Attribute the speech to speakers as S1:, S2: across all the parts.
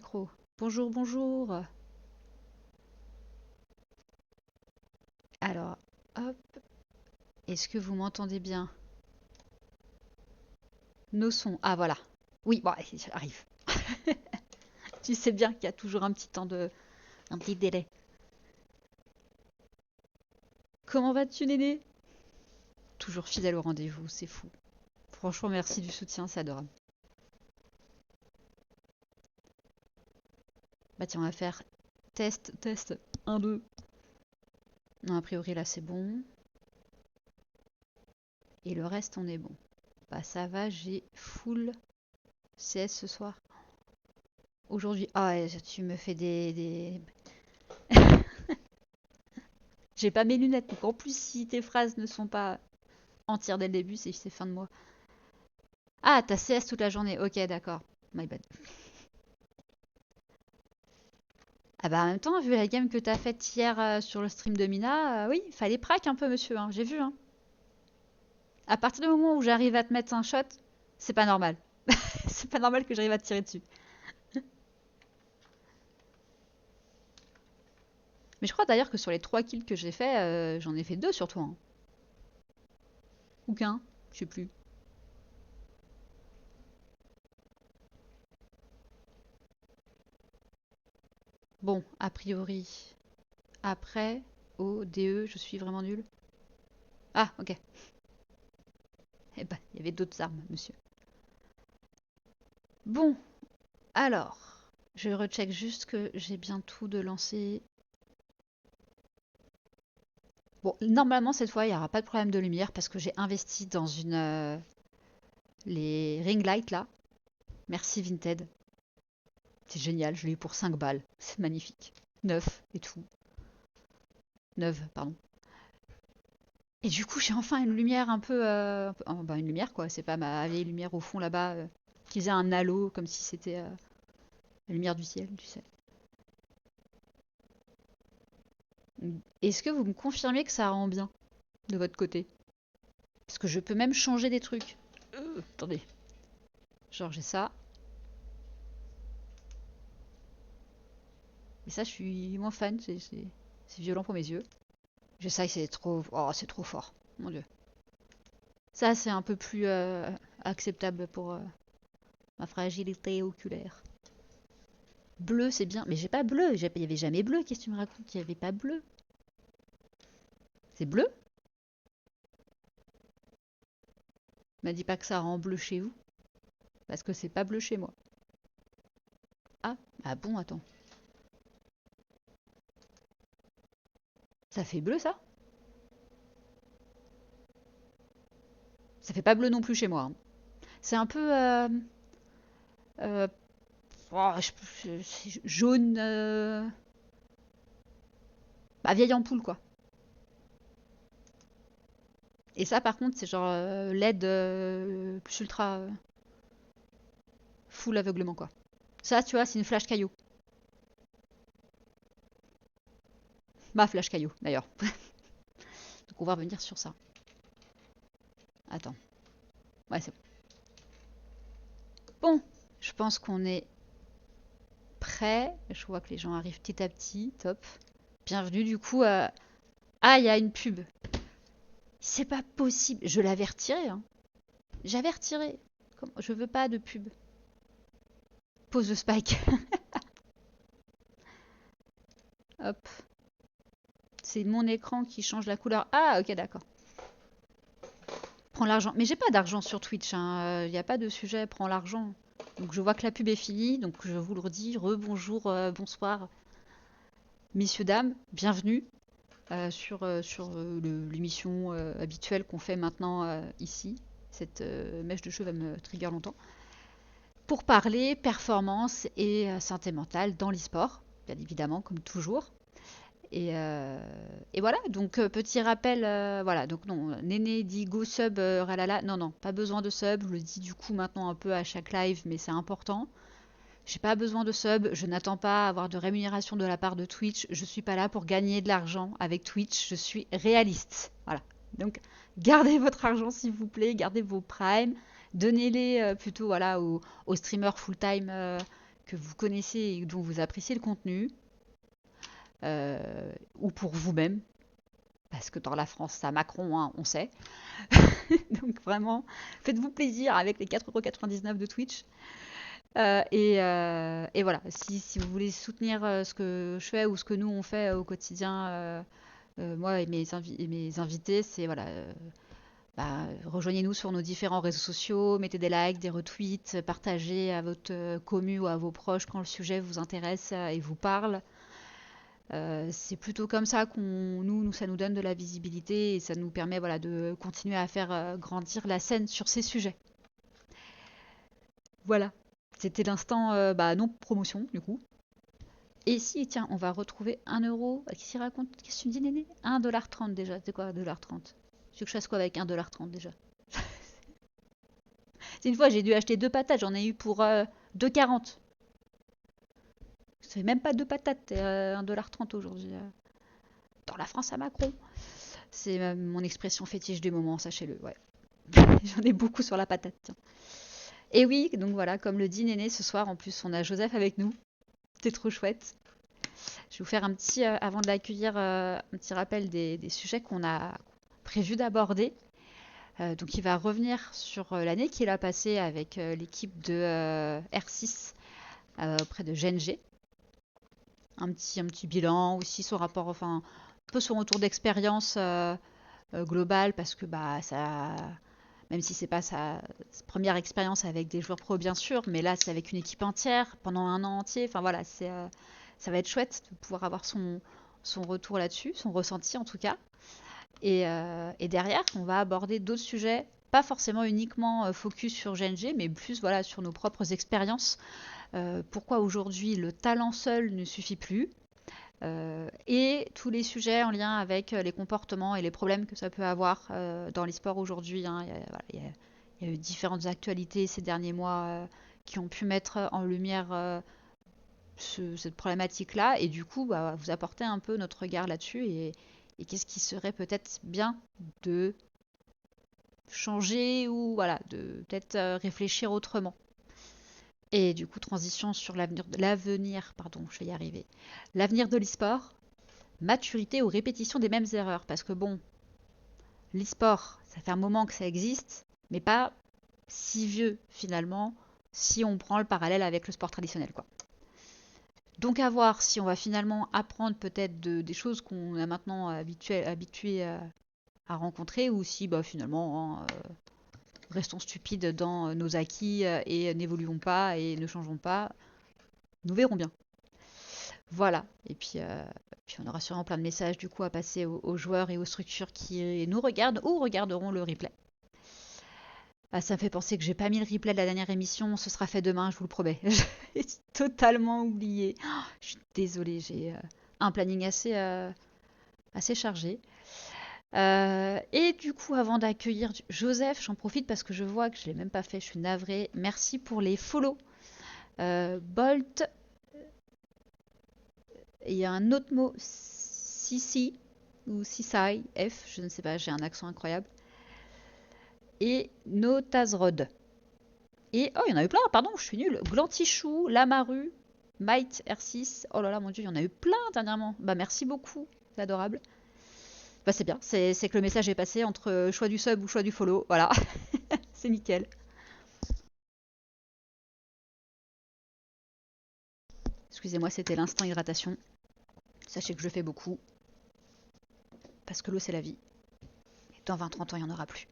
S1: micro. Bonjour, bonjour. Alors, hop, est-ce que vous m'entendez bien? Nos sons. Ah, voilà. Oui, bon, allez, j'arrive. Tu sais bien qu'il y a toujours un petit temps de... un petit délai. Comment vas-tu, Néné? Toujours fidèle au rendez-vous, c'est fou. Franchement, merci du soutien, c'est adorable. Bah tiens, on va faire test, test. Un, 2. Non, a priori, là, c'est bon. Et le reste, on est bon. Bah ça va, j'ai full CS ce soir. Aujourd'hui, ah ouais, tu me fais J'ai pas mes lunettes, donc en plus, si tes phrases ne sont pas entières dès le début, c'est fin de mois. Ah, t'as CS toute la journée, ok, d'accord. My bad. Ah bah en même temps, vu la game que t'as faite hier sur le stream de Mina, oui, fallait prac un peu, monsieur, hein, j'ai vu. Hein. À partir du moment où j'arrive à te mettre un shot, c'est pas normal. C'est pas normal que j'arrive à te tirer dessus. Mais je crois d'ailleurs que sur les 3 kills que j'ai fait, j'en ai fait 2 sur toi. Hein. Ou qu'un, je sais plus. Bon, a priori, après, au DE, je suis vraiment nulle. Ah, ok. Eh ben, il y avait d'autres armes, monsieur. Bon, alors, je recheck juste que j'ai bien tout de lancer. Bon, normalement, cette fois, il n'y aura pas de problème de lumière parce que j'ai investi dans les ring lights là. Merci Vinted. C'est génial, je l'ai eu pour 5 balles. C'est magnifique. Neuf et tout. Neuve, pardon. Et du coup, j'ai enfin une lumière un peu. Bah, une lumière quoi, c'est pas ma vieille lumière au fond là-bas qui faisait un halo comme si c'était la lumière du ciel, tu sais. Est-ce que vous me confirmez que ça rend bien de votre côté? Parce que je peux même changer des trucs. Attendez. Genre j'ai ça. Et ça, je suis moins fan. C'est violent pour mes yeux. J'ai ça et c'est trop... Oh, c'est trop fort. Mon dieu. Ça, c'est un peu plus acceptable pour ma fragilité oculaire. Bleu, c'est bien. Mais j'ai pas bleu. Il y avait jamais bleu. Qu'est-ce que tu me racontes? Il y avait pas bleu. C'est bleu? M'a dit pas que ça rend bleu chez vous. Parce que c'est pas bleu chez moi. Ah, ah bon, attends. Ça fait bleu, ça? Ça fait pas bleu non plus chez moi. Hein. C'est un peu euh, oh, jaune, bah, vieille ampoule quoi. Et ça, par contre, c'est genre LED plus ultra full aveuglement quoi. Ça, tu vois, c'est une flash caillou. Ma flash caillou, d'ailleurs. Donc on va revenir sur ça. Attends. Ouais, c'est bon. Bon, je pense qu'on est prêt. Je vois que les gens arrivent petit à petit. Top. Bienvenue du coup. Ah, il y a une pub. C'est pas possible. Je l'avais retiré. Hein. J'avais retiré. Je veux pas de pub. Pause de spike. Hop. C'est mon écran qui change la couleur. Ah, ok, d'accord. Prends l'argent. Mais j'ai pas d'argent sur Twitch. Il hein. n'y a pas de sujet. Prends l'argent. Donc je vois que la pub est finie. Donc je vous le redis. Rebonjour, bonsoir, messieurs, dames. Bienvenue sur l'émission habituelle qu'on fait maintenant ici. Cette mèche de cheveux va me trigger longtemps. Pour parler performance et santé mentale dans l'e-sport. Bien évidemment, comme toujours. Et voilà, donc petit rappel, voilà, donc non, Néné dit go sub, ralala, non, non, pas besoin de sub, je le dis du coup maintenant un peu à chaque live, mais c'est important. J'ai pas besoin de sub, je n'attends pas à avoir de rémunération de la part de Twitch, je suis pas là pour gagner de l'argent avec Twitch, je suis réaliste. Voilà, donc gardez votre argent s'il vous plaît, gardez vos primes, donnez-les plutôt voilà, aux streamers full-time que vous connaissez et dont vous appréciez le contenu, ou pour vous-même, parce que dans la France, ça Macron, hein, on sait. Donc vraiment, faites-vous plaisir avec les 4,99 € de Twitch. Et voilà, si vous voulez soutenir ce que je fais ou ce que nous on fait au quotidien, moi et mes invités, c'est voilà, rejoignez-nous sur nos différents réseaux sociaux, mettez des likes, des retweets, partagez à votre commu ou à vos proches quand le sujet vous intéresse et vous parle. C'est plutôt comme ça ça nous donne de la visibilité et ça nous permet voilà, de continuer à faire grandir la scène sur ces sujets. Voilà, c'était l'instant non promotion du coup. Et si, tiens, on va retrouver 1 €. Qu'est-ce qu'il raconte? Qu'est-ce que tu me dis, Néné? 1,30 $ déjà. C'est quoi 1,30 $? Tu veux que je fasse quoi avec 1,30 $ déjà? C'est une fois, j'ai dû acheter 2 patates. J'en ai eu pour 2,40 €. C'est même pas 2 patates, 1,30 $ aujourd'hui. Dans la France à Macron. C'est mon expression fétiche du moment, sachez-le. Ouais. J'en ai beaucoup sur la patate. Tiens. Et oui, donc voilà, comme le dit Néné, ce soir, en plus, on a Joseph avec nous. C'était trop chouette. Je vais vous faire avant de l'accueillir, un petit rappel des sujets qu'on a prévu d'aborder. Donc il va revenir sur l'année qu'il a passée avec l'équipe de R6 auprès de GNG. Un petit bilan, aussi son rapport, enfin un peu son retour d'expérience global, parce que même si c'est pas sa première expérience avec des joueurs pro bien sûr, mais là c'est avec une équipe entière pendant un an entier. Enfin voilà, ça va être chouette de pouvoir avoir son retour là-dessus, son ressenti en tout cas. Et derrière, on va aborder d'autres sujets, pas forcément uniquement focus sur GNG, mais plus voilà, sur nos propres expériences. Pourquoi aujourd'hui le talent seul ne suffit plus, et tous les sujets en lien avec les comportements et les problèmes que ça peut avoir dans l'e-sport aujourd'hui. Hein. Il y a eu différentes actualités ces derniers mois qui ont pu mettre en lumière cette problématique-là, et du coup vous apporter un peu notre regard là-dessus, et qu'est-ce qui serait peut-être bien de changer, ou voilà, de peut-être réfléchir autrement. Et du coup, transition sur pardon, je vais y arriver. L'avenir de l'e-sport, maturité ou répétition des mêmes erreurs. Parce que bon, l'e-sport, ça fait un moment que ça existe, mais pas si vieux finalement, si on prend le parallèle avec le sport traditionnel, quoi. Donc à voir si on va finalement apprendre peut-être des choses qu'on a maintenant habitué à rencontrer, ou si finalement restons stupides dans nos acquis et n'évoluons pas et ne changeons pas. Nous verrons bien. Voilà. Et puis on aura sûrement plein de messages du coup à passer aux joueurs et aux structures qui nous regardent ou regarderont le replay. Ah, ça me fait penser que j'ai pas mis le replay de la dernière émission. Ce sera fait demain, je vous le promets. J'ai totalement oublié. Oh, je suis désolée, j'ai un planning assez chargé. Et du coup, avant d'accueillir Joseph, j'en profite parce que je vois que je ne l'ai même pas fait, je suis navrée. Merci pour les follow. Bolt, il y a un autre mot, Sissi, ou Sisai, F, je ne sais pas, j'ai un accent incroyable. Et Notazrod. Et oh, il y en a eu plein, pardon, je suis nulle. Glantichou, Lamaru, Might, R6. Oh là là, mon dieu, il y en a eu plein dernièrement. Bah merci beaucoup, c'est adorable. Bah c'est bien, c'est que le message est passé entre choix du sub ou choix du follow, voilà. C'est nickel. Excusez-moi, c'était l'instant hydratation. Sachez que je fais beaucoup. Parce que l'eau, c'est la vie. Et dans 20-30 ans, il n'y en aura plus.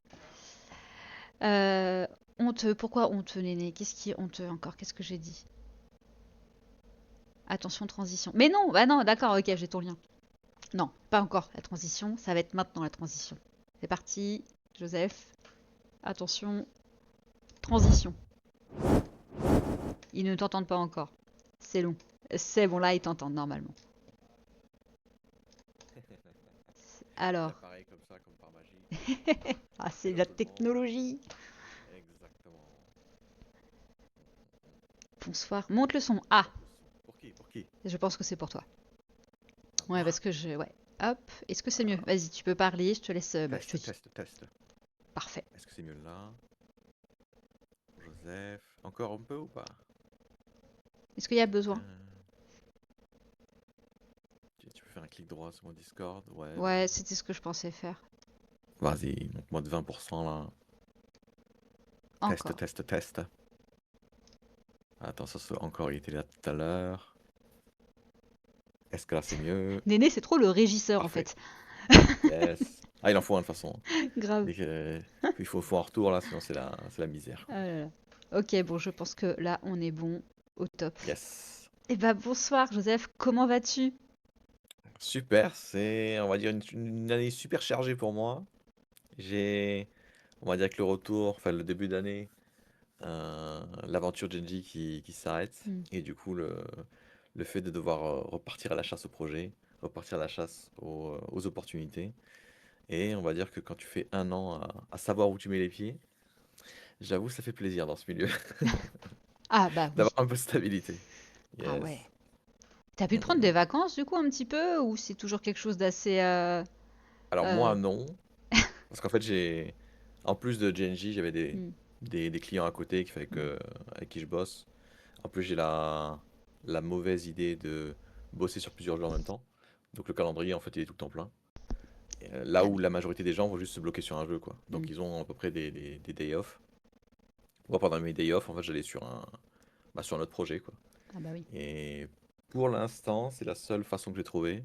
S1: Pourquoi honteux, Néné? Qu'est-ce qui est honteux encore? Qu'est-ce que j'ai dit? Attention, transition. Mais non, bah non, d'accord, ok, j'ai ton lien. Non, pas encore la transition, ça va être maintenant la transition. C'est parti, Joseph. Attention, transition. Ils ne t'entendent pas encore. C'est long. C'est bon, là, ils t'entendent normalement. Alors.
S2: Ça apparaît comme ça, comme par magie.
S1: Ah, c'est de
S2: Hello
S1: la
S2: tout le monde.
S1: technologie.
S2: Exactement.
S1: Bonsoir. Monte le son. Ah,
S2: Monte le son. Pour qui? Pour qui?
S1: je pense que c'est pour toi.
S2: À
S1: Ouais,
S2: moi.
S1: parce que Ouais. Hop. Est-ce que c'est mieux?
S2: Alors,
S1: Vas-y, tu peux parler. Je te laisse. Je te
S2: test,
S1: dis.
S2: test, test.
S1: Parfait.
S2: Est-ce que c'est mieux là? Joseph. Encore un peu ou pas?
S1: Est-ce qu'il y a besoin?
S2: Euh, tu peux faire un clic droit sur mon Discord. Ouais,
S1: Ouais, c'était ce que je pensais faire.
S2: vas-y, donc moi de 20% là. Test,
S1: Encore.
S2: test, test. Attends, encore, il était là tout à l'heure. Est-ce que là c'est mieux?
S1: Néné, c'est trop le régisseur en
S2: Parfait.
S1: fait.
S2: Yes. Ah, il en faut un de toute façon.
S1: Grave.
S2: Dès que, il faut un retour là, sinon c'est la misère,
S1: Ah
S2: quoi.
S1: là là. Ok, bon, je pense que là, on est bon, au top.
S2: Yes.
S1: Eh bah, bonsoir, Joseph, comment vas-tu?
S2: Super, c'est, on va dire, une année super chargée pour moi. J'ai, on va dire que le retour, enfin le début d'année, l'aventure Genji qui s'arrête.
S1: Hmm.
S2: Et du coup, le fait de devoir repartir à la chasse au projet, repartir à la chasse aux opportunités. Et on va dire que quand tu fais un an à savoir où tu mets les pieds, j'avoue, ça fait plaisir dans ce milieu
S1: Ah bah oui.
S2: d'avoir un peu de stabilité.
S1: Ah
S2: Yes.
S1: ouais. T'as pu
S2: Mm,
S1: prendre
S2: mm,
S1: des
S2: mm.
S1: vacances du coup un petit peu ou c'est toujours quelque chose d'assez
S2: Alors
S1: euh,
S2: moi, non. Parce qu'en fait, en plus de Genji, j'avais
S1: hmm.
S2: des clients à côté
S1: Hmm.
S2: avec qui je bosse. En plus, j'ai la mauvaise idée de bosser sur plusieurs jeux en même temps. Donc le calendrier, en fait, il est tout le temps plein. Et, là
S1: Ah
S2: où
S1: oui.
S2: la majorité des gens vont juste se bloquer sur un jeu, quoi.
S1: Hmm.
S2: Donc ils ont à peu près des day off. Moi, pendant mes day off, en fait, j'allais sur un autre projet, quoi.
S1: Ah bah oui.
S2: Et pour l'instant, c'est la seule façon que j'ai trouvée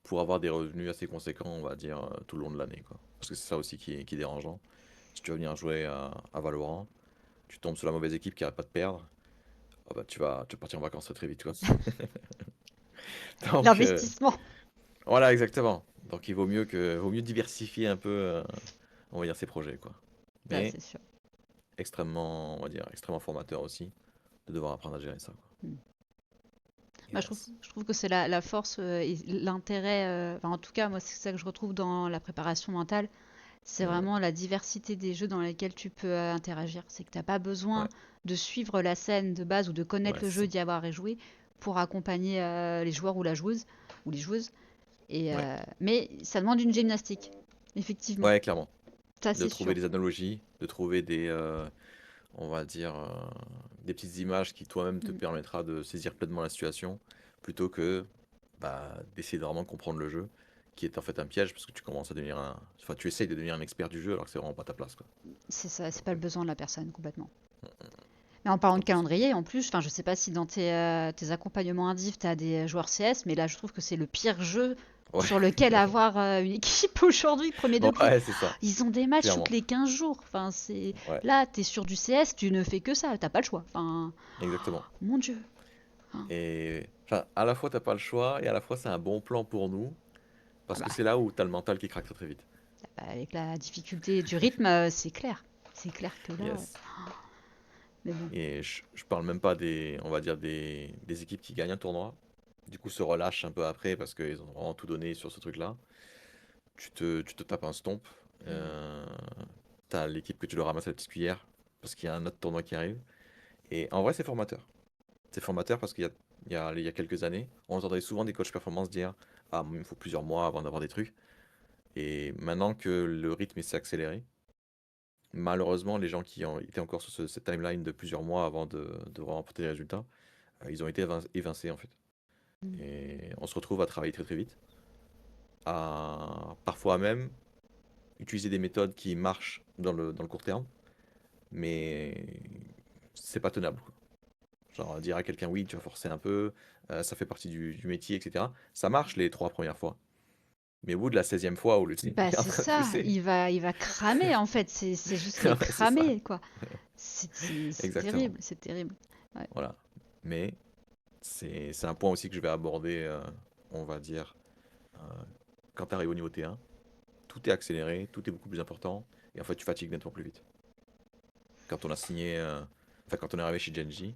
S2: pour avoir des revenus assez conséquents, on va dire, tout le long de l'année, quoi. Parce que c'est ça aussi qui est dérangeant. Si tu veux venir jouer à Valorant, tu tombes sur la mauvaise équipe qui arrête pas de perdre, ah bah, tu vas partir en vacances très très vite, quoi. Donc,
S1: L'investissement.
S2: voilà, exactement. Donc, vaut mieux diversifier un peu, on va dire, ses projets, quoi.
S1: Là,
S2: Mais
S1: c'est sûr.
S2: extrêmement, on va dire, extrêmement formateur aussi de devoir apprendre à gérer ça, quoi.
S1: Hmm. Bah,
S2: Yes.
S1: je trouve que c'est la force et l'intérêt, enfin, en tout cas, moi, c'est ça que je retrouve dans la préparation mentale. C'est
S2: Mm,
S1: vraiment la diversité des jeux dans lesquels tu peux interagir. C'est que t'as pas besoin
S2: ouais,
S1: de suivre la scène de base ou de connaître
S2: ouais,
S1: le
S2: c'est
S1: jeu,
S2: ça.
S1: d'y avoir à jouer pour accompagner les joueurs ou la joueuse ou les joueuses.
S2: Ouais,
S1: Mais ça demande une gymnastique, effectivement.
S2: ouais, clairement.
S1: Ça,
S2: De
S1: c'est
S2: trouver
S1: sûr.
S2: des analogies, de trouver on va dire, des petites images qui toi-même te
S1: Mm.
S2: permettra de saisir pleinement la situation, plutôt que bah, d'essayer de vraiment comprendre le jeu, qui est en fait un piège, parce que tu commences à devenir enfin, tu essayes de devenir un expert du jeu alors que c'est vraiment pas ta place, quoi.
S1: C'est ça, c'est
S2: Donc,
S1: pas le besoin de la personne, complètement. Mais en parlant de
S2: 100%.
S1: calendrier, en plus, enfin, je sais pas si dans tes accompagnements indifs, tu as des joueurs CS, mais là, je trouve que c'est le pire jeu
S2: Ouais,
S1: sur lequel avoir une équipe aujourd'hui, premier degré.
S2: ouais, c'est ça,
S1: Ils ont des matchs toutes
S2: clairement.
S1: les 15 jours. Enfin, c'est
S2: Ouais,
S1: là, t'es sur du CS, tu ne fais que ça, t'as pas le choix. Enfin,
S2: exactement.
S1: mon Dieu. Enfin,
S2: Et enfin, à la fois, t'as pas le choix, et à la fois, c'est un bon plan pour nous,
S1: ah
S2: parce que
S1: bah,
S2: c'est là où t'as le mental qui craque très très vite.
S1: avec la difficulté du rythme, c'est clair. C'est clair que là.
S2: Yes.
S1: Mais bon.
S2: Et je parle même pas on va dire des équipes qui gagnent un tournoi, du coup se relâchent un peu après parce qu'ils ont vraiment tout donné sur ce truc-là. Tu te tapes un stomp,
S1: Mm.
S2: euh, t'as l'équipe que tu le ramasses à la petite cuillère parce qu'il y a un autre tournoi qui arrive. Et en vrai, c'est formateur. C'est formateur parce qu'il y a quelques années, on entendait souvent des coachs performance dire: Ah, il me faut plusieurs mois avant d'avoir des trucs. Et maintenant que le rythme s'est accéléré, malheureusement, les gens qui ont été encore sur cette timeline de plusieurs mois avant de vraiment apporter des résultats, ils ont été évincés en fait.
S1: Mm.
S2: Et on se retrouve à travailler très très vite, à parfois même utiliser des méthodes qui marchent dans le court terme, mais c'est pas tenable, quoi. Genre dire à quelqu'un oui, tu vas forcer un peu, ça fait partie du métier, etc. Ça marche les 3 premières fois. Mais au bout de la 16e fois où le type
S1: Bah,
S2: est en
S1: c'est
S2: train de
S1: ça,
S2: pousser,
S1: il va cramer en fait, c'est juste mais
S2: ouais, c'est ça,
S1: cramer quoi. C'est
S2: exactement.
S1: terrible, c'est terrible. Ouais.
S2: Voilà. Mais c'est un point aussi que je vais aborder, on va dire, euh, quand tu arrives au niveau T1. Tout est accéléré, tout est beaucoup plus important, et en fait tu fatigues nettement plus vite. Quand on a signé, enfin quand on est arrivé chez Genji,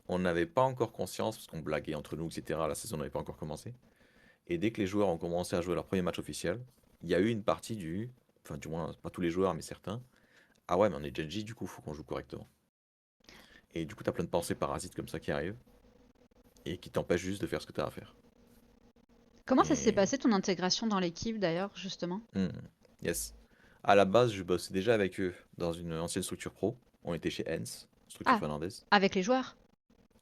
S2: on n'avait pas encore conscience, parce qu'on blaguait entre nous, etc. La saison n'avait pas encore commencé. Et dès que les joueurs ont commencé à jouer leur premier match officiel, il y a eu une partie enfin du moins pas tous les joueurs, mais certains, ah ouais mais on est Genji, du coup faut qu'on joue correctement. Et du coup t'as plein de pensées parasites comme ça qui arrivent, et qui t'empêchent juste de faire ce que t'as à faire.
S1: Comment ça s'est
S2: Et
S1: passé ton intégration dans l'équipe d'ailleurs, justement?
S2: hmm, yes. À la base, je bossais déjà avec eux dans une ancienne structure pro. On était chez Hens, structure
S1: Ah,
S2: finlandaise.
S1: avec les joueurs?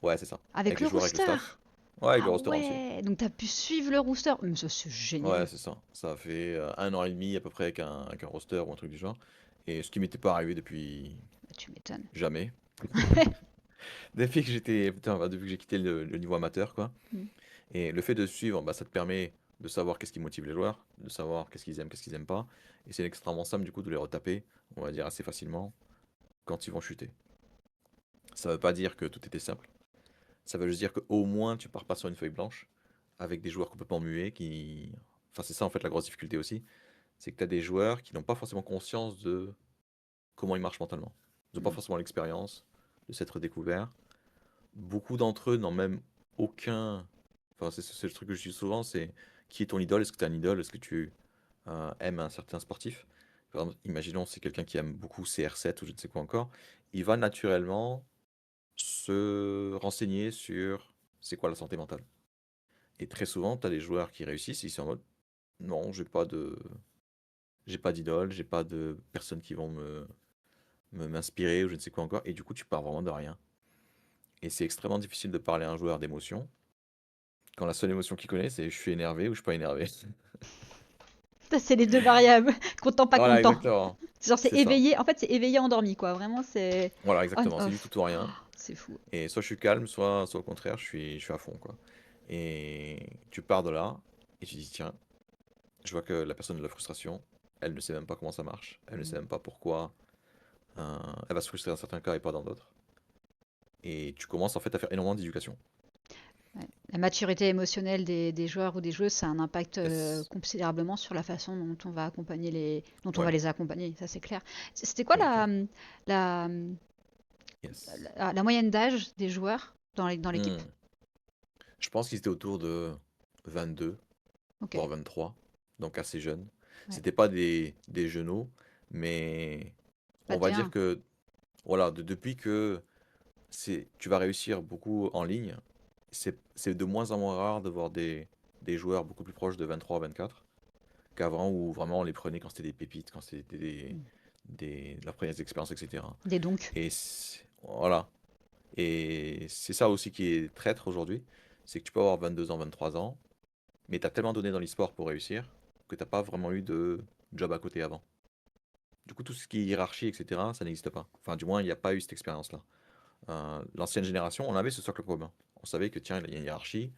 S2: Ouais, c'est ça.
S1: Avec
S2: Avec les
S1: le
S2: joueurs, avec le
S1: rooster.
S2: staff. Ouais, avec le
S1: Ah
S2: roster entier.
S1: ouais, donc t'as pu suivre le rooster. Mais ça, c'est
S2: Ouais,
S1: génial.
S2: c'est ça. Ça a fait 1 an et demi à peu près avec un roster ou un truc du genre. Et ce qui m'était pas arrivé depuis
S1: Bah, tu m'étonnes.
S2: jamais. Depuis que j'étais, putain, bah, depuis que j'ai quitté le niveau amateur, quoi.
S1: Mm.
S2: Et le fait de suivre, bah, ça te permet de savoir qu'est-ce qui motive les joueurs, de savoir qu'est-ce qu'ils aiment pas. Et c'est extrêmement simple, du coup, de les retaper, on va dire assez facilement, quand ils vont chuter. Ça veut pas dire que tout était simple. Ça veut juste dire qu'au moins, tu pars pas sur une feuille blanche, avec des joueurs complètement muets qui. Enfin, c'est ça, en fait, la grosse difficulté aussi. C'est que tu as des joueurs qui n'ont pas forcément conscience de comment ils marchent mentalement. Ils n'ont pas
S1: Mm.
S2: forcément l'expérience de s'être découverts. Beaucoup d'entre eux n'ont même aucun. Enfin, c'est le truc que je dis souvent, c'est qui est ton idole? Est-ce que tu as un idole? Est-ce que tu aimes un certain sportif? Par exemple, imaginons c'est quelqu'un qui aime beaucoup CR7 ou je ne sais quoi encore. Il va naturellement se renseigner sur c'est quoi la santé mentale. Et très souvent, tu as des joueurs qui réussissent, ils sont en mode non, j'ai pas d'idole, j'ai pas de personnes qui vont m'inspirer ou je ne sais quoi encore. Et du coup, tu pars vraiment de rien. Et c'est extrêmement difficile de parler à un joueur d'émotion quand la seule émotion qu'il connaît, c'est je suis énervé ou je suis pas énervé.
S1: Ça, c'est les deux variables. Content, pas
S2: Voilà,
S1: content.
S2: exactement.
S1: Genre, c'est
S2: C'est ça.
S1: éveillé. En fait, c'est éveillé, endormi, quoi. Vraiment, c'est
S2: Voilà, exactement. C'est du
S1: on-off.
S2: tout ou rien.
S1: C'est fou.
S2: Et soit je suis calme, soit au contraire, je suis à fond, quoi. Et tu pars de là et tu dis, tiens, je vois que la personne a de la frustration, elle ne sait même pas comment ça marche, elle ne sait
S1: Mm.
S2: même pas pourquoi elle va se frustrer dans certains cas et pas dans d'autres. Et tu commences en fait à faire énormément d'éducation.
S1: Ouais. La maturité émotionnelle des joueurs ou des joueuses, ça a un impact
S2: Yes.
S1: considérablement sur la façon dont on va accompagner dont on va
S2: Ouais,
S1: les accompagner. Ça, c'est clair. C'était quoi
S2: exactement.
S1: la,
S2: Yes.
S1: la moyenne d'âge des joueurs dans l'équipe?
S2: Hmm. Je pense qu'ils étaient autour de 22,
S1: Ok.
S2: voire 23, donc assez jeunes.
S1: Ouais.
S2: C'était pas des genoux, mais
S1: Pas
S2: on
S1: de
S2: va dire
S1: T1.
S2: que voilà, depuis que tu vas réussir beaucoup en ligne, c'est de moins en moins rare de voir des joueurs beaucoup plus proches de 23-24 qu'avant où vraiment on les prenait quand c'était des pépites, quand c'était
S1: Mm.
S2: leurs premières expériences, etc.
S1: Des donc.
S2: Et voilà. Et c'est ça aussi qui est traître aujourd'hui, c'est que tu peux avoir 22 ans, 23 ans, mais tu as tellement donné dans l'e-sport pour réussir que t'as pas vraiment eu de job à côté avant. Du coup, tout ce qui est hiérarchie, etc., ça n'existe pas. Enfin, du moins, il n'y a pas eu cette expérience-là. L'ancienne génération, on avait ce socle commun. On savait que, tiens, il y a une hiérarchie.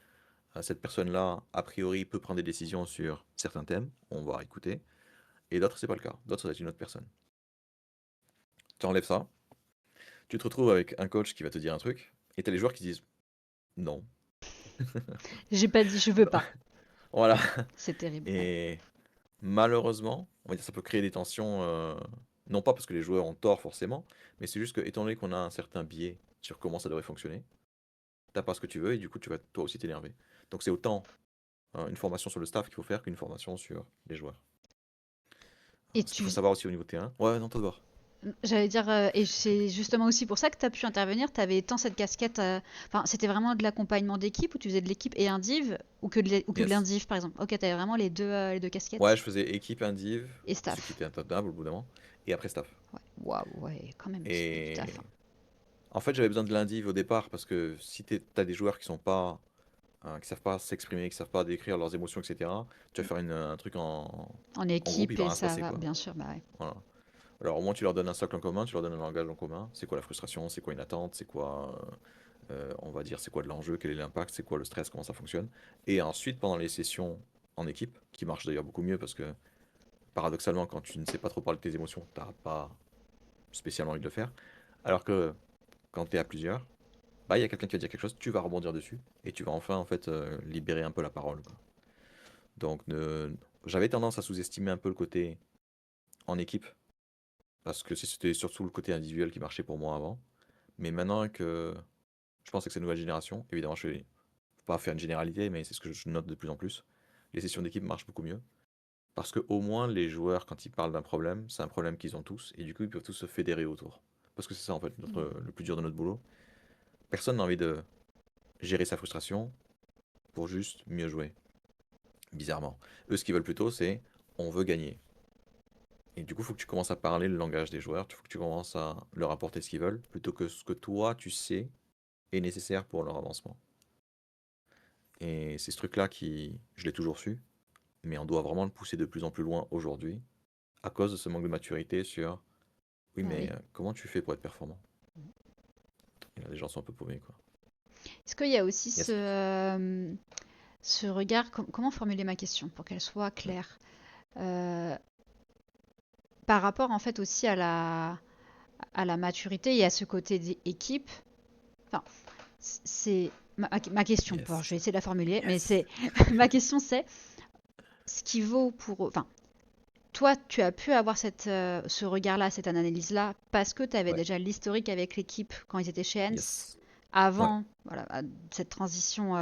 S2: Cette personne-là, a priori, peut prendre des décisions sur certains thèmes. On va écouter. Et d'autres, c'est pas le cas. D'autres, ça va être une autre personne. Tu enlèves ça. Tu te retrouves avec un coach qui va te dire un truc. Et tu as les joueurs qui disent non.
S1: J'ai pas dit je veux pas.
S2: Voilà.
S1: C'est terrible. Ouais.
S2: Et malheureusement, on va dire, ça peut créer des tensions. Non pas parce que les joueurs ont tort forcément, mais c'est juste que, étant donné qu'on a un certain biais sur comment ça devrait fonctionner, t'as pas ce que tu veux et du coup, tu vas toi aussi t'énerver. Donc, c'est autant une formation sur le staff qu'il faut faire qu'une formation sur les joueurs.
S1: Et
S2: Ce qu'il faut
S1: tu,
S2: savoir aussi au niveau T1. Ouais, non, toi d'abord.
S1: J'allais dire, et c'est justement aussi pour ça que tu as pu intervenir. Tu avais tant cette casquette. Enfin, c'était vraiment de l'accompagnement d'équipe où tu faisais de l'équipe et un div ou que de
S2: Yes.
S1: l'indiv par exemple. Ok, tu avais vraiment les deux
S2: Ouais,
S1: casquettes
S2: je faisais équipe indiv,
S1: et
S2: ce qui
S1: staff.
S2: était intenable au bout d'un moment, et après staff.
S1: Ouais, waouh, ouais, quand même, c'était du taf,
S2: Et
S1: hein.
S2: en fait, j'avais besoin de l'indiv au départ parce que si t'as des joueurs qui sont pas, qui savent pas s'exprimer, qui savent pas décrire leurs émotions, etc., tu vas faire un truc
S1: En
S2: en groupe, il
S1: équipe
S2: va
S1: et
S2: rien se
S1: ça
S2: passer,
S1: va,
S2: quoi.
S1: bien sûr, bah ouais.
S2: Voilà. Alors au moins tu leur donnes un socle en commun, tu leur donnes un langage en commun. C'est quoi la frustration, c'est quoi une attente, c'est quoi, on va dire, c'est quoi de l'enjeu, quel est l'impact, c'est quoi le stress, comment ça fonctionne. Et ensuite, pendant les sessions en équipe, qui marchent d'ailleurs beaucoup mieux parce que paradoxalement, quand tu ne sais pas trop parler de tes émotions, t'as pas spécialement envie de le faire. Alors que quand tu es à plusieurs, bah il y a quelqu'un qui va dire quelque chose, tu vas rebondir dessus et tu vas enfin en fait libérer un peu la parole, quoi. Donc j'avais tendance à sous-estimer un peu le côté en équipe parce que c'était surtout le côté individuel qui marchait pour moi avant. Mais maintenant que je pense que c'est une nouvelle génération, évidemment, je vais pas faire une généralité, mais c'est ce que je note de plus en plus. Les sessions d'équipe marchent beaucoup mieux. Parce que au moins, les joueurs, quand ils parlent d'un problème, c'est un problème qu'ils ont tous, et du coup, ils peuvent tous se fédérer autour. Parce que c'est ça, en fait,
S1: Mm.
S2: le plus dur de notre boulot. Personne n'a envie de gérer sa frustration pour juste mieux jouer, bizarrement. Eux, ce qu'ils veulent plutôt, c'est on veut gagner. Et du coup, il faut que tu commences à parler le langage des joueurs, il faut que tu commences à leur apporter ce qu'ils veulent, plutôt que ce que toi, tu sais est nécessaire pour leur avancement. Et c'est ce truc-là qui, je l'ai toujours su, mais on doit vraiment le pousser de plus en plus loin aujourd'hui, à cause de ce manque de maturité sur, oui,
S1: Bah
S2: mais
S1: oui.
S2: comment tu fais pour être performant? Et là, les gens sont un peu paumés, quoi.
S1: Est-ce qu'il y a aussi
S2: Yes.
S1: ce regard, comment formuler ma question pour qu'elle soit
S2: Mm.
S1: claire? Euh, Par rapport en fait aussi à la maturité et à ce côté d'équipe, enfin, c'est ma question. Bon, je
S2: Yes.
S1: vais essayer de la formuler, mais
S2: Yes.
S1: c'est ma question, c'est ce qui vaut pour, enfin, toi, tu as pu avoir ce regard-là, cette analyse-là, parce que tu avais
S2: Ouais.
S1: déjà l'historique avec l'équipe quand ils étaient chez Hens,
S2: Yes. Ouais.
S1: avant voilà, cette transition.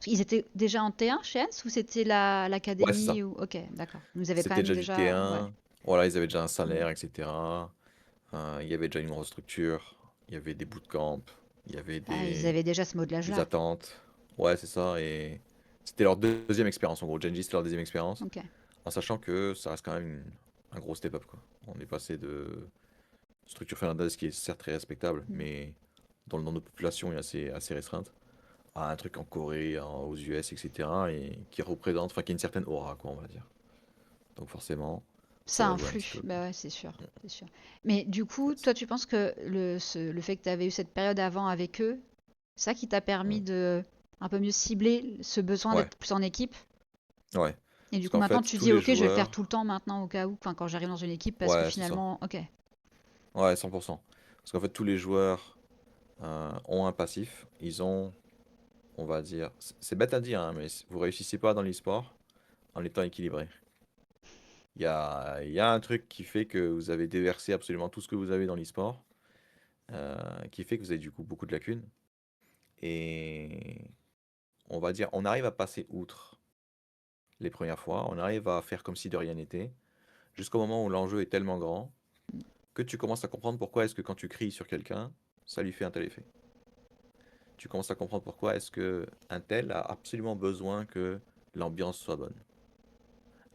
S1: Ils étaient déjà en T1 chez Hens ou c'était
S2: Ouais, c'est ça.
S1: l'académie ou... Ok, d'accord. Vous avez quand
S2: C'était
S1: même
S2: déjà du
S1: déjà... Ouais.
S2: T1. Voilà, ils avaient déjà un
S1: Mm.
S2: salaire, etc. Il y avait déjà une grosse structure. Il y avait des bootcamps. Il y avait
S1: Ah, ils avaient déjà ce
S2: des
S1: modelage-là.
S2: attentes. Ouais, c'est ça. Et c'était leur deuxième expérience, en gros. Genji, c'était leur deuxième expérience.
S1: Ok.
S2: En sachant que ça reste quand même un gros step-up, quoi. On est passé de structure finlandaise qui est certes très respectable,
S1: Mm.
S2: mais dont le nombre de population est assez restreinte, à un truc en Corée, aux US, etc. et qui représente, enfin, qui a une certaine aura, quoi, on va dire. Donc forcément, ça
S1: Ça
S2: va jouer un petit peu,
S1: influe,
S2: quoi.
S1: bah ouais, c'est sûr, c'est sûr. Mais du coup,
S2: Yes.
S1: toi, tu penses que le fait que tu avais eu cette période avant avec eux, c'est ça qui t'a permis
S2: Mm.
S1: de un peu mieux cibler ce besoin
S2: Ouais,
S1: d'être plus en équipe?
S2: ouais.
S1: Et du
S2: Parce
S1: coup,
S2: qu'en
S1: maintenant,
S2: fait,
S1: tu
S2: tous
S1: dis,
S2: les
S1: ok, je vais le faire
S2: joueurs...
S1: tout le temps maintenant au cas où, enfin, quand j'arrive dans une équipe, parce que
S2: Ouais, c'est ça.
S1: finalement, ok.
S2: Ouais, 100%. Parce qu'en fait, tous les joueurs ont un passif. Ils ont, on va dire... C'est bête à dire, hein, mais vous réussissez pas dans l'e-sport en étant équilibré. Il y a un truc qui fait que vous avez déversé absolument tout ce que vous avez dans l'e-sport, qui fait que vous avez du coup beaucoup de lacunes. Et on va dire, on arrive à passer outre les premières fois, on arrive à faire comme si de rien n'était, jusqu'au moment où l'enjeu est tellement grand que tu commences à comprendre pourquoi est-ce que quand tu cries sur quelqu'un, ça lui fait un tel effet. Tu commences à comprendre pourquoi est-ce que un tel a absolument besoin que l'ambiance soit bonne.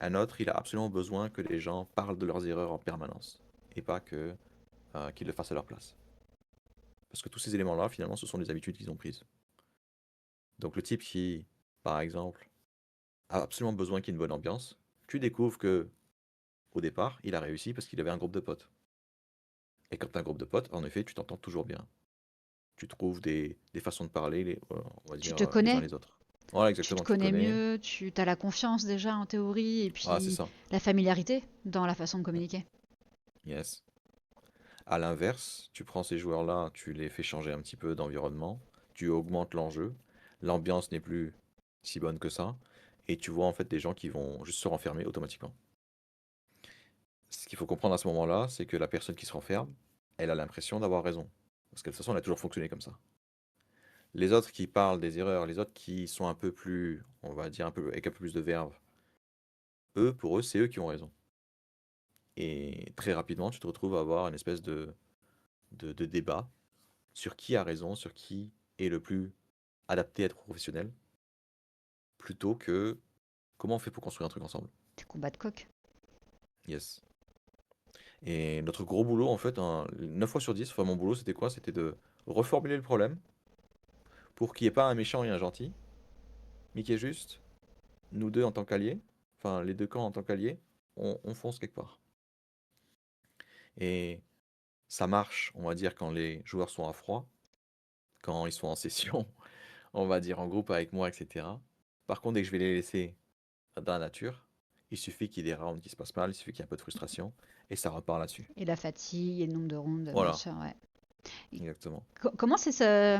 S2: Un autre, il a absolument besoin que les gens parlent de leurs erreurs en permanence et pas que qu'ils le fassent à leur place. Parce que tous ces éléments-là, finalement, ce sont des habitudes qu'ils ont prises. Donc le type qui, par exemple, a absolument besoin qu'il y ait une bonne ambiance, tu découvres que au départ, il a réussi parce qu'il avait un groupe de potes. Et quand tu as un groupe de potes, en effet, tu t'entends toujours bien. Tu trouves des façons de parler, on va
S1: Tu
S2: dire,
S1: te
S2: les uns
S1: connais,
S2: les autres. Voilà,
S1: tu te
S2: exactement, tu te
S1: connais
S2: connais.
S1: mieux, tu as la confiance déjà en théorie, et
S2: Ah, c'est
S1: puis
S2: ça.
S1: la familiarité dans la façon de communiquer.
S2: Yes. À l'inverse, tu prends ces joueurs-là, tu les fais changer un petit peu d'environnement, tu augmentes l'enjeu, l'ambiance n'est plus si bonne que ça, et tu vois en fait des gens qui vont juste se renfermer automatiquement. Ce qu'il faut comprendre à ce moment-là, c'est que la personne qui se renferme, elle a l'impression d'avoir raison. Parce que de toute façon, elle a toujours fonctionné comme ça. Les autres qui parlent des erreurs, les autres qui sont un peu plus, on va dire, un peu, avec un peu plus de verve, eux, pour eux, c'est eux qui ont raison. Et très rapidement, tu te retrouves à avoir une espèce de débat sur qui a raison, sur qui est le plus adapté à être professionnel, plutôt que comment on fait pour construire un truc ensemble.
S1: Des combats de coq.
S2: Yes. Et notre gros boulot, en fait, 9 fois sur 10, enfin mon boulot, c'était quoi? C'était de reformuler le problème pour qu'il n'y ait pas un méchant et un gentil, mais qu'il y ait juste nous deux en tant qu'alliés, enfin les deux camps en tant qu'alliés, on fonce quelque part. Et ça marche, on va dire, quand les joueurs sont à froid, quand ils sont en session, on va dire en groupe avec moi, etc. Par contre, dès que je vais les laisser dans la nature, il suffit qu'il y ait des rounds qui se passent mal, il suffit qu'il y ait un peu de frustration, et ça repart là-dessus.
S1: Et la fatigue, et le nombre de rondes, bien
S2: Voilà,
S1: sûr, ouais. Et
S2: exactement.
S1: comment c'est ça?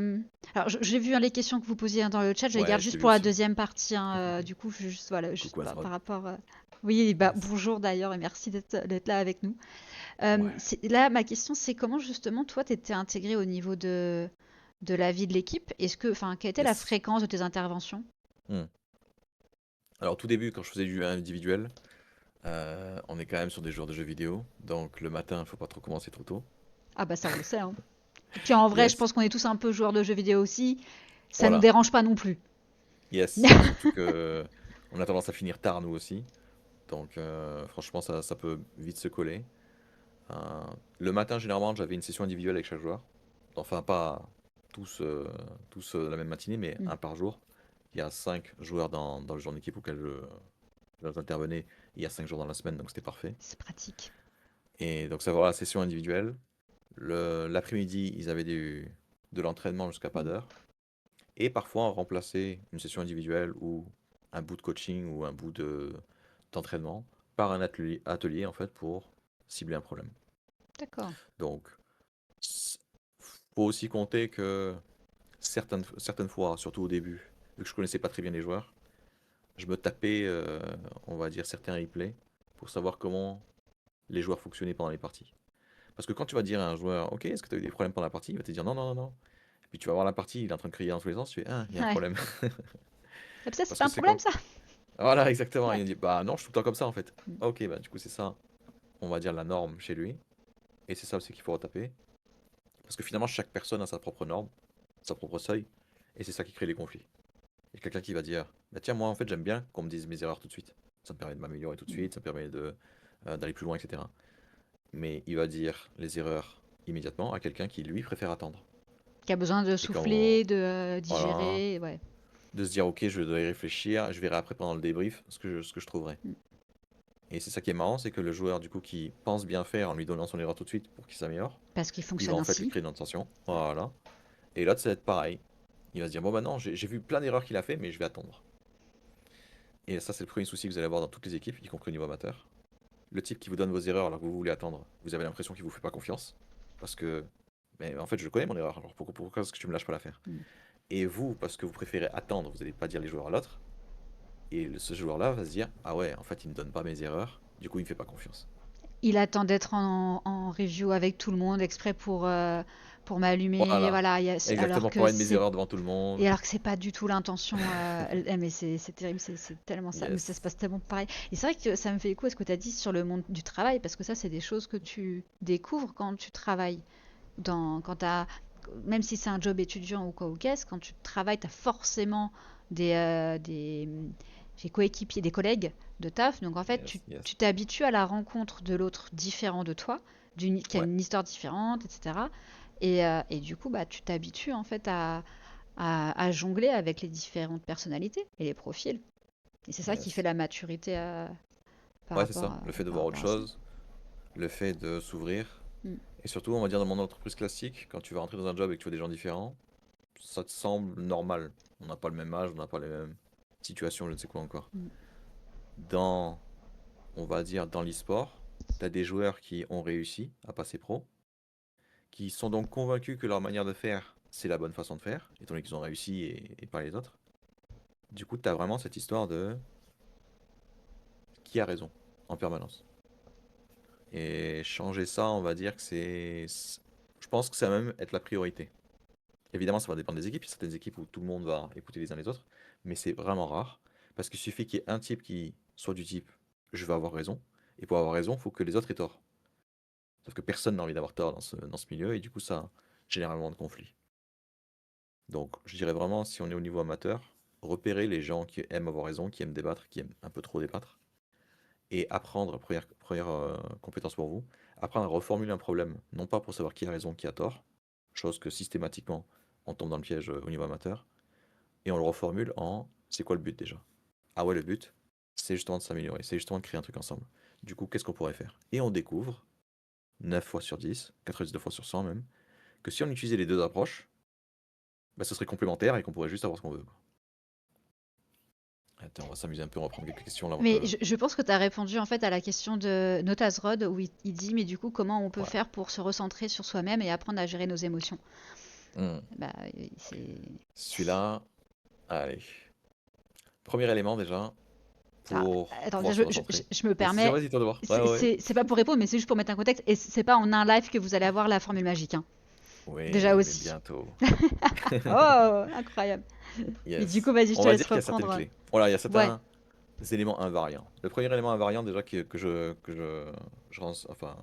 S1: Alors, j'ai vu hein, les questions que vous posiez hein, dans le chat, je les
S2: Ouais,
S1: garde
S2: je l'ai
S1: juste
S2: vu
S1: pour la
S2: aussi.
S1: deuxième partie. Hein, du coup, juste, voilà, juste
S2: Coucou
S1: par
S2: Azrod.
S1: rapport. Oui, bah,
S2: Yes.
S1: bonjour d'ailleurs et merci d'être là avec nous.
S2: Ouais.
S1: Là, ma question, c'est comment justement toi, t'étais intégré au niveau de la vie de l'équipe? Enfin, quelle était la
S2: Yes.
S1: fréquence de tes interventions?
S2: Hmm. Alors, au tout début, quand je faisais du individuel, on est quand même sur des joueurs de jeux vidéo, donc le matin, faut pas trop commencer trop tôt.
S1: Ah bah ça, on le sait. Hein. Et puis en vrai, je
S2: Yes.
S1: pense qu'on est tous un peu joueurs de jeux vidéo aussi. Ça nous
S2: Voilà.
S1: dérange pas non plus.
S2: Yes. Surtout que on a tendance à finir tard, nous aussi. Donc, franchement, ça peut vite se coller. Euh, le matin, généralement, j'avais une session individuelle avec chaque joueur. Enfin, pas. tous la même matinée, mais
S1: Mm.
S2: un par jour. Il y a 5 joueurs dans le jour d'équipe auquel j'intervenais. Il y a 5 jours dans la semaine, donc c'était parfait.
S1: C'est pratique.
S2: Et donc ça va, la session individuelle. L'après-midi, ils avaient de l'entraînement jusqu'à pas
S1: Mm.
S2: d'heure. Et parfois, on remplaçait une session individuelle ou un bout de coaching ou un bout d'entraînement par un atelier en fait pour cibler un problème.
S1: D'accord.
S2: Donc, s- faut aussi compter que certaines fois, surtout au début, vu que je connaissais pas très bien les joueurs, je me tapais, on va dire, certains replays pour savoir comment les joueurs fonctionnaient pendant les parties. Parce que quand tu vas dire à un joueur, ok, est-ce que tu as eu des problèmes pendant la partie? Il va te dire non, non, non, non. Puis tu vas voir la partie, il est en train de crier dans tous les sens, tu fais, ah, il y a un
S1: Ouais.
S2: problème.
S1: Ah, ça, c'est
S2: Parce
S1: pas
S2: que
S1: un
S2: c'est
S1: problème,
S2: comme.
S1: ça.
S2: Voilà, exactement.
S1: Ouais.
S2: Il dit, bah non, je suis tout le temps comme ça en fait.
S1: Mm.
S2: Ah, ok, bah du coup, c'est ça, on va dire, la norme chez lui. Et c'est ça aussi qu'il faut retaper. Parce que finalement, chaque personne a sa propre norme, sa propre seuil. Et c'est ça qui crée les conflits. Il y a quelqu'un qui va dire, bah tiens, moi en fait, j'aime bien qu'on me dise mes erreurs tout de suite. Ça me permet de m'améliorer tout de
S1: Mm.
S2: suite, ça me permet d'aller plus loin, etc. Mais il va dire les erreurs immédiatement à quelqu'un qui, lui, préfère attendre.
S1: Qui a besoin de
S2: Et quand,
S1: souffler, de
S2: voilà,
S1: digérer, ouais.
S2: de se dire, ok, je dois y réfléchir, je verrai après pendant le débrief ce que je trouverai.
S1: Mm.
S2: Et c'est ça qui est marrant, c'est que le joueur, du coup, qui pense bien faire en lui donnant son erreur tout de suite pour qu'il s'améliore,
S1: Parce qu'il
S2: il va
S1: fonctionne
S2: en fait lui
S1: ainsi.
S2: créer une tension.
S1: Ouais.
S2: Voilà. Et l'autre, ça va être pareil. Il va se dire, bon, bah non, j'ai vu plein d'erreurs qu'il a fait, mais je vais attendre. Et ça, c'est le premier souci que vous allez avoir dans toutes les équipes, y compris au niveau amateur. Le type qui vous donne vos erreurs alors que vous voulez attendre, vous avez l'impression qu'il vous fait pas confiance. Parce que, mais en fait, je connais mon erreur, alors pourquoi est-ce que tu me lâches pas la faire?
S1: Mm.
S2: Et vous, parce que vous préférez attendre, vous n'allez pas dire les joueurs à l'autre. Et ce joueur-là va se dire, ah ouais, en fait, il me donne pas mes erreurs, du coup, il me fait pas confiance.
S1: Il attend d'être en review avec tout le monde exprès pour m'allumer.
S2: Voilà.
S1: Voilà,
S2: Exactement, pour parler de mes erreurs devant tout le monde.
S1: et alors que c'est pas du tout l'intention. Mais c'est terrible, c'est tellement ça. Mais ça se
S2: Yes.
S1: passe tellement pareil. Et c'est vrai que ça me fait écho à ce que tu as dit sur le monde du travail, parce que ça, c'est des choses que tu découvres quand tu travailles. Quand même si c'est un job étudiant ou quoi ou qu'est-ce, quand tu travailles, tu as forcément des coéquipiers, des collègues de taf. Donc en fait,
S2: Yes, yes.
S1: tu t'habitues à la rencontre de l'autre différent de toi, qui a
S2: Ouais,
S1: une histoire différente, etc. Et du coup, bah, tu t'habitues en fait à jongler avec les différentes personnalités et les profils. Et c'est ça qui fait
S2: yes.
S1: la maturité
S2: Ouais, c'est ça. Le fait de
S1: par
S2: voir autre
S1: rapport à ça.
S2: chose, le fait de s'ouvrir.
S1: Mm.
S2: Et surtout, on va dire dans mon entreprise classique, quand tu vas rentrer dans un job et que tu vois des gens différents, ça te semble normal. On n'a pas le même âge, on n'a pas les mêmes situations, je ne sais quoi encore.
S1: Mm.
S2: Dans, on va dire, dans l'e-sport, tu as des joueurs qui ont réussi à passer pro, qui sont donc convaincus que leur manière de faire, c'est la bonne façon de faire, étant donné qu'ils ont réussi et pas les autres. Du coup, tu as vraiment cette histoire de qui a raison en permanence. Et changer ça, on va dire que je pense que ça va même être la priorité. Évidemment, ça va dépendre des équipes. Il y a certaines équipes où tout le monde va écouter les uns les autres, mais c'est vraiment rare. Parce qu'il suffit qu'il y ait un type qui soit du type je vais avoir raison, et pour avoir raison, il faut que les autres aient tort. Sauf que personne n'a envie d'avoir tort dans ce milieu, et du coup, ça a généralement de conflits. Donc, je dirais vraiment, si on est au niveau amateur, repérer les gens qui aiment avoir raison, qui aiment débattre, qui aiment un peu trop débattre, et apprendre, première compétence pour vous, apprendre à reformuler un problème, non pas pour savoir qui a raison, qui a tort, chose que systématiquement on tombe dans le piège au niveau amateur, et on le reformule en c'est quoi le but déjà? Ah ouais, le but, c'est justement de s'améliorer, c'est justement de créer un truc ensemble. Du coup, qu'est-ce qu'on pourrait faire? Et on découvre, 9 fois sur 10, 92 fois sur 100 même, que si on utilisait les deux approches, bah, ce serait complémentaire et qu'on pourrait juste avoir ce qu'on veut. Attends, on va s'amuser un peu, on va prendre quelques questions là avant que.
S1: Mais je pense que tu as répondu en fait à la question de Notas Rod où il dit mais du coup comment on peut
S2: Ouais.
S1: faire pour se recentrer sur soi-même et apprendre à gérer nos émotions.
S2: Hmm.
S1: Bah c'est
S2: Celui-là, allez. Premier élément déjà,
S1: ah,
S2: pour
S1: attends,
S2: pouvoir se recentrer.
S1: je me
S2: Vas-y,
S1: permets
S2: vas-y, toi de voir. Ouais, ouais, ouais.
S1: c'est pas pour répondre mais c'est juste pour mettre un contexte et c'est pas en un live que vous allez avoir la formule magique hein. Déjà
S2: Oui, mais
S1: aussi.
S2: bientôt.
S1: Oh incroyable. Mais du coup
S2: Yes.
S1: vas-y je
S2: On
S1: te
S2: va
S1: laisse
S2: dire qu'il y a certaines
S1: reprendre.
S2: clés. Voilà, il y a
S1: Ouais.
S2: certains éléments invariants. Le premier élément invariant déjà enfin,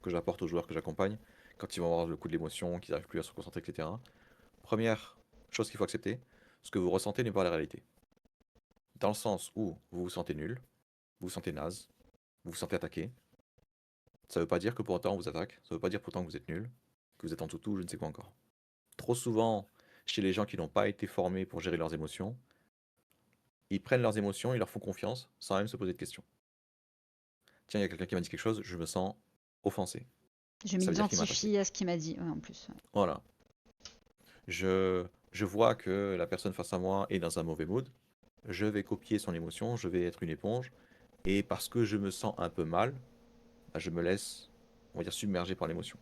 S2: que j'apporte aux joueurs que j'accompagne quand ils vont avoir le coup de l'émotion, qu'ils n'arrivent plus à se concentrer, etc. Première chose qu'il faut accepter, ce que vous ressentez n'est pas la réalité. Dans le sens où vous vous sentez nul, vous vous sentez naze, vous vous sentez attaqué. Ça ne veut pas dire que pour autant on vous attaque, ça ne veut pas dire pour autant que vous êtes nul, que vous êtes en toutou, je ne sais quoi encore. trop souvent, chez les gens qui n'ont pas été formés pour gérer leurs émotions, ils prennent leurs émotions, ils leur font confiance sans même se poser de questions. Tiens, il y a quelqu'un qui m'a dit quelque chose, je me sens offensé.
S1: Je
S2: Ça veut dire qu'il m'a attaqué.
S1: m'identifie à ce qu'il m'a dit, ouais, en plus. Ouais.
S2: Voilà. Je vois que la personne face à moi est dans un mauvais mood. Je vais copier son émotion, je vais être une éponge. Et parce que je me sens un peu mal, bah, je me laisse, on va dire, submerger par l'émotion.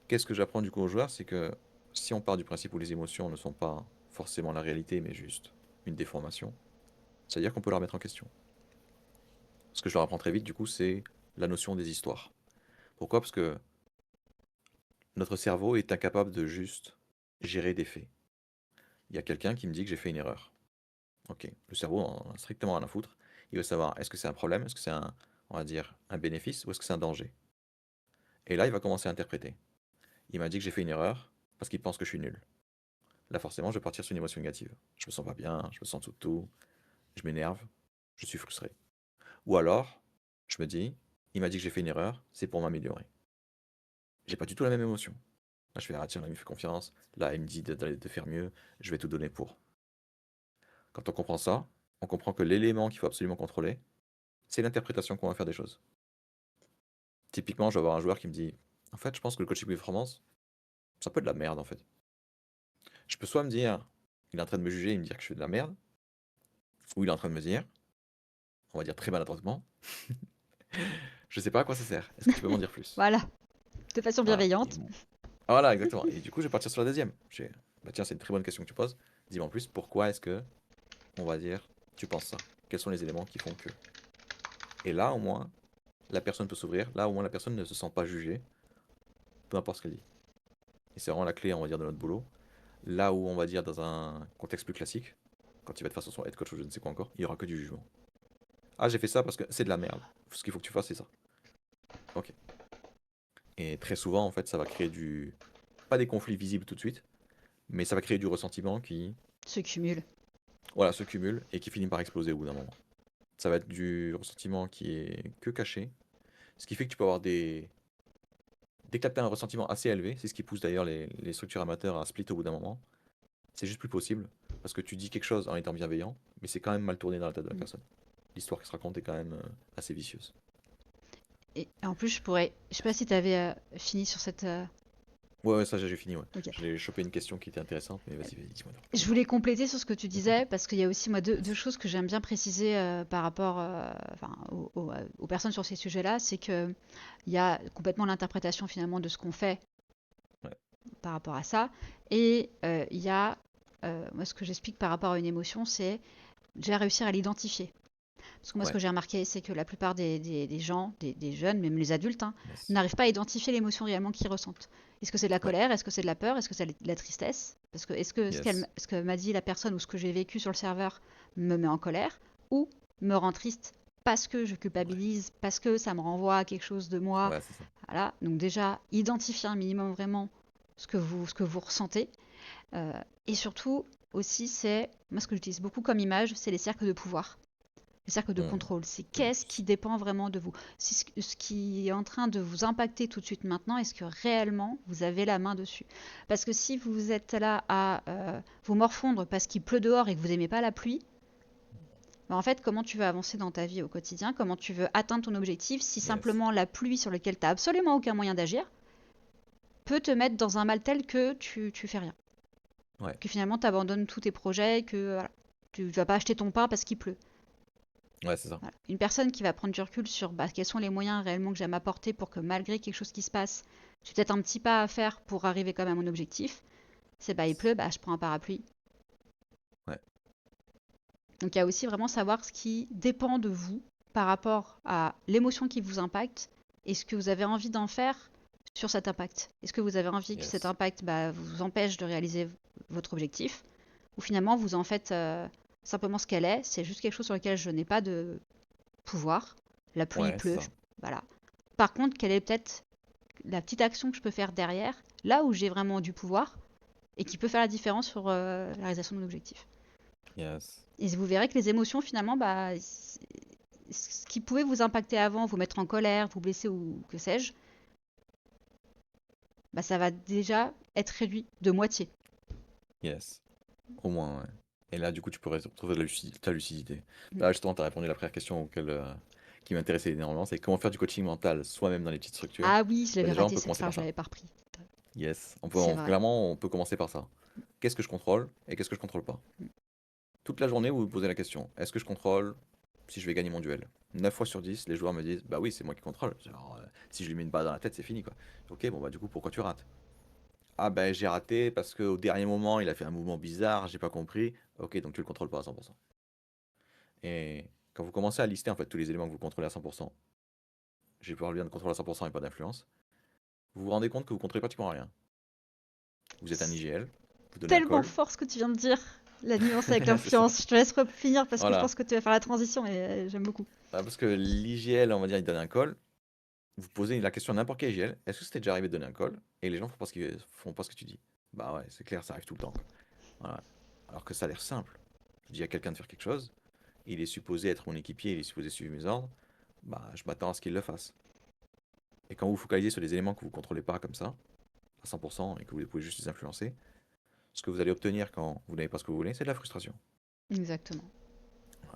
S2: Qu'est-ce que j'apprends du coup aux joueurs? C'est que si on part du principe où les émotions ne sont pas forcément la réalité, mais juste une déformation, c'est-à-dire qu'on peut la remettre en question. Ce que je leur apprends très vite, du coup, c'est la notion des histoires. Pourquoi? Parce que notre cerveau est incapable de juste gérer des faits. Il y a quelqu'un qui me dit que j'ai fait une erreur. Ok, le cerveau en a strictement rien à foutre. Il veut savoir est-ce que c'est un problème, est-ce que c'est un, on va dire, un bénéfice ou est-ce que c'est un danger. Et là, il va commencer à interpréter. Il m'a dit que j'ai fait une erreur parce qu'il pense que je suis nul. Là, forcément, je vais partir sur une émotion négative. Je me sens pas bien, je me sens tout, je m'énerve, je suis frustré. Ou alors, je me dis, il m'a dit que j'ai fait une erreur, c'est pour m'améliorer. J'ai pas du tout la même émotion. Là, je fais, ah tiens, là, il me fait confiance. Là, il me dit de faire mieux, je vais tout donner pour. Quand on comprend ça, on comprend que l'élément qu'il faut absolument contrôler, c'est l'interprétation qu'on va faire des choses. Typiquement, je vais avoir un joueur qui me dit, en fait, je pense que le coaching performance, c'est un peu de la merde, en fait. Je peux soit me dire, il est en train de me juger et me dire que je fais de la merde, ou il est en train de me dire, on va dire très maladroitement, je sais pas à quoi ça sert. Est-ce que tu peux m'en dire plus?
S1: Voilà, de façon
S2: Voilà.
S1: bienveillante.
S2: Ah, voilà, exactement. Et du coup, je vais partir sur la deuxième. Bah tiens, c'est une très bonne question que tu poses. Dis-moi en plus, pourquoi est-ce que, on va dire, tu penses ça? Quels sont les éléments qui font que? Et là, au moins, la personne peut s'ouvrir. Là, au moins, la personne ne se sent pas jugée, peu importe ce qu'elle dit. Et c'est vraiment la clé, on va dire, de notre boulot. Là où, on va dire, dans un contexte plus classique, quand il va être face à son head coach ou je ne sais quoi encore, il n'y aura que du jugement. Ah, j'ai fait ça parce que c'est de la merde. Ce qu'il faut que tu fasses, c'est ça. Ok. Et très souvent, en fait, ça va créer du. Pas des conflits visibles tout de suite, mais ça va créer du ressentiment qui,
S1: Se cumule.
S2: voilà, se cumule et qui finit par exploser au bout d'un moment. Ça va être du ressentiment qui est que caché, ce qui fait que tu peux avoir des. Dès que tu as un ressentiment assez élevé, c'est ce qui pousse d'ailleurs les structures amateurs à split au bout d'un moment, c'est juste plus possible, parce que tu dis quelque chose en étant bienveillant, mais c'est quand même mal tourné dans la tête de la
S1: Mm.
S2: personne. L'histoire qui se raconte est quand même assez vicieuse.
S1: Et en plus, je pourrais. Je sais pas si tu avais fini sur cette.
S2: Ouais, ouais, ça j'ai fini, ouais.
S1: Ok.
S2: J'ai chopé une question qui était intéressante, mais vas-y, dis-moi.
S1: Je voulais compléter sur ce que tu disais, parce qu'il y a aussi moi deux choses que j'aime bien préciser par rapport enfin, aux personnes sur ces sujets-là, c'est que il y a complètement l'interprétation finalement de ce qu'on fait
S2: Ouais,
S1: par rapport à ça, et il y a moi ce que j'explique par rapport à une émotion, c'est déjà réussir à l'identifier. Parce que moi, ce
S2: ouais,
S1: que j'ai remarqué, c'est que la plupart des gens, des jeunes, même les adultes, hein,
S2: yes.
S1: n'arrivent pas à identifier l'émotion réellement qu'ils ressentent. Est-ce que c'est de la
S2: Ouais,
S1: colère? Est-ce que c'est de la peur? Est-ce que c'est de la tristesse? Parce que est-ce que
S2: yes.
S1: ce que m'a dit la personne ou ce que j'ai vécu sur le serveur me met en colère ou me rend triste parce que je
S2: Ouais,
S1: culpabilise, parce que ça me renvoie à quelque chose de moi?
S2: ouais, c'est ça.
S1: Voilà. Donc déjà, identifier un minimum vraiment ce que vous ressentez. Euh, et surtout, aussi, c'est, moi ce que j'utilise beaucoup comme image, c'est les cercles de pouvoir, le cercle de
S2: Hmm,
S1: contrôle. C'est
S2: bonne
S1: qu'est-ce qui
S2: plus.
S1: dépend vraiment de vous. Si ce qui est en train de vous impacter tout de suite maintenant, est-ce que réellement vous avez la main dessus? Parce que si vous êtes là à vous morfondre parce qu'il pleut dehors et que vous n'aimez pas la pluie, bah en fait, comment tu veux avancer dans ta vie au quotidien? Comment tu veux atteindre ton objectif si
S2: Yes.
S1: simplement la pluie sur laquelle tu n'as absolument aucun moyen d'agir peut te mettre dans un mal tel que tu fais rien?
S2: Ouais,
S1: Que finalement tu abandonnes tous tes projets, que voilà, tu ne vas pas acheter ton pain parce qu'il pleut.
S2: ouais, c'est ça.
S1: Voilà. Une personne qui va prendre du recul sur bah, quels sont les moyens réellement que j'ai à m'apporter pour que malgré quelque chose qui se passe, j'ai peut-être un petit pas à faire pour arriver quand même à mon objectif. C'est bah il pleut, bah je prends un parapluie.
S2: Ouais,
S1: Donc il y a aussi vraiment savoir ce qui dépend de vous par rapport à l'émotion qui vous impacte et ce que vous avez envie d'en faire sur cet impact. Est-ce que vous avez envie que cet
S2: yes.
S1: impact bah, vous empêche de réaliser votre objectif ou finalement vous en faites simplement ce qu'elle est, c'est juste quelque chose sur lequel je n'ai pas de pouvoir. La pluie, il
S2: Ouais, c'est
S1: pleut,
S2: ça.
S1: voilà. Par contre, quelle est peut-être la petite action que je peux faire derrière, là où j'ai vraiment du pouvoir et qui peut faire la différence sur la réalisation de mon objectif.
S2: Yes.
S1: Et vous verrez que les émotions, finalement, bah, ce qui pouvait vous impacter avant, vous mettre en colère, vous blesser ou que sais-je, bah, ça va déjà être réduit de moitié.
S2: Yes. Au moins, ouais. Et là, du coup, tu pourrais retrouver ta lucidité.
S1: Mm.
S2: Là, justement, tu as répondu à la première question qui m'intéressait énormément, c'est comment faire du coaching mental soi-même dans les petites structures.
S1: Ah oui, je
S2: Bah,
S1: l'avais
S2: déjà, on
S1: raté
S2: peut commencer
S1: celle-là,
S2: par
S1: je
S2: ça.
S1: l'avais pas repris.
S2: Yes.
S1: C'est vrai.
S2: Clairement, on peut commencer par ça. Qu'est-ce que je contrôle et qu'est-ce que je contrôle pas? Toute la journée, vous vous posez la question, est-ce que je contrôle si je vais gagner mon duel? 9 fois sur 10, les joueurs me disent, bah oui, c'est moi qui contrôle. Genre, si je lui mets une balle dans la tête, c'est fini, quoi. Ok, bon, bah du coup, pourquoi tu rates? Ah, ben j'ai raté parce qu'au dernier moment, il a fait un mouvement bizarre, j'ai pas compris. Ok, donc tu le contrôles pas à 100%. Et quand vous commencez à lister en fait tous les éléments que vous contrôlez à 100%, j'ai parlé bien de contrôle à 100% et pas d'influence, vous vous rendez compte que vous contrôlez pratiquement rien. Vous êtes un
S1: C'est
S2: IGL, vous donnez un
S1: tellement
S2: call,
S1: fort ce que tu viens de dire. La nuance avec
S2: c'est ça.
S1: l'influence. Je te laisse finir parce que je
S2: Voilà.
S1: pense que tu vas faire la transition et j'aime beaucoup.
S2: Parce que l'IGL, on va dire, il donne un call, vous posez la question à n'importe quel IGL, est-ce que c'était déjà arrivé de donner un call? Et les gens font pas ce que tu dis. Bah ouais, c'est clair, ça arrive tout le temps, quoi. Voilà. Alors que ça a l'air simple. Je dis à quelqu'un de faire quelque chose, il est supposé être mon équipier, il est supposé suivre mes ordres, bah je m'attends à ce qu'il le fasse. Et quand vous focalisez sur des éléments que vous ne contrôlez pas comme ça, à 100%, et que vous pouvez juste les influencer, ce que vous allez obtenir quand vous n'avez pas ce que vous voulez, c'est de la frustration.
S1: Exactement.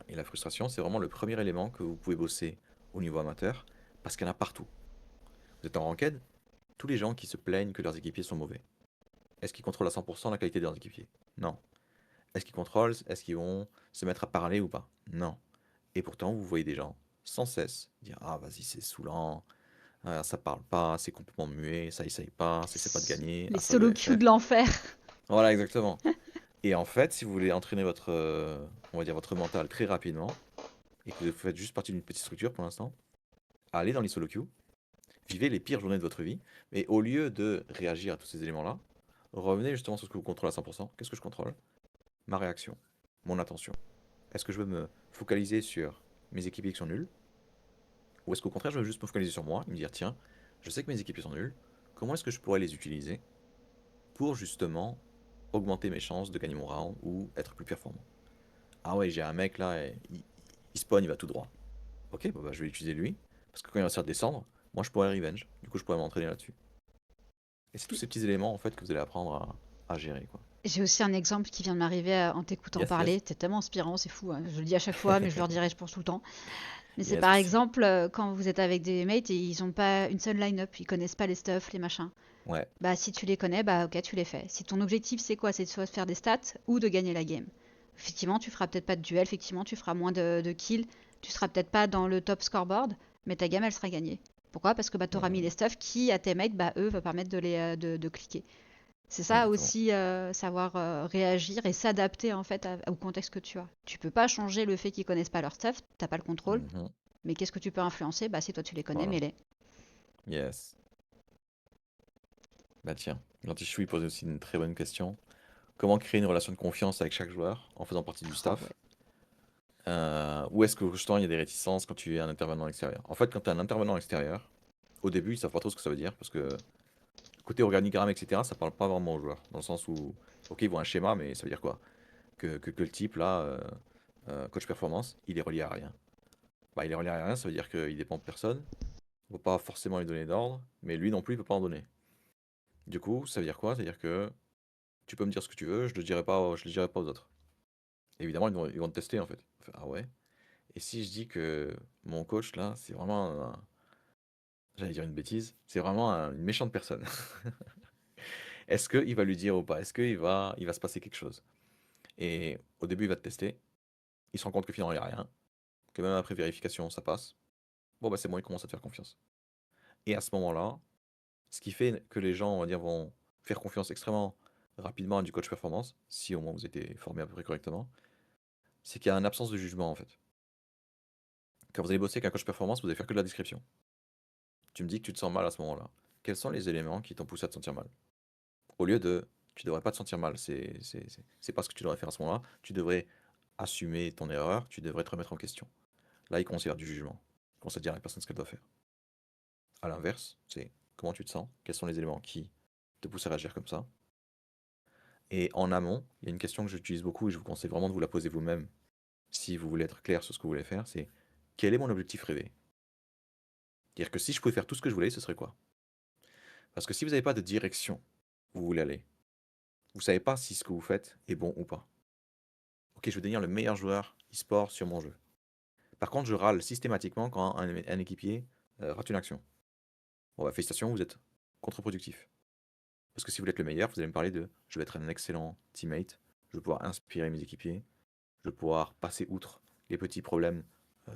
S2: Et la frustration, c'est vraiment le premier élément que vous pouvez bosser au niveau amateur, parce qu'il y en a partout. Vous êtes en ranked, tous les gens qui se plaignent que leurs équipiers sont mauvais. Est-ce qu'ils contrôlent à 100% la qualité de leurs équipiers? Non. Est-ce qu'ils contrôlent? Est-ce qu'ils vont se mettre à parler ou pas? Non. Et pourtant, vous voyez des gens sans cesse dire: ah, vas-y, c'est saoulant, ah, ça parle pas, c'est complètement muet, ça essaye pas, ça essaie pas de gagner,
S1: Les
S2: ah, ça doit
S1: solo queues
S2: FF.
S1: de l'enfer.
S2: Voilà, exactement. Et en fait, si vous voulez entraîner on va dire votre mental très rapidement, et que vous faites juste partie d'une petite structure pour l'instant, allez dans les solo queues, vivez les pires journées de votre vie, mais au lieu de réagir à tous ces éléments-là, revenez justement sur ce que vous contrôlez à 100%. Qu'est-ce que je contrôle? Ma réaction, mon attention. Est-ce que je veux me focaliser sur mes équipiers qui sont nuls? Ou est-ce qu'au contraire, je veux juste me focaliser sur moi et me dire, tiens, je sais que mes équipiers sont nuls, comment est-ce que je pourrais les utiliser pour justement augmenter mes chances de gagner mon round ou être plus performant? Ah ouais, j'ai un mec là, il spawn, il va tout droit. Ok, bah, je vais utiliser lui, parce que quand il va se faire descendre, moi je pourrais revenge, du coup je pourrais m'entraîner là-dessus. Et c'est tous ces petits éléments en fait que vous allez apprendre à gérer quoi.
S1: J'ai aussi un exemple qui vient de m'arriver en t'écoutant
S2: Yes,
S1: parler.
S2: yes.
S1: C'est tellement inspirant, c'est fou, hein. Je le dis à chaque fois, mais je le redirai, je pense, tout le temps. Mais c'est
S2: Yes,
S1: par
S2: vas-y.
S1: exemple quand vous êtes avec des mates et ils ont pas une seule line-up, ils connaissent pas les stuff, les machins.
S2: Ouais.
S1: Bah si tu les connais, bah ok, tu les fais. Si ton objectif c'est quoi? C'est de soit faire des stats ou de gagner la game. Effectivement, tu feras peut-être pas de duel, effectivement, tu feras moins de kills, tu seras peut-être pas dans le top scoreboard, mais ta game elle sera gagnée. Pourquoi? Parce que bah, tu auras mis les
S2: Mhm.
S1: stuff qui à tes mates, bah eux, va permettre de cliquer. C'est ça
S2: Exactement.
S1: aussi, savoir réagir et s'adapter en fait au contexte que tu as. Tu peux pas changer le fait qu'ils connaissent pas leur stuff, t'as pas le contrôle,
S2: Mhm.
S1: mais qu'est-ce que tu peux influencer? Bah si toi tu les connais,
S2: Voilà.
S1: mets-les.
S2: Yes. Bah tiens, Gentil pose aussi une très bonne question. Comment créer une relation de confiance avec chaque joueur en faisant partie du
S1: Oh ouais.
S2: staff? Ou est-ce que justement il y a des réticences quand tu es un intervenant extérieur? En fait, quand tu es un intervenant extérieur, au début, ils savent pas trop ce que ça veut dire parce que côté organigramme, etc., ça parle pas vraiment aux joueurs. Dans le sens où, ok, ils voient un schéma, mais ça veut dire quoi? Que le type là, coach performance, il est relié à rien. Bah, il est relié à rien, ça veut dire qu'il dépend de personne. On peut pas forcément lui donner d'ordre, mais lui non plus, il peut pas en donner. Du coup, ça veut dire quoi? Ça veut dire que tu peux me dire ce que tu veux, je le dirai pas aux autres. Évidemment, ils vont te tester en fait. Ah ouais? Et si je dis que mon coach là, c'est vraiment j'allais dire une bêtise, c'est vraiment une méchante personne. Est-ce qu'il va lui dire ou pas? Est-ce qu'il va se passer quelque chose? Et au début, il va te tester. Il se rend compte que finalement, il n'y a rien. Que même après vérification, ça passe. Bon, bah c'est bon, il commence à te faire confiance. Et à ce moment-là, ce qui fait que les gens, on va dire, vont faire confiance extrêmement rapidement à du coach performance, si au moins vous étiez formé à peu près correctement, c'est qu'il y a une absence de jugement en fait. Quand vous allez bosser avec un coach performance, vous allez faire que de la description. Tu me dis que tu te sens mal à ce moment-là. Quels sont les éléments qui t'ont poussé à te sentir mal? Au lieu de tu devrais pas te sentir mal, c'est pas ce que tu devrais faire à ce moment-là. Tu devrais assumer ton erreur, tu devrais te remettre en question. Là, il considère du jugement. Il commence à dire à la personne ce qu'elle doit faire. À l'inverse, c'est comment tu te sens, quels sont les éléments qui te poussent à réagir comme ça. Et en amont, il y a une question que j'utilise beaucoup et je vous conseille vraiment de vous la poser vous-même si vous voulez être clair sur ce que vous voulez faire, c'est quel est mon objectif rêvé? C'est-à-dire que si je pouvais faire tout ce que je voulais, ce serait quoi? Parce que si vous n'avez pas de direction, vous voulez aller. Vous savez pas si ce que vous faites est bon ou pas. Ok, je veux devenir le meilleur joueur e-sport sur mon jeu. Par contre, je râle systématiquement quand un équipier rate une action. Bon, bah, félicitations, vous êtes contre-productif. Parce que si vous voulez être le meilleur, vous allez me parler de je vais être un excellent teammate, je vais pouvoir inspirer mes équipiers, je vais pouvoir passer outre les petits problèmes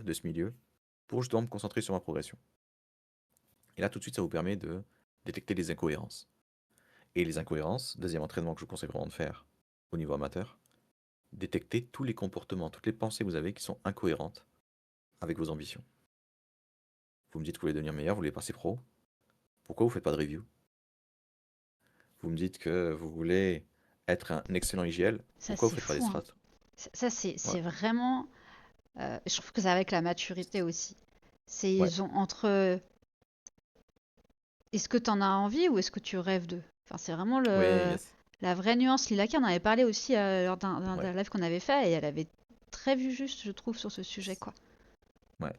S2: de ce milieu pour justement me concentrer sur ma progression. Et là, tout de suite, ça vous permet de détecter les incohérences. Et les incohérences, deuxième entraînement que je vous conseille vraiment de faire au niveau amateur, détecter tous les comportements, toutes les pensées que vous avez qui sont incohérentes avec vos ambitions. Vous me dites que vous voulez devenir meilleur, vous voulez passer pro. Pourquoi vous ne faites pas de review? Vous me dites que vous voulez être un excellent IGL.
S1: Ça,
S2: Pourquoi vous
S1: c'est
S2: ne faites pas des
S1: fou, hein.
S2: strats?
S1: Ça, c'est
S2: Ouais.
S1: c'est vraiment. Je trouve que c'est avec la maturité aussi. C'est
S2: Ouais.
S1: ils ont entre. Est-ce que tu en as envie ou est-ce que tu rêves d'eux? Enfin, c'est vraiment
S2: Oui, yes.
S1: la vraie nuance. Lilaki en avait parlé aussi lors
S2: Ouais.
S1: d'un live qu'on avait fait et elle avait très vu juste, je trouve, sur ce sujet, quoi.
S2: Ouais.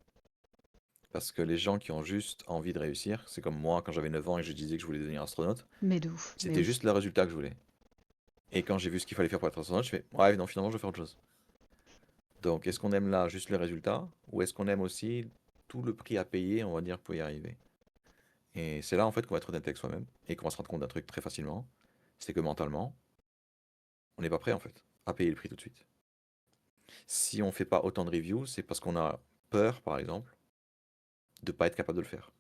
S2: Parce que les gens qui ont juste envie de réussir, c'est comme moi quand j'avais 9 ans et je disais que je voulais devenir astronaute,
S1: Mais de ouf, mais
S2: c'était
S1: ouf.
S2: juste le résultat que je voulais. Et quand j'ai vu ce qu'il fallait faire pour être astronaute, je fais ouais, non, finalement, je vais faire autre chose. Donc, est-ce qu'on aime là juste le résultat ou est-ce qu'on aime aussi tout le prix à payer, on va dire, pour y arriver? Et c'est là en fait qu'on va être honnête avec soi-même et qu'on va se rendre compte d'un truc très facilement, c'est que mentalement, on n'est pas prêt en fait à payer le prix tout de suite. Si on fait pas autant de reviews, c'est parce qu'on a peur, par exemple, de pas être capable de le faire.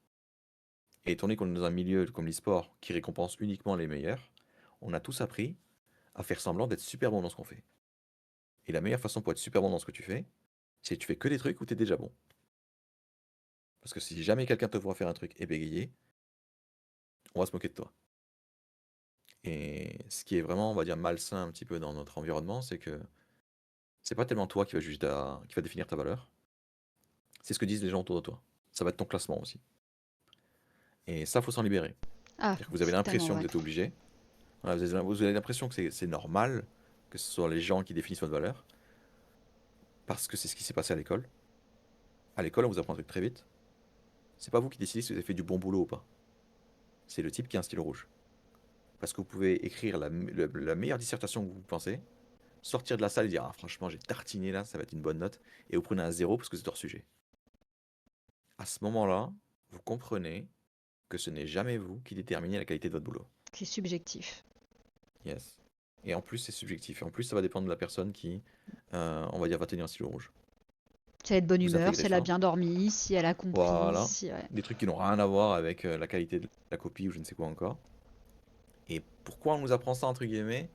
S2: Et étant donné qu'on est dans un milieu comme l'e-sport qui récompense uniquement les meilleurs, on a tous appris à faire semblant d'être super bon dans ce qu'on fait. Et la meilleure façon pour être super bon dans ce que tu fais, c'est que tu fais que des trucs où tu es déjà bon. Parce que si jamais quelqu'un te voit faire un truc et bégayer, on va se moquer de toi. Et ce qui est vraiment, on va dire, malsain un petit peu dans notre environnement, c'est que c'est pas tellement toi qui va juger qui va définir ta valeur, c'est ce que disent les gens autour de toi. Ça va être ton classement aussi. Et ça, faut s'en libérer.
S1: Ah,
S2: C'est-à-dire que vous avez
S1: c'est tellement
S2: l'impression que
S1: vrai.
S2: vous êtes obligé. Voilà, vous avez l'impression que c'est normal que ce soit les gens qui définissent votre valeur, parce que c'est ce qui s'est passé à l'école. À l'école, on vous apprend un truc très vite. C'est pas vous qui décidez si vous avez fait du bon boulot ou pas. C'est le type qui a un stylo rouge. Parce que vous pouvez écrire la meilleure dissertation que vous pensez, sortir de la salle et dire ah, franchement, j'ai tartiné là, ça va être une bonne note, et vous prenez un zéro parce que c'est hors sujet. À ce moment-là, vous comprenez que ce n'est jamais vous qui déterminez la qualité de votre boulot.
S1: C'est subjectif.
S2: Yes. Et en plus, c'est subjectif. Et en plus, ça va dépendre de la personne qui, on va dire, va tenir un stylo rouge.
S1: Si elle est de bonne
S2: Vous
S1: humeur,
S2: intégrez
S1: si elle a
S2: ça.
S1: bien dormi, si elle a compris,
S2: Voilà.
S1: si... Ouais.
S2: Des trucs qui n'ont rien à voir avec la qualité de la copie ou je ne sais quoi encore. Et pourquoi on nous apprend ça, entre guillemets?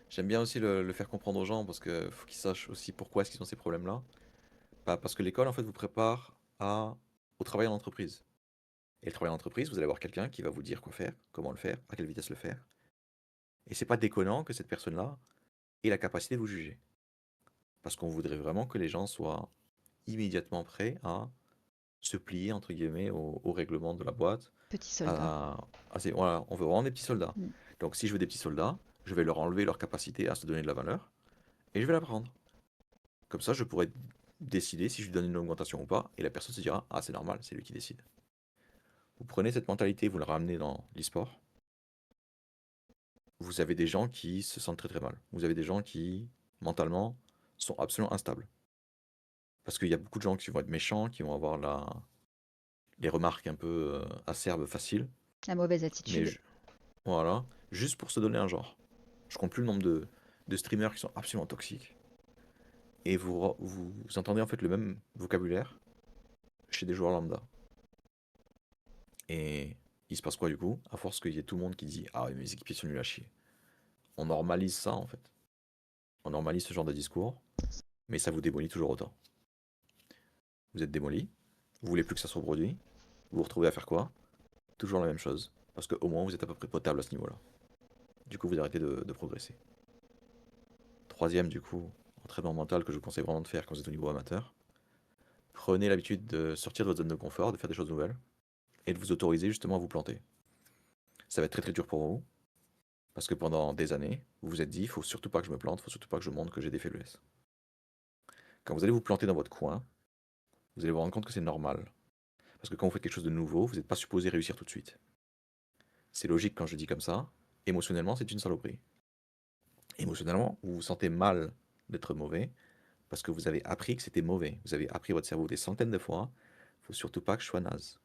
S2: J'aime bien aussi le faire comprendre aux gens parce que faut qu'ils sachent aussi pourquoi est-ce qu'ils ont ces problèmes-là. Bah, parce que l'école, en fait, vous prépare au travail en entreprise. Et le travail en entreprise, vous allez avoir quelqu'un qui va vous dire quoi faire, comment le faire, à quelle vitesse le faire. Et c'est pas déconnant que cette personne-là ait la capacité de vous juger. Parce qu'on voudrait vraiment que les gens soient immédiatement prêts à se plier, entre guillemets, au règlement de la boîte.
S1: Petit soldat.
S2: Voilà, on veut vraiment des petits soldats.
S1: Mm.
S2: Donc si je veux des petits soldats, je vais leur enlever leur capacité à se donner de la valeur et je vais la prendre. Comme ça, je pourrais décider si je lui donne une augmentation ou pas, et la personne se dira ah, c'est normal, c'est lui qui décide. Vous prenez cette mentalité, vous la ramenez dans l'e-sport, vous avez des gens qui se sentent très très mal. Vous avez des gens qui, mentalement, sont absolument instables. Parce qu'il y a beaucoup de gens qui vont être méchants, qui vont avoir les remarques un peu acerbes faciles,
S1: La mauvaise
S2: mais
S1: attitude.
S2: voilà, juste pour se donner un genre. Je compte plus le nombre de streamers qui sont absolument toxiques. Et vous entendez en fait le même vocabulaire chez des joueurs lambda. Et il se passe quoi du coup? À force qu'il y ait tout le monde qui dit ah, mes équipiers sont nuls à chier. On normalise ça en fait. On normalise ce genre de discours, mais ça vous démolit toujours autant. Vous êtes démoli, vous voulez plus que ça se reproduise, vous vous retrouvez à faire quoi? Toujours la même chose. Parce qu'au moins vous êtes à peu près potable à ce niveau-là. Du coup, vous arrêtez de progresser. Troisième, du coup, entraînement mental que je vous conseille vraiment de faire quand vous êtes au niveau amateur. Prenez l'habitude de sortir de votre zone de confort, de faire des choses nouvelles, et de vous autoriser justement à vous planter. Ça va être très très dur pour vous, parce que pendant des années, vous vous êtes dit, il faut surtout pas que je me plante, il faut surtout pas que je montre que j'ai des faiblesses. Quand vous allez vous planter dans votre coin, vous allez vous rendre compte que c'est normal. Parce que quand vous faites quelque chose de nouveau, vous n'êtes pas supposé réussir tout de suite. C'est logique quand je dis comme ça, émotionnellement, c'est une saloperie. Émotionnellement, vous vous sentez mal d'être mauvais parce que vous avez appris que c'était mauvais. Vous avez appris votre cerveau des centaines de fois. Faut surtout pas que je sois naze.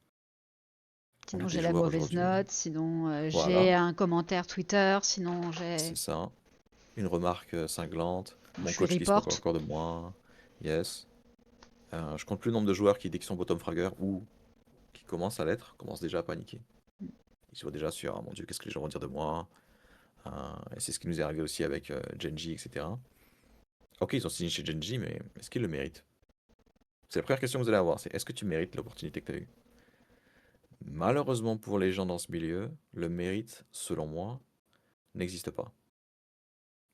S2: En
S1: Sinon
S2: fait, les
S1: j'ai la
S2: joueurs
S1: mauvaise
S2: aujourd'hui,
S1: note, sinon
S2: voilà,
S1: j'ai un commentaire Twitter, sinon
S2: c'est
S1: j'ai...
S2: ça. Une remarque cinglante.
S1: Je
S2: Mon
S1: suis
S2: coach qui se moque
S1: report.
S2: encore de moi. Yes. Je compte plus le nombre de joueurs qui, dès qu'ils sont bottom fragger ou qui commencent à l'être, commencent déjà à paniquer. Ils se voient déjà sur, ah mon Dieu, qu'est-ce que les gens vont dire de moi. Et c'est ce qui nous est arrivé aussi avec Genji, etc. Ok, ils ont signé chez Genji, mais est-ce qu'ils le méritent? C'est la première question que vous allez avoir, c'est est-ce que tu mérites l'opportunité que tu as eue? Malheureusement pour les gens dans ce milieu, le mérite, selon moi, n'existe pas.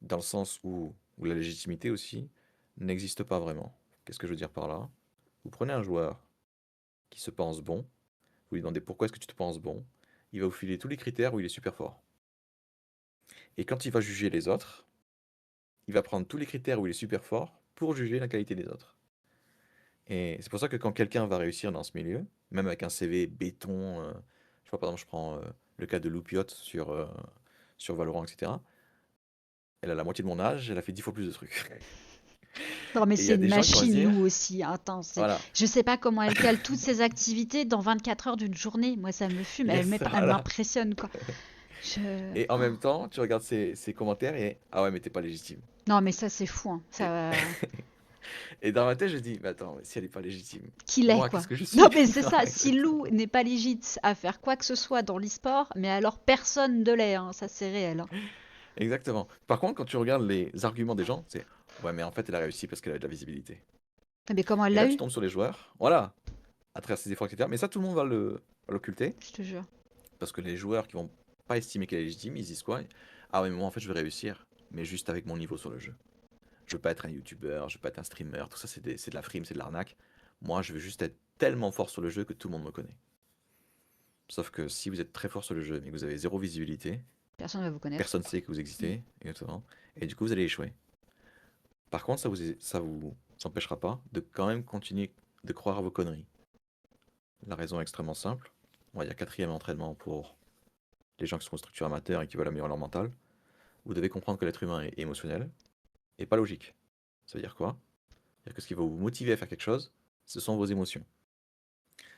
S2: Dans le sens où la légitimité aussi n'existe pas vraiment. Qu'est-ce que je veux dire par là? Vous prenez un joueur qui se pense bon, vous lui demandez pourquoi est-ce que tu te penses bon, il va vous filer tous les critères où il est super fort. Et quand il va juger les autres, il va prendre tous les critères où il est super fort pour juger la qualité des autres. Et c'est pour ça que quand quelqu'un va réussir dans ce milieu, même avec un CV béton, je vois par exemple, je prends le cas de Loupiot sur Valorant, etc. Elle a la moitié de mon âge, elle a fait 10 fois plus de trucs.
S1: Non mais
S2: Et il y
S1: c'est
S2: a
S1: une
S2: des gens qui vont se
S1: machine,
S2: dire,
S1: Lou aussi. Attends,
S2: voilà,
S1: je sais pas comment elle cale toutes ses activités dans 24 heures d'une journée. Moi ça me fume,
S2: yes,
S1: elle
S2: voilà.
S1: m'impressionne quoi. Je...
S2: Et en
S1: oh.
S2: même temps, tu regardes ses commentaires et ah ouais, mais t'es pas légitime.
S1: Non mais ça c'est fou, hein.
S2: Et,
S1: Ça...
S2: et dans ma tête, je dis, mais attends, mais si elle est pas légitime,
S1: Qu'il est
S2: moi,
S1: quoi.
S2: qu'est-ce que je
S1: Non
S2: suis?
S1: mais c'est
S2: Non,
S1: ça, si
S2: exactement.
S1: Lou n'est pas légit à faire quoi que ce soit dans l'e-sport, mais alors personne ne l'est, hein. Ça c'est réel, hein.
S2: Exactement. Par contre, quand tu regardes les arguments des gens, c'est ouais, mais en fait, elle a réussi parce qu'elle a de la visibilité.
S1: Mais comment elle
S2: Et
S1: l'a
S2: là, tu
S1: eu?
S2: tombes sur les joueurs, voilà, à travers ses efforts, etc. Mais ça, tout le monde va l'occulter
S1: Je te jure.
S2: parce que les joueurs qui vont pas estimer qu'elle est légitime, ils disent quoi? Ah ouais, mais moi, en fait, je vais réussir, mais juste avec mon niveau sur le jeu. Je veux pas être un youtubeur, je veux pas être un streamer, tout ça, c'est de la frime, c'est de l'arnaque. Moi, je veux juste être tellement fort sur le jeu que tout le monde me connaît. Sauf que si vous êtes très fort sur le jeu, mais que vous avez zéro visibilité,
S1: Personne ne va vous connaître.
S2: personne ne sait que vous existez, exactement, et du coup, vous allez échouer. Par contre, ça vous empêchera pas de quand même continuer de croire à vos conneries. La raison est extrêmement simple. Bon, il y a quatrième entraînement pour les gens qui sont en structure amateur et qui veulent améliorer leur mental. Vous devez comprendre que l'être humain est émotionnel et pas logique. Ça veut dire quoi? C'est-à-dire que ce qui va vous motiver à faire quelque chose, ce sont vos émotions.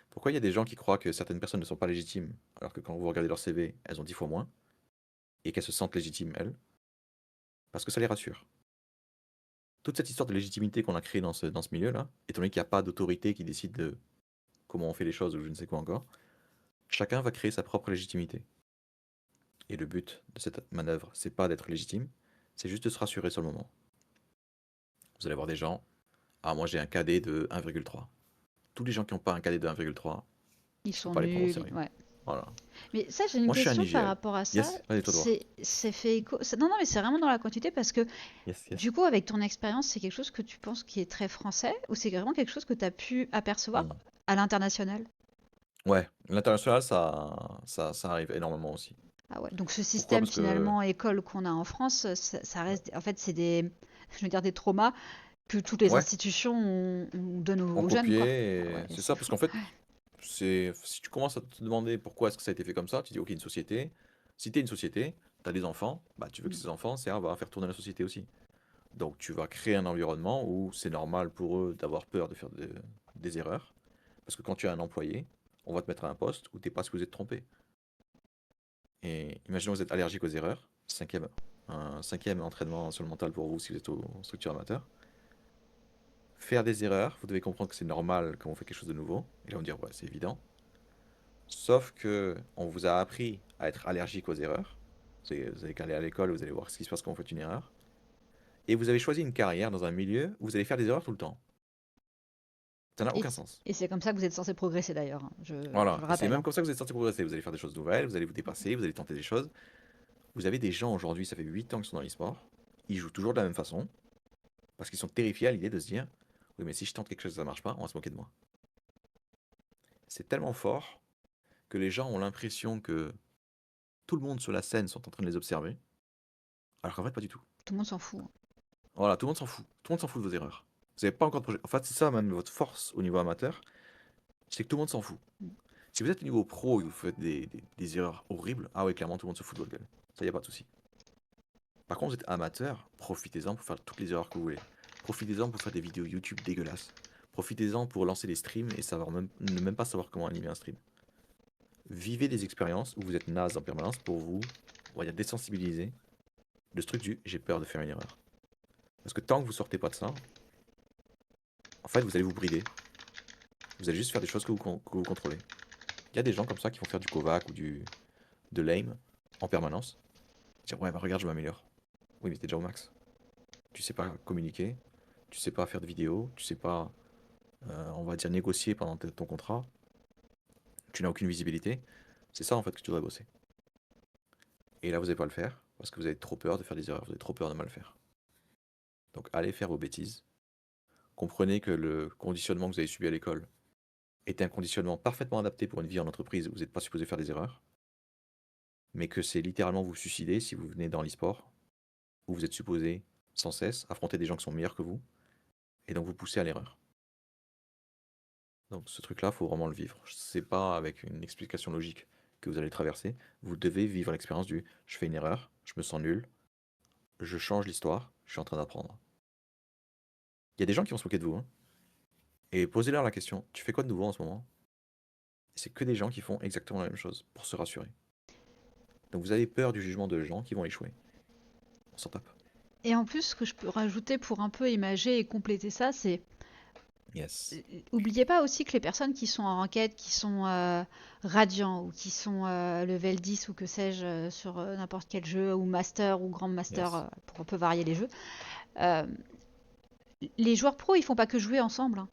S2: Pourquoi il y a des gens qui croient que certaines personnes ne sont pas légitimes, alors que quand vous regardez leur CV, elles ont 10 fois moins, et qu'elles se sentent légitimes, elles? Parce que ça les rassure. Toute cette histoire de légitimité qu'on a créée dans ce milieu-là, étant donné qu'il n'y a pas d'autorité qui décide de comment on fait les choses ou je ne sais quoi encore, chacun va créer sa propre légitimité. Et le but de cette manœuvre, c'est pas d'être légitime, c'est juste de se rassurer sur le moment. Vous allez voir des gens, ah moi j'ai un KD de 1,3. Tous les gens qui n'ont pas un KD de 1,3,
S1: Ils
S2: il ne faut
S1: sont
S2: pas les prendre au
S1: nuls.
S2: sérieux.
S1: Ouais.
S2: Voilà.
S1: Mais ça, j'ai une
S2: Moi je suis un
S1: question par
S2: IGL.
S1: rapport à ça.
S2: Yes, allez toi de voir.
S1: C'est fait écho. Non, non, mais c'est vraiment dans la continuité parce que
S2: Yes,
S1: du
S2: yes.
S1: coup, avec ton expérience, c'est quelque chose que tu penses qui est très français ou c'est vraiment quelque chose que tu as pu apercevoir
S2: Hmm.
S1: à l'international?
S2: Ouais, l'international ça arrive énormément aussi.
S1: Ah ouais. Donc ce
S2: Pourquoi?
S1: système
S2: Parce que
S1: finalement école qu'on a en France, ça reste. En fait, c'est des, je veux dire des traumas que toutes les
S2: ouais,
S1: institutions on donne aux,
S2: on
S1: aux jeunes, quoi.
S2: copiait,
S1: Ah ouais,
S2: c'est
S1: c'est
S2: ça, parce
S1: fou.
S2: qu'en fait, si tu commences à te demander pourquoi est-ce que ça a été fait comme ça, tu dis ok, une société, si t'es une société, t'as des enfants, bah tu veux que
S1: Mm.
S2: ces enfants servent à faire tourner la société aussi. Donc tu vas créer un environnement où c'est normal pour eux d'avoir peur de faire des erreurs, parce que quand tu es un employé, on va te mettre à un poste où t'es pas supposé te tromper. Et imaginons que vous êtes allergique aux erreurs, un cinquième entraînement sur le mental pour vous si vous êtes en structure amateur. Faire des erreurs, vous devez comprendre que c'est normal quand on fait quelque chose de nouveau. Et là, on va dire, ouais, c'est évident. Sauf que on vous a appris à être allergique aux erreurs. Vous allez qu'aller à l'école, vous allez voir ce qui se passe quand vous faites une erreur. Et vous avez choisi une carrière dans un milieu où vous allez faire des erreurs tout le temps. Ça n'a
S1: Et,
S2: aucun sens.
S1: et c'est comme ça que vous êtes censé progresser d'ailleurs, hein. Je
S2: Voilà.
S1: le
S2: Et c'est
S1: rappelle,
S2: même
S1: hein.
S2: comme ça que vous êtes censé progresser. Vous allez faire des choses nouvelles, vous allez vous dépasser, vous allez tenter des choses. Vous avez des gens aujourd'hui, ça fait 8 ans qu'ils sont dans l'e-sport. Ils jouent toujours de la même façon. Parce qu'ils sont terrifiés à l'idée de se dire, oui, mais si je tente quelque chose et ça marche pas, on va se moquer de moi. C'est tellement fort que les gens ont l'impression que tout le monde sur la scène sont en train de les observer, alors qu'en fait, pas du tout.
S1: Tout le monde s'en fout, hein.
S2: Voilà, tout le monde s'en fout. Tout le monde s'en fout de vos erreurs. Vous n'avez pas encore de projet. En fait, c'est ça même votre force au niveau amateur, c'est que tout le monde s'en fout.
S1: Mm.
S2: Si vous êtes au niveau pro et que vous faites des erreurs horribles, ah oui, clairement, tout le monde se fout de votre gueule. Ça, y a pas de souci. Par contre, vous êtes amateur, profitez-en pour faire toutes les erreurs que vous voulez. Profitez-en pour faire des vidéos YouTube dégueulasses. Profitez-en pour lancer des streams et savoir ne même pas savoir comment animer un stream. Vivez des expériences où vous êtes naze en permanence pour vous, on va dire, désensibiliser de ce truc du j'ai peur de faire une erreur. Parce que tant que vous sortez pas de ça, en fait, vous allez vous brider. Vous allez juste faire des choses que vous contrôlez. Il y a des gens comme ça qui vont faire du Kovac ou de l'AIM en permanence. Dire ouais, bah regarde, je m'améliore. Oui, mais t'es déjà au max. Tu sais pas communiquer, tu sais pas faire de vidéos, tu sais pas, on va dire, négocier pendant ton contrat, tu n'as aucune visibilité. C'est ça en fait que tu devrais bosser. Et là, vous n'allez pas le faire parce que vous avez trop peur de faire des erreurs, vous avez trop peur de mal faire. Donc allez faire vos bêtises. Comprenez que le conditionnement que vous avez subi à l'école est un conditionnement parfaitement adapté pour une vie en entreprise où vous n'êtes pas supposé faire des erreurs, mais que c'est littéralement vous suicider si vous venez dans l'e-sport, où vous êtes supposé sans cesse affronter des gens qui sont meilleurs que vous, et donc vous pousser à l'erreur. Donc ce truc-là, faut vraiment le vivre. C'est pas avec une explication logique que vous allez traverser. Vous devez vivre l'expérience du je fais une erreur, je me sens nul, je change l'histoire, je suis en train d'apprendre. Il y a des gens qui vont se moquer de vous, hein, et posez-leur la question, tu fais quoi de nouveau en ce moment? C'est que des gens qui font exactement la même chose pour se rassurer. Donc vous avez peur du jugement de gens qui vont échouer. On s'en tape.
S1: Et en plus, ce que je peux rajouter pour un peu imager et compléter ça, c'est
S2: Yes.
S1: oubliez pas aussi que les personnes qui sont en enquête, qui sont radiants ou qui sont level 10 ou que sais-je sur n'importe quel jeu ou master ou grand master,
S2: Yes.
S1: pour un peu varier les jeux, euh, les joueurs pros ils font pas que jouer ensemble, hein.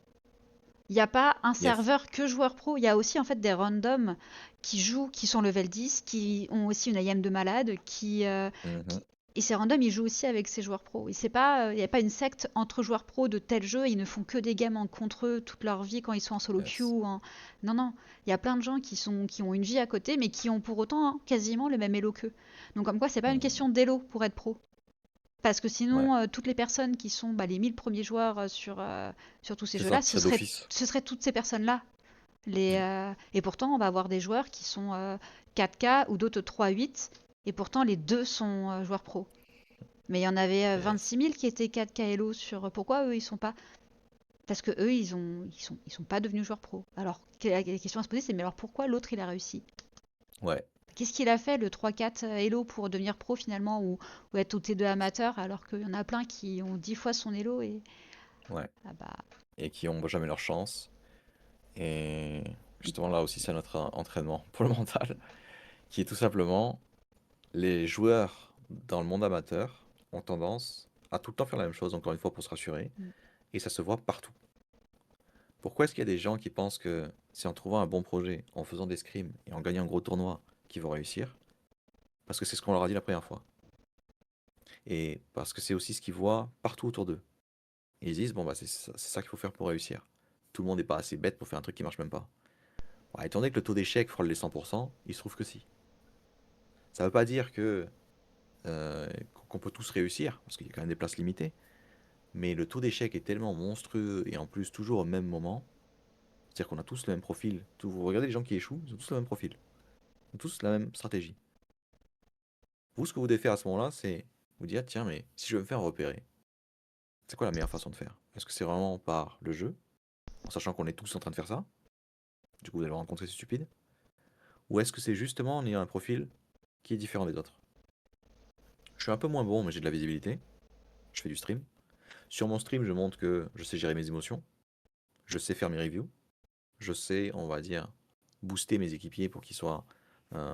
S1: Il n'y a pas un
S2: Yes.
S1: serveur que joueurs pro, il y a aussi en fait des randoms qui jouent, qui sont level 10, qui ont aussi une IM de malade,
S2: Mhm.
S1: qui- et ces randoms ils jouent aussi avec ces joueurs pro. Et c'est pas, il n'y a pas une secte entre joueurs pro de tel jeu, ils ne font que des games en contre eux toute leur vie quand ils sont en solo queue.
S2: Yes.
S1: Non, non, il y a plein de gens qui ont une vie à côté, mais qui ont pour autant hein, quasiment le même elo qu'eux. Donc comme quoi c'est pas une
S2: Mhm.
S1: question d'élo pour être pro. Parce que
S2: Ouais.
S1: sinon, toutes les personnes qui sont bah, les 1000 premiers joueurs sur tous ces
S2: C'est
S1: jeux-là,
S2: ça, c'est d'office.
S1: ce serait toutes ces personnes-là.
S2: Ouais.
S1: Et pourtant, on va avoir des joueurs qui sont 4K ou d'autres 3-8, et pourtant les deux sont joueurs pro. Mais il y en avait
S2: Yes.
S1: 26 000 qui étaient 4K Elo sur. Pourquoi eux, ils sont pas? Parce que eux, ils sont pas devenus joueurs pro. Alors, la question à se poser, c'est mais alors pourquoi l'autre, il a réussi?
S2: Ouais.
S1: Qu'est-ce qu'il a fait, le 3-4 Elo, pour devenir pro finalement, ou être au T2 amateur, alors qu'il y en a plein qui ont 10 fois son Elo et.
S2: Ouais.
S1: Ah bah.
S2: Et qui ont jamais leur chance. Et justement, là aussi, c'est notre entraînement pour le mental, qui est tout simplement les joueurs dans le monde amateur ont tendance à tout le temps faire la même chose, encore une fois, pour se rassurer,
S1: Mm.
S2: et ça se voit partout. Pourquoi est-ce qu'il y a des gens qui pensent que c'est en trouvant un bon projet, en faisant des scrims et en gagnant un gros tournoi qu'ils vont réussir? Parce que c'est ce qu'on leur a dit la première fois. Et parce que c'est aussi ce qu'ils voient partout autour d'eux. Et ils se disent, bon, bah, c'est ça qu'il faut faire pour réussir. Tout le monde n'est pas assez bête pour faire un truc qui marche même pas. Ouais, étant donné que le taux d'échec frôle les 100%, il se trouve que si. Ça veut pas dire que qu'on peut tous réussir, parce qu'il y a quand même des places limitées, mais le taux d'échec est tellement monstrueux et en plus toujours au même moment, c'est-à-dire qu'on a tous le même profil. Vous regardez les gens qui échouent, ils ont tous le même profil, ils ont tous la même stratégie. Vous, ce que vous devez faire à ce moment-là, c'est vous dire, tiens, mais si je veux me faire repérer, c'est quoi la meilleure façon de faire? Est-ce que c'est vraiment par le jeu, en sachant qu'on est tous en train de faire ça? Du coup, vous allez rencontrer ces stupides. Ou est-ce que c'est justement en ayant un profil qui est différent des autres? Je suis un peu moins bon, mais j'ai de la visibilité. Je fais du stream. Sur mon stream, je montre que je sais gérer mes émotions, je sais faire mes reviews, je sais, on va dire, booster mes équipiers pour qu'ils soient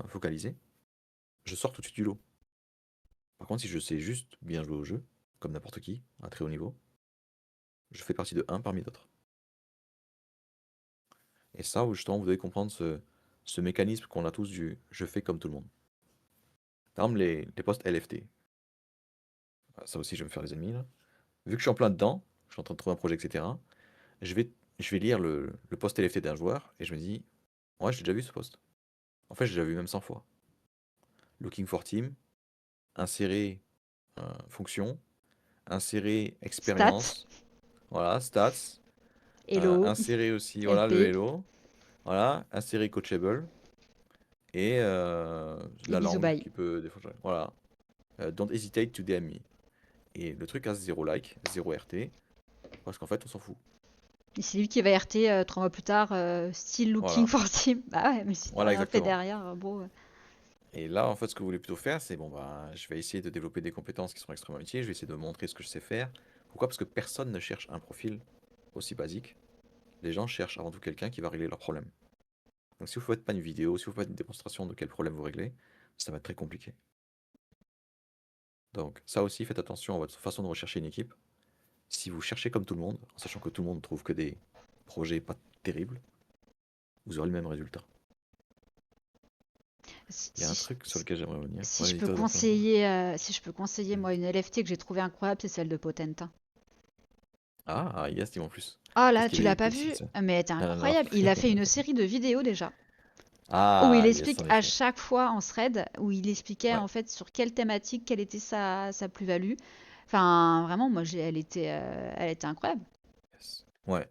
S2: focalisés. Je sors tout de suite du lot. Par contre, si je sais juste bien jouer au jeu, comme n'importe qui, à très haut niveau, je fais partie de un parmi d'autres. Et ça, justement, vous devez comprendre ce mécanisme qu'on a tous du je fais comme tout le monde. Par exemple, les postes LFT. Ça aussi, je vais me faire des ennemis là. Vu que je suis en plein dedans, je suis en train de trouver un projet, etc., je vais, je vais lire le post LFT d'un joueur et je me dis, ouais, j'ai déjà vu ce poste. En fait, j'ai déjà vu même 100 fois. Looking for team, insérer fonction, insérer
S1: Stats,
S2: expérience, voilà, stats,
S1: Elo,
S2: insérer aussi, voilà, le
S1: LP.
S2: hello, voilà, insérer coachable, et
S1: Et
S2: la
S1: bisous,
S2: langue
S1: bye.
S2: qui peut des fois changer. Voilà. Don't hesitate to DM me. Et le truc a 0 like, 0 RT, parce qu'en fait, on s'en fout.
S1: Et c'est lui qui va RT 3 mois plus tard, still looking
S2: Voilà.
S1: for team. Bah ouais, mais si t'as
S2: Voilà,
S1: rien fait
S2: exactement.
S1: derrière, bon.
S2: Et là, en fait, ce que vous voulez plutôt faire, c'est bon, bah, je vais essayer de développer des compétences qui sont extrêmement utiles. Je vais essayer de montrer ce que je sais faire. Pourquoi? Parce que personne ne cherche un profil aussi basique. Les gens cherchent avant tout quelqu'un qui va régler leurs problèmes. Donc, si vous ne faites pas une vidéo, si vous ne faites pas une démonstration de quel problème vous réglez, ça va être très compliqué. Donc, ça aussi, faites attention à votre façon de rechercher une équipe. Si vous cherchez comme tout le monde, en sachant que tout le monde trouve que des projets pas terribles, vous aurez le même résultat.
S1: Si,
S2: Il y a un
S1: si-
S2: truc sur lequel j'aimerais revenir.
S1: si je
S2: Ouais,
S1: peux
S2: dis-toi, toi.
S1: conseiller, si je peux conseiller moi une LFT que j'ai trouvée incroyable, c'est celle de Potentin.
S2: Ah, yes, dis-moi en plus.
S1: Ah
S2: Qu'est-ce
S1: là, tu
S2: qu'il est,
S1: l'as pas
S2: c'est
S1: vue?
S2: ça?
S1: Mais elle était
S2: Non, non, non.
S1: incroyable. Il a fait une série de vidéos déjà, où il
S2: Ah, yes,
S1: explique
S2: en
S1: à
S2: effet.
S1: chaque fois en thread, où il expliquait
S2: Ouais.
S1: en fait sur quelle thématique, quelle était sa plus-value. Enfin, vraiment, moi, elle était incroyable.
S2: Yes. Ouais.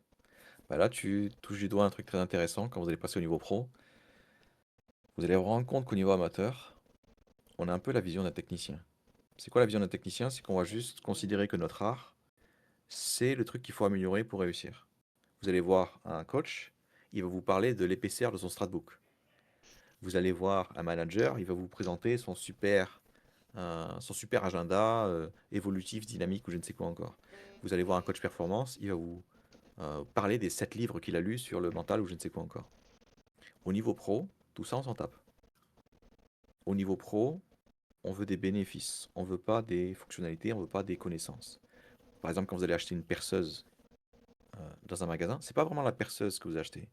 S2: Bah là, tu touches du doigt un truc très intéressant quand vous allez passer au niveau pro. Vous allez vous rendre compte qu'au niveau amateur, on a un peu la vision d'un technicien. C'est quoi la vision d'un technicien? C'est qu'on va juste considérer que notre art, c'est le truc qu'il faut améliorer pour réussir. Vous allez voir un coach, il va vous parler de l'épaisseur de son stratbook. Vous allez voir un manager, il va vous présenter son super agenda évolutif, dynamique ou je ne sais quoi encore. Vous allez voir un coach performance, il va vous parler des 7 livres qu'il a lus sur le mental ou je ne sais quoi encore. Au niveau pro, tout ça on s'en tape. Au niveau pro, on veut des bénéfices, on veut pas des fonctionnalités, on veut pas des connaissances. Par exemple, quand vous allez acheter une perceuse dans un magasin, c'est pas vraiment la perceuse que vous achetez,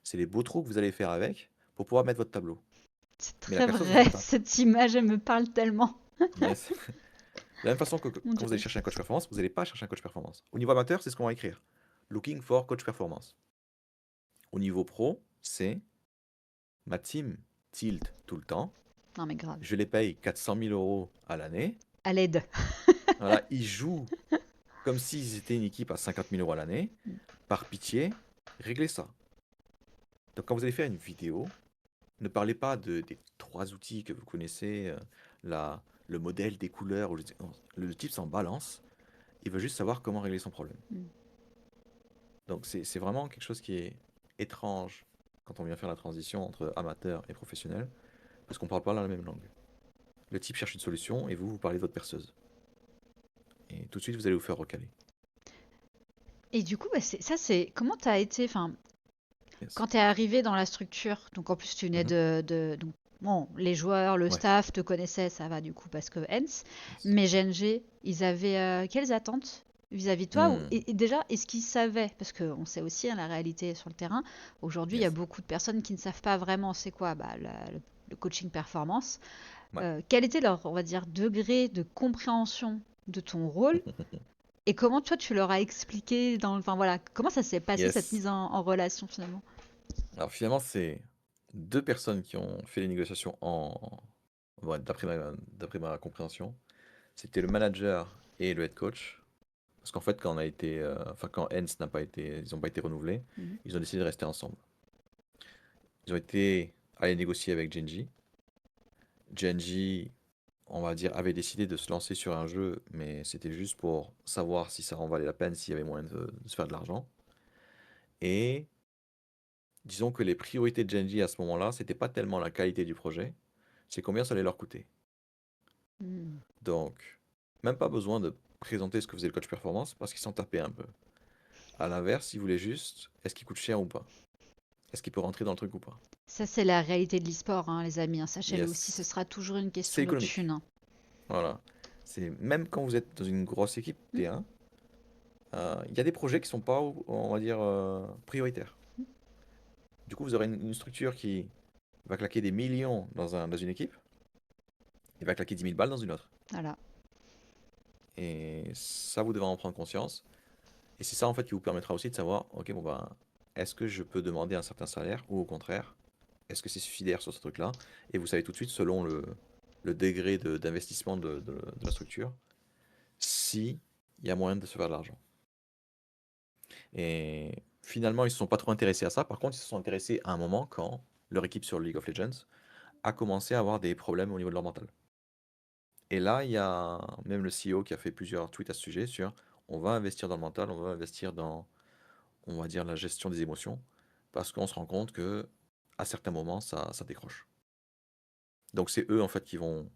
S2: c'est les beaux trous que vous allez faire avec pour pouvoir mettre votre tableau.
S1: C'est
S2: Mais la
S1: très
S2: perceuse, on
S1: vrai,
S2: s'en tape.
S1: cette image, elle me parle tellement.
S2: Yes. De la même façon que
S1: Mon
S2: quand
S1: Dieu.
S2: vous allez chercher un coach performance, vous n'allez pas chercher un coach performance. Au niveau amateur, c'est ce qu'on va écrire. Looking for coach performance. Au niveau pro, c'est ma team tilt tout le temps.
S1: Non mais grave.
S2: Je les paye 400 000 euros à l'année.
S1: À l'aide.
S2: Voilà, ils jouent comme s'ils étaient une équipe à 50 000 euros à l'année. Par pitié, réglez ça. Donc quand vous allez faire une vidéo, ne parlez pas des 3 outils que vous connaissez, le modèle des couleurs. Ou non, le type s'en balance. Il veut juste savoir comment régler son problème.
S1: Mm.
S2: Donc c'est vraiment quelque chose qui est étrange quand on vient faire la transition entre amateur et professionnel, parce qu'on ne parle pas la même langue. Le type cherche une solution et vous parlez de votre perceuse. Et tout de suite, vous allez vous faire recaler.
S1: Et du coup, bah, c'est comment t'as été, enfin,
S2: Yes.
S1: quand t'es arrivé dans la structure, donc en plus tu venais
S2: Mhm.
S1: donc, bon, les joueurs, le
S2: Ouais.
S1: staff te connaissaient, ça va du coup parce que Hens,
S2: Yes.
S1: mais GNG, ils avaient quelles attentes vis-à-vis de toi
S2: Hmm.
S1: et déjà, est-ce qu'ils savaient, parce qu'on sait aussi hein, la réalité sur le terrain, aujourd'hui il y a
S2: Yes.
S1: beaucoup de personnes qui ne savent pas vraiment c'est quoi bah, le coaching performance.
S2: Ouais.
S1: Quel était leur, on va dire, degré de compréhension de ton rôle et comment toi tu leur as expliqué enfin voilà, comment ça s'est passé cette
S2: Yes.
S1: mise en relation finalement?
S2: Alors finalement, c'est 2 personnes qui ont fait les négociations ouais, d'après ma compréhension. C'était le manager et le head coach. Parce qu'en fait, quand Hens n'a pas été, ils n'ont pas été renouvelés,
S1: Mhm.
S2: ils ont décidé de rester ensemble. Ils ont été allés négocier avec Genji. Genji, on va dire, avait décidé de se lancer sur un jeu, mais c'était juste pour savoir si ça en valait la peine, s'il y avait moyen de se faire de l'argent. Et disons que les priorités de Genji à ce moment-là, c'était pas tellement la qualité du projet, c'est combien ça allait leur coûter.
S1: Mhm.
S2: Donc, même pas besoin de présenter ce que faisait le coach performance parce qu'ils s'en tapaient un peu. À l'inverse, ils voulaient juste, est-ce qu'il coûte cher ou pas? Est-ce qu'il peut rentrer dans le truc ou pas?
S1: Ça, c'est la réalité de l'e-sport, hein, les amis, hein. Sachez-le aussi, ce
S2: Yes,
S1: sera toujours une
S2: c'est
S1: question de thunes,
S2: économique.
S1: hein.
S2: Voilà. C'est même quand vous êtes dans une grosse équipe
S1: Hmm.
S2: T1, il y a des projets qui sont pas, on va dire, prioritaires. Du coup, vous aurez une structure qui va claquer des millions dans une équipe et va claquer 10 000 balles dans une autre.
S1: Voilà.
S2: Et ça, vous devez en prendre conscience. Et c'est ça, en fait, qui vous permettra aussi de savoir, ok, bon ben, est-ce que je peux demander un certain salaire ou au contraire, est-ce que c'est suffisaire sur ce truc-là? Et vous savez tout de suite, selon le degré d'investissement de la structure, si il y a moyen de se faire de l'argent. Et finalement, ils ne se sont pas trop intéressés à ça. Par contre, ils se sont intéressés à un moment quand leur équipe sur League of Legends à commencer à avoir des problèmes au niveau de leur mental. Et là, il y a même le CEO qui a fait plusieurs tweets à ce sujet sur on va investir dans le mental, on va investir dans, on va dire, la gestion des émotions, parce qu'on se rend compte que à certains moments, ça décroche. Donc c'est eux en fait qui vont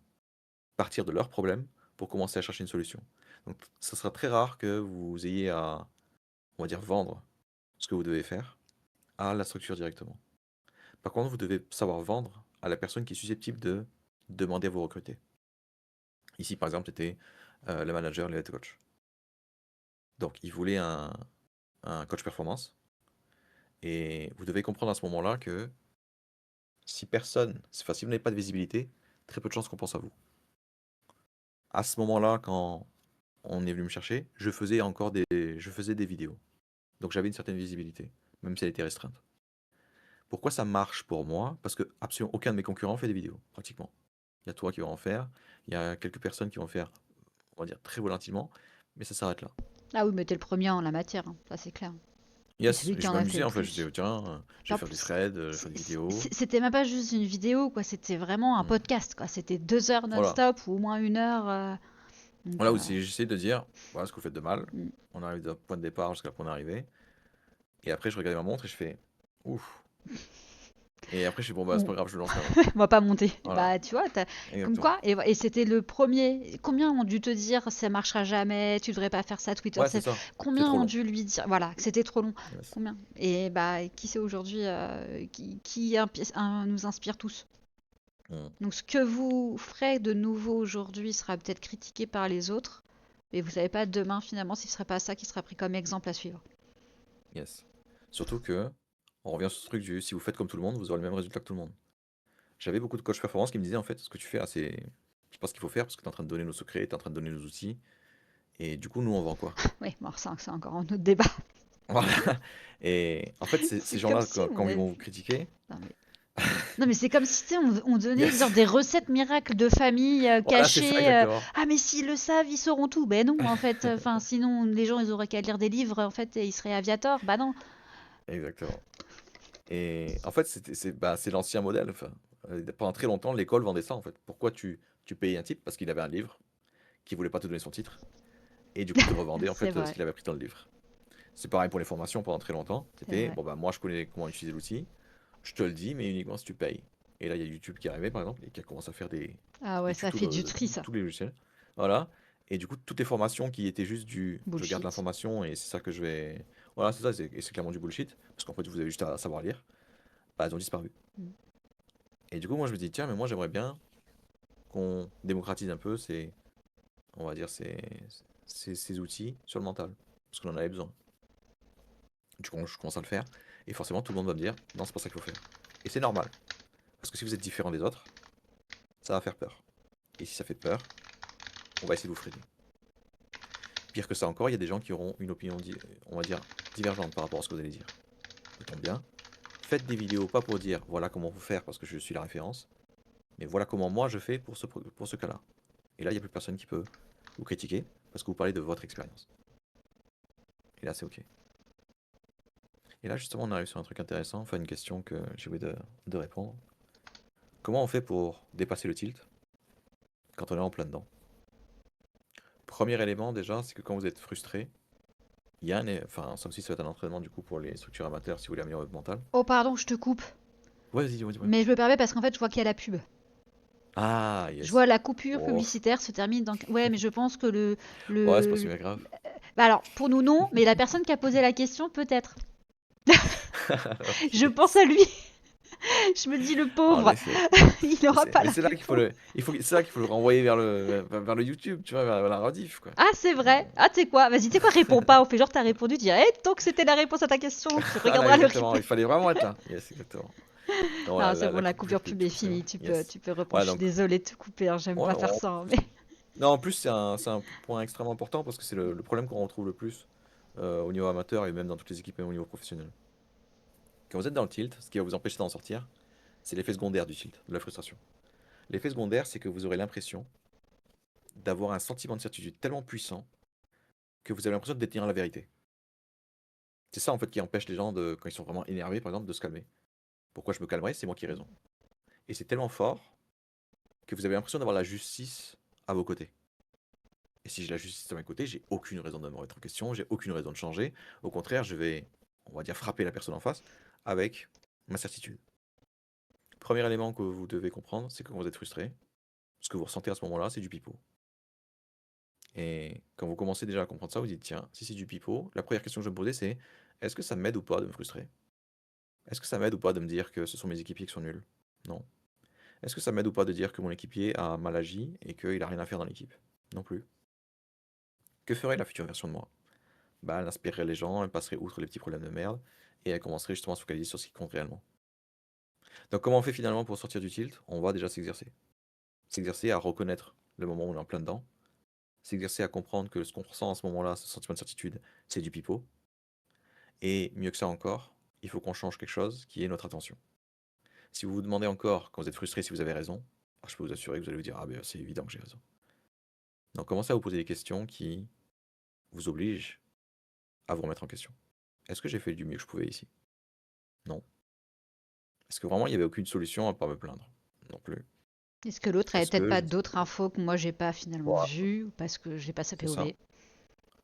S2: partir de leurs problèmes pour commencer à chercher une solution. Donc ça sera très rare que vous ayez à, on va dire, vendre ce que vous devez faire à la structure directement. Par contre, vous devez savoir vendre à la personne qui est susceptible de demander à vous recruter. Ici, par exemple, c'était le manager, le head coach. Donc, il voulait un coach performance. Et vous devez comprendre à ce moment-là que si personne, enfin, si vous n'avez pas de visibilité, très peu de chances qu'on pense à vous. À ce moment-là, quand on est venu me chercher, je faisais des vidéos. Donc j'avais une certaine visibilité, même si elle était restreinte. Pourquoi ça marche pour moi? Parce que absolument aucun de mes concurrents fait des vidéos, pratiquement. Il y a toi qui vas en faire, il y a quelques personnes qui vont faire, on va dire, très volontilement, mais ça s'arrête là.
S1: Ah oui, mais t'es le premier en la matière, hein, ça c'est clair. Et
S2: Yes,
S1: celui
S2: et
S1: qui
S2: je
S1: en a fait
S2: m'amusais
S1: le
S2: en fait, je
S1: plus.
S2: disais, tiens, je
S1: Puis
S2: vais
S1: en
S2: faire du
S1: plus,
S2: thread, je vais faire des vidéos.
S1: c'était même pas juste une vidéo, quoi. C'était vraiment un
S2: Hmm.
S1: podcast, quoi. C'était 2 heures
S2: Voilà.
S1: non-stop ou au moins 1 heure. Donc,
S2: Voilà aussi, j'essaie de dire, voilà ce que vous faites de mal.
S1: mm.
S2: On arrive d'un point de départ jusqu'à la première arrivée. Et après, je regardais ma montre et je fais, ouf. Et après, je fais, bon, bah, c'est
S1: on
S2: pas grave, je lance quand même.
S1: on va pas monter.
S2: Voilà,
S1: Bah, tu vois, comme
S2: exactement.
S1: quoi. Et c'était le premier. Combien ont dû te dire ça marchera jamais, tu devrais pas faire ça, Twitter.
S2: Ouais, c'est ça. C'est
S1: Combien
S2: trop
S1: ont
S2: long.
S1: dû lui dire, voilà, que c'était trop long.
S2: Yes.
S1: Combien. Et bah, qui c'est aujourd'hui qui nous inspire tous.
S2: Hmm.
S1: Donc, ce que vous ferez de nouveau aujourd'hui sera peut-être critiqué par les autres. Mais vous savez pas demain finalement si ce serait pas ça qui sera pris comme exemple à suivre.
S2: Yes. Surtout que, on revient sur ce truc du si vous faites comme tout le monde, vous aurez le même résultat que tout le monde. J'avais beaucoup de coachs performance qui me disaient en fait, ce que tu fais là, c'est pas ce qu'il faut faire parce que tu es en train de donner nos secrets, tu es en train de donner nos outils. Et du coup, nous, on vend quoi?
S1: Oui, bon, ça c'est encore un autre débat.
S2: Voilà. Et en fait, ces
S1: C'est comme
S2: gens-là,
S1: si on
S2: quand ils
S1: avait.
S2: vont vous critiquer,
S1: Non, mais c'est comme si tu sais, on donnait genre
S2: yes!
S1: des recettes miracles de famille
S2: Voilà, c'est ça
S1: cachées.
S2: exactement.
S1: Ah, mais s'ils le savent, ils sauront tout. Ben non, en fait. Enfin, sinon, les gens, ils auraient qu'à lire des livres, en fait, et ils seraient aviateurs. Bah non.
S2: Exactement. Et en fait, c'est l'ancien modèle. Enfin, pendant très longtemps, l'école vendait ça en fait. Pourquoi tu payais un type? Parce qu'il avait un livre, qui voulait pas te donner son titre, et du coup, il te revendait en
S1: C'est
S2: fait ce
S1: vrai.
S2: qu'il avait appris dans le livre. C'est pareil pour les formations pendant très longtemps.
S1: C'est
S2: C'était,
S1: vrai.
S2: bon bah moi je connais comment utiliser l'outil, je te le dis, mais uniquement si tu payes. Et là, il y a YouTube qui est arrivé par exemple, et qui a commencé à faire
S1: Ah
S2: des
S1: ouais, ça
S2: tutos
S1: fait
S2: de,
S1: du
S2: de
S1: tri, ça.
S2: tous les logiciels. Voilà. Et du coup, toutes les formations qui étaient juste du je garde
S1: Bullshit.
S2: l'information et c'est ça que je vais. Voilà, c'est ça, et c'est clairement du bullshit, parce qu'en fait, vous avez juste à savoir lire, bah, elles ont disparu.
S1: Mm.
S2: Et du coup, moi je me dis, tiens, mais moi j'aimerais bien qu'on démocratise un peu on va dire, ces outils sur le mental, parce qu'on en avait besoin. Du coup, je commence à le faire, et forcément, tout le monde va me dire, non, c'est pas ça qu'il faut faire. Et c'est normal, parce que si vous êtes différent des autres, ça va faire peur. Et si ça fait peur, on va essayer de vous freiner. Pire que ça encore, il y a des gens qui auront une opinion, on va dire, divergente par rapport à ce que vous allez dire. Ça tombe bien. Faites des vidéos pas pour dire voilà comment vous faire parce que je suis la référence, mais voilà comment moi je fais pour ce cas-là. Et là, il n'y a plus personne qui peut vous critiquer parce que vous parlez de votre expérience. Et là, c'est ok. Et là, justement, on arrive sur un truc intéressant, enfin une question que j'ai oublié de répondre. Comment on fait pour dépasser le tilt quand on est en plein dedans? Premier élément déjà, c'est que quand vous êtes frustré, il y a enfin, ça aussi, ça va être un entraînement du coup pour les structures amateurs si vous voulez améliorer votre mental.
S1: Oh, pardon, je te coupe.
S2: Ouais, vas-y, dis-moi, dis-moi.
S1: Mais je me permets parce qu'en fait, je vois qu'il y a la pub.
S2: Ah,
S1: Je
S2: yes.
S1: vois la coupure
S2: Oh,
S1: publicitaire se termine dans. Ouais, mais je pense que
S2: ouais, c'est pas
S1: le...
S2: super grave.
S1: Bah alors, pour nous, non, mais la personne qui a posé la question, peut-être.
S2: Ok,
S1: Je pense
S2: yes.
S1: à lui. Je me dis, le
S2: En
S1: pauvre,
S2: effet.
S1: il n'aura pas
S2: Mais
S1: la
S2: c'est là qu'il faut
S1: réponse.
S2: le, c'est là qu'il faut le renvoyer vers le YouTube, tu vois, vers la rediff, quoi.
S1: Ah, c'est vrai. Ah, tu sais quoi? Vas-y, tu sais quoi? Réponds pas. On fait genre, t'as répondu. Dis, tant que c'était la réponse à ta question, tu
S2: Voilà,
S1: regarderas le
S2: exactement.
S1: replay.
S2: Il fallait vraiment être là. Yes, exactement. Non,
S1: Non, c'est bon,
S2: la
S1: la
S2: coupure
S1: coupure pub est
S2: publicitaire.
S1: finie. Tu peux,
S2: Yes.
S1: tu peux reprendre.
S2: Ouais,
S1: Je suis
S2: donc,
S1: désolée de te couper, hein, j'aime
S2: ouais,
S1: pas faire ça, hein, mais.
S2: non, en plus, c'est un point extrêmement important parce que c'est le problème qu'on retrouve le plus au niveau amateur et même dans toutes les équipes et au niveau professionnel. Quand vous êtes dans le tilt, ce qui va vous empêcher d'en sortir, c'est l'effet secondaire du tilt, de la frustration. L'effet secondaire, c'est que vous aurez l'impression d'avoir un sentiment de certitude tellement puissant que vous avez l'impression de détenir la vérité. C'est ça en fait qui empêche les gens quand ils sont vraiment énervés par exemple de se calmer. Pourquoi je me calmerais? C'est moi qui ai raison. Et c'est tellement fort que vous avez l'impression d'avoir la justice à vos côtés. Et si j'ai la justice à mes côtés, j'ai aucune raison de me remettre en question, j'ai aucune raison de changer. Au contraire, je vais, on va dire, frapper la personne en face avec ma certitude. Premier élément que vous devez comprendre, c'est que quand vous êtes frustré, ce que vous ressentez à ce moment-là, c'est du pipeau. Et quand vous commencez déjà à comprendre ça, vous dites, tiens, si c'est du pipeau, la première question que je vais me poser, c'est, est-ce que ça m'aide ou pas de me frustrer? Est-ce que ça m'aide ou pas de me dire que ce sont mes équipiers qui sont nuls? Non. Est-ce que ça m'aide ou pas de dire que mon équipier a mal agi et qu'il a rien à faire dans l'équipe? Non plus. Que ferait la future version de moi? Bah, elle inspirerait les gens, elle passerait outre les petits problèmes de merde, et elle commencerait justement à se focaliser sur ce qui compte réellement. Donc comment on fait finalement pour sortir du tilt? On va déjà s'exercer. S'exercer à reconnaître le moment où on est en plein dedans, s'exercer à comprendre que ce qu'on ressent à ce moment-là, ce sentiment de certitude, c'est du pipeau, et mieux que ça encore, il faut qu'on change quelque chose qui est notre attention. Si vous vous demandez encore, quand vous êtes frustré, si vous avez raison, je peux vous assurer que vous allez vous dire, ah ben c'est évident que j'ai raison. Donc commencez à vous poser des questions qui vous obligent à vous remettre en question. Est-ce que j'ai fait du mieux que je pouvais ici? Non. Est-ce que vraiment il n'y avait aucune solution à part me plaindre? Non plus.
S1: Est-ce que l'autre avait
S2: Est-ce
S1: peut-être
S2: que
S1: pas d'autres infos que moi j'ai pas finalement
S2: Voilà,
S1: vues ou parce que j'ai pas sa
S2: c'est ça,
S1: POV?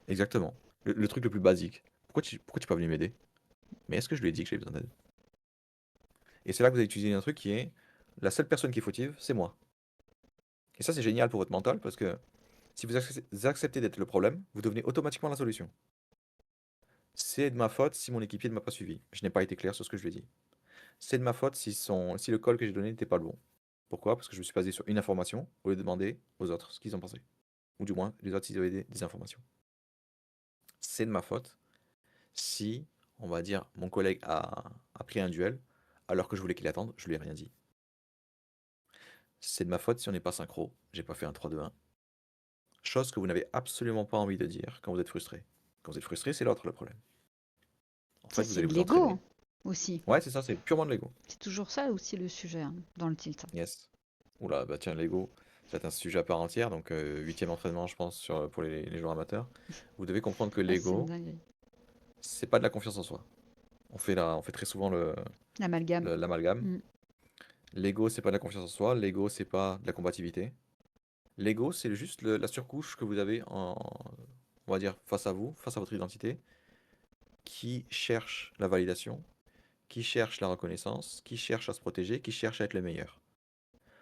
S2: exactement. Le truc le plus basique. Pourquoi tu n'es pas venu m'aider? Mais est-ce que je lui ai dit que j'avais besoin d'aide? Et c'est là que vous avez utilisé un truc qui est la seule personne qui est fautive, c'est moi. Et ça, c'est génial pour votre mental parce que si vous acceptez d'être le problème, vous devenez automatiquement la solution. C'est de ma faute si mon équipier ne m'a pas suivi. Je n'ai pas été clair sur ce que je lui ai dit. C'est de ma faute si le call que j'ai donné n'était pas le bon. Pourquoi? Parce que je me suis basé sur une information au lieu de demander aux autres ce qu'ils en pensaient. Ou du moins, les autres s'ils avaient des informations. C'est de ma faute si, on va dire, mon collègue a pris un duel alors que je voulais qu'il attende, je lui ai rien dit. C'est de ma faute si on n'est pas synchro, j'ai pas fait un 3-2-1. Chose que vous n'avez absolument pas envie de dire quand vous êtes frustré. Quand vous êtes frustré, c'est l'autre le problème. En
S1: Ça,
S2: fait, vous
S1: c'est
S2: allez
S1: de
S2: vous
S1: l'ego
S2: entraîner.
S1: hein, aussi.
S2: Ouais, c'est ça, c'est purement de l'ego.
S1: C'est toujours ça aussi le sujet hein, dans le tilt.
S2: Yes. Oula, bah tiens, l'ego, c'est un sujet à part entière, donc huitième entraînement, je pense, pour les joueurs amateurs. Vous devez comprendre que
S1: Ah, c'est une
S2: l'ego,
S1: dinguerie.
S2: c'est pas de la confiance en soi. On fait très souvent
S1: L'amalgame.
S2: l'amalgame.
S1: Mm.
S2: L'ego, c'est pas de la confiance en soi. L'ego, c'est pas de la combativité. L'ego, c'est juste la surcouche que vous avez on va dire, face à vous, face à votre identité, qui cherche la validation, qui cherche la reconnaissance, qui cherche à se protéger, qui cherche à être le meilleur.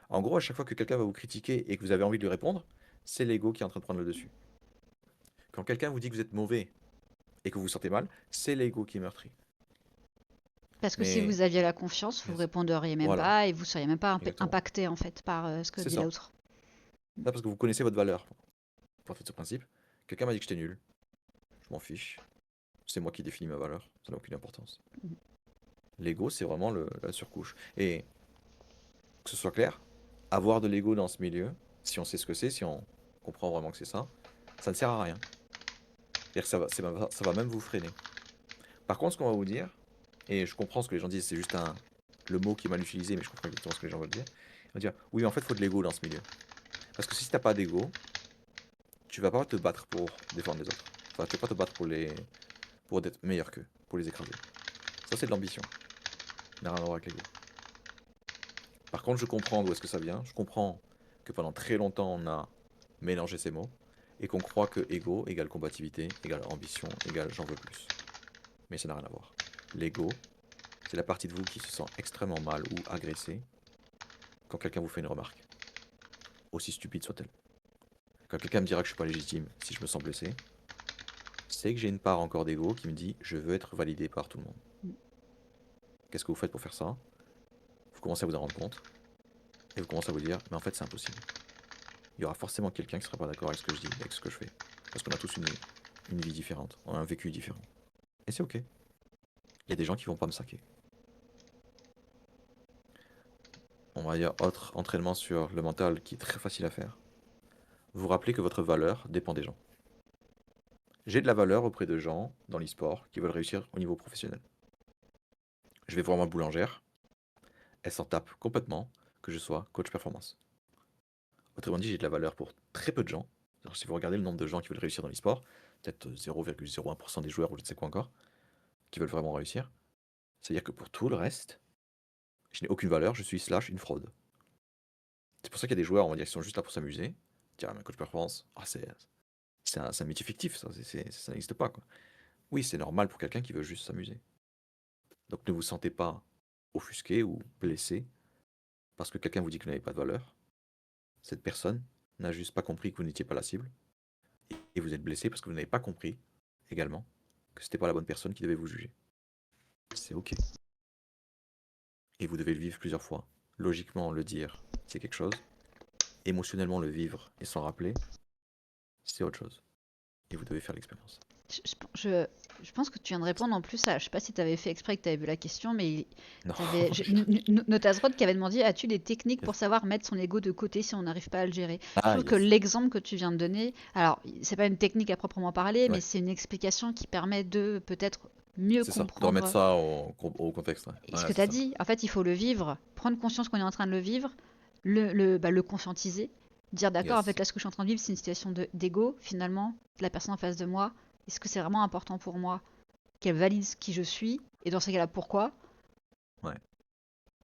S2: En gros, à chaque fois que quelqu'un va vous critiquer et que vous avez envie de lui répondre, c'est l'ego qui est en train de prendre le dessus. Quand quelqu'un vous dit que vous êtes mauvais et que vous vous sentez mal, c'est l'ego qui est meurtri.
S1: Parce que si
S2: Mais
S1: vous aviez la confiance, vous
S2: yes.
S1: répondriez même
S2: Voilà,
S1: pas et vous seriez même pas
S2: exactement.
S1: impacté en fait par ce que
S2: C'est
S1: dit
S2: ça.
S1: l'autre.
S2: Ça parce que vous connaissez votre valeur. Partez de ce principe. Quelqu'un m'a dit que j'étais nul. Je m'en fiche. C'est moi qui définis ma valeur. Ça n'a aucune importance.
S1: Mm.
S2: L'ego, c'est vraiment la surcouche. Et que ce soit clair, avoir de l'ego dans ce milieu, si on sait ce que c'est, si on comprend vraiment que c'est ça ne sert à rien. C'est-à-dire que ça va même vous freiner. Par contre, ce qu'on va vous dire, et je comprends ce que les gens disent, c'est juste le mot qui est mal utilisé, mais je comprends exactement ce que les gens veulent dire. Ils vont dire, oui, mais en fait, il faut de l'ego dans ce milieu. Parce que si t'as pas d'ego, tu vas pas te battre pour défendre les autres. Enfin, tu vas pas te battre pour être meilleur qu'eux, pour les écraser. Ça, c'est de l'ambition. Ça n'a rien à voir avec l'ego. Par contre, je comprends d'où est-ce que ça vient. Je comprends que pendant très longtemps, on a mélangé ces mots et qu'on croit que ego égale combativité, égale ambition, égale j'en veux plus. Mais ça n'a rien à voir. L'ego, c'est la partie de vous qui se sent extrêmement mal ou agressée quand quelqu'un vous fait une remarque, aussi stupide soit-elle. Quand quelqu'un me dira que je suis pas légitime si je me sens blessé, c'est que j'ai une part encore d'ego qui me dit je veux être validé par tout le monde.
S1: Mm.
S2: Qu'est-ce que vous faites pour faire ça? Vous commencez à vous en rendre compte et vous commencez à vous dire mais en fait c'est impossible. Il y aura forcément quelqu'un qui sera pas d'accord avec ce que je dis, avec ce que je fais. Parce qu'on a tous une vie différente, on a un vécu différent. Et c'est ok. Il y a des gens qui vont pas me saquer. On va dire autre entraînement sur le mental qui est très facile à faire. Vous rappelez que votre valeur dépend des gens. J'ai de la valeur auprès de gens dans l'e-sport qui veulent réussir au niveau professionnel. Je vais voir ma boulangère, elle s'en tape complètement que je sois coach performance. Autrement dit, j'ai de la valeur pour très peu de gens. Alors, si vous regardez le nombre de gens qui veulent réussir dans l'e-sport, peut-être 0,01% des joueurs ou je ne sais quoi encore, qui veulent vraiment réussir, c'est-à-dire que pour tout le reste, Je n'ai aucune valeur, je suis slash une fraude. C'est pour ça qu'il y a des joueurs, on va dire, qui sont juste là pour s'amuser. Dire, un coach performance, c'est un métier fictif, ça n'existe pas, quoi. Oui, c'est normal pour quelqu'un qui veut juste s'amuser. Donc ne vous sentez pas offusqué ou blessé parce que quelqu'un vous dit que vous n'avez pas de valeur. Cette personne n'a juste pas compris que vous n'étiez pas la cible. Et vous êtes blessé parce que vous n'avez pas compris également que c'était pas la bonne personne qui devait vous juger. C'est ok. Et vous devez le vivre plusieurs fois. Logiquement, le dire, c'est quelque chose. Émotionnellement, le vivre et s'en rappeler, c'est autre chose. Et vous devez faire l'expérience.
S1: Je, je- je pense que tu viens de répondre en plus à. Je sais pas si tu avais fait exprès que tu avais vu la question, mais
S2: Non,
S1: t'avais Notasrod qui avait demandé as-tu des techniques pour savoir mettre son ego de côté si on n'arrive pas à le gérer. Je
S2: Ah,
S1: trouve que
S2: yes.
S1: l'exemple que tu viens de donner, alors c'est pas une technique à proprement parler, mais
S2: Ouais,
S1: c'est une explication qui permet de peut-être mieux
S2: c'est ça. De remettre
S1: comprendre
S2: ça au contexte. Ouais,
S1: ce
S2: ouais,
S1: que tu
S2: c'est
S1: as
S2: ça.
S1: dit. En fait, il faut le vivre, prendre conscience qu'on est en train de le vivre, le conscientiser, dire d'accord, en fait,
S2: Yes.
S1: là, ce que je suis en train de vivre, c'est une situation d'ego, finalement, de la personne en face de moi. Est-ce que c'est vraiment important pour moi qu'elle valide qui je suis? Et dans ces cas-là, pourquoi?
S2: Ouais.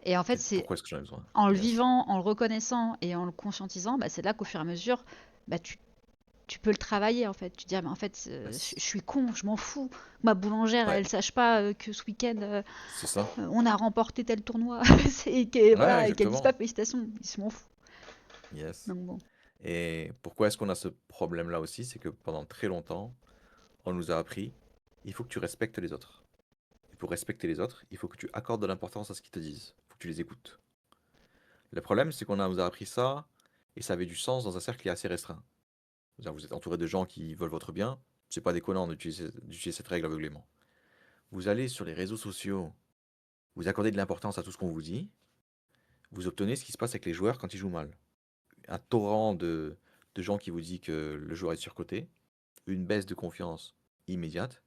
S1: Et en fait,
S2: Et
S1: c'est
S2: pourquoi est-ce que j'en ai besoin?
S1: en le
S2: Yes.
S1: vivant, en le reconnaissant et en le conscientisant, bah, c'est là qu'au fur et à mesure, bah, tu peux le travailler en fait. Tu te dis, ah, mais en fait, je
S2: Yes.
S1: suis con, je m'en fous. Ma boulangère,
S2: Ouais,
S1: elle sache pas que ce week-end,
S2: c'est ça.
S1: on a remporté tel tournoi.
S2: Ouais,
S1: Voilà, et qu'elle dise pas
S2: exactement.
S1: félicitations, ils se m'en fous.
S2: Yes.
S1: Donc bon,
S2: Et pourquoi est-ce qu'on a ce problème-là aussi? C'est que pendant très longtemps, on nous a appris, il faut que tu respectes les autres. Et pour respecter les autres, il faut que tu accordes de l'importance à ce qu'ils te disent. Il faut que tu les écoutes. Le problème, c'est nous a appris ça, et ça avait du sens dans un cercle qui est assez restreint. C'est-à-dire, vous êtes entouré de gens qui veulent votre bien, c'est pas déconnant d'utiliser cette règle aveuglément. Vous allez sur les réseaux sociaux, vous accordez de l'importance à tout ce qu'on vous dit, vous obtenez ce qui se passe avec les joueurs quand ils jouent mal. Un torrent de gens qui vous disent que le joueur est surcoté, une baisse de confiance immédiate,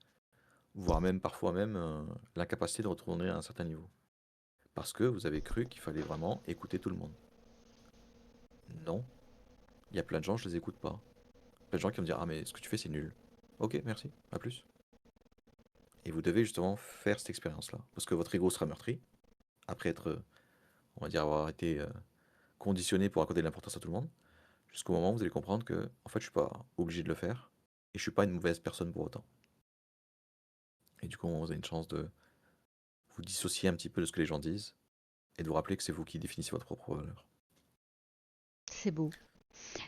S2: voire même parfois même l'incapacité de retourner à un certain niveau. Parce que vous avez cru qu'il fallait vraiment écouter tout le monde. Non, il y a plein de gens, je les écoute pas. Plein de gens qui vont me dire, ah mais ce que tu fais c'est nul. Ok, merci, à plus. Et vous devez justement faire cette expérience-là. Parce que votre ego sera meurtri, après être, on va dire, avoir été conditionné pour accorder de l'importance à tout le monde, jusqu'au moment où vous allez comprendre que, en fait, je suis pas obligé de le faire, et je suis pas une mauvaise personne pour autant. Et du coup, vous avez une chance de vous dissocier un petit peu de ce que les gens disent, et de vous rappeler que c'est vous qui définissez votre propre valeur.
S1: c'est beau.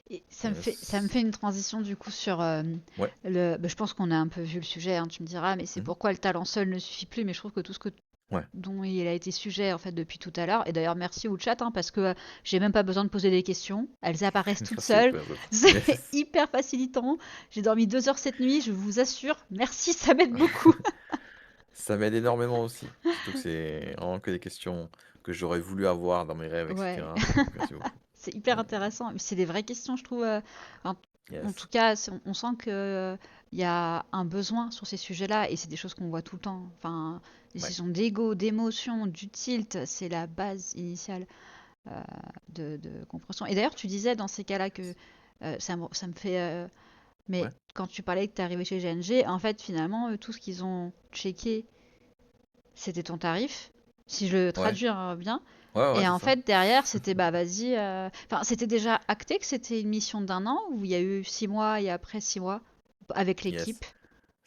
S1: Et ça me
S2: Yes.
S1: fait une transition du coup sur
S2: Ouais.
S1: je pense qu'on a un peu vu le sujet, hein, tu me diras, mais c'est
S2: Mhm.
S1: pourquoi le talent seul ne suffit plus. Mais je trouve que tout ce que
S2: Ouais.
S1: dont il a été sujet en fait depuis tout à l'heure. Et d'ailleurs, merci au chat hein, parce que j'ai même pas besoin de poser des questions. Elles apparaissent toutes
S2: Merci
S1: seules.
S2: beaucoup, les autres.
S1: C'est
S2: Yes.
S1: hyper facilitant. J'ai dormi 2 heures cette nuit, je vous assure. Merci, ça m'aide beaucoup.
S2: Ça m'aide énormément aussi. Surtout que c'est vraiment que des questions que j'aurais voulu avoir dans mes rêves,
S1: Ouais,
S2: etc. Donc merci beaucoup.
S1: c'est hyper
S2: Et
S1: intéressant. C'est des vraies questions, je trouve. En, en tout
S2: yes.
S1: cas, on sent que il y a un besoin sur ces sujets-là et c'est des choses qu'on voit tout le temps. Enfin, des
S2: Ouais.
S1: questions d'ego, d'émotion, du tilt, c'est la base initiale euh, de compréhension. Et d'ailleurs, tu disais dans ces cas-là que ça me fait. Mais
S2: Ouais.
S1: quand tu parlais que tu es arrivé chez GNG, en fait, finalement, tout ce qu'ils ont checké, c'était ton tarif, si je le
S2: Ouais.
S1: traduis bien.
S2: Ouais, ouais,
S1: Et
S2: c'est
S1: en
S2: ça.
S1: fait, derrière, c'était bah vas-y. Enfin, c'était déjà acté que c'était une mission d'1 an ou il y a eu 6 mois et après 6 mois avec l'équipe.
S2: Yes.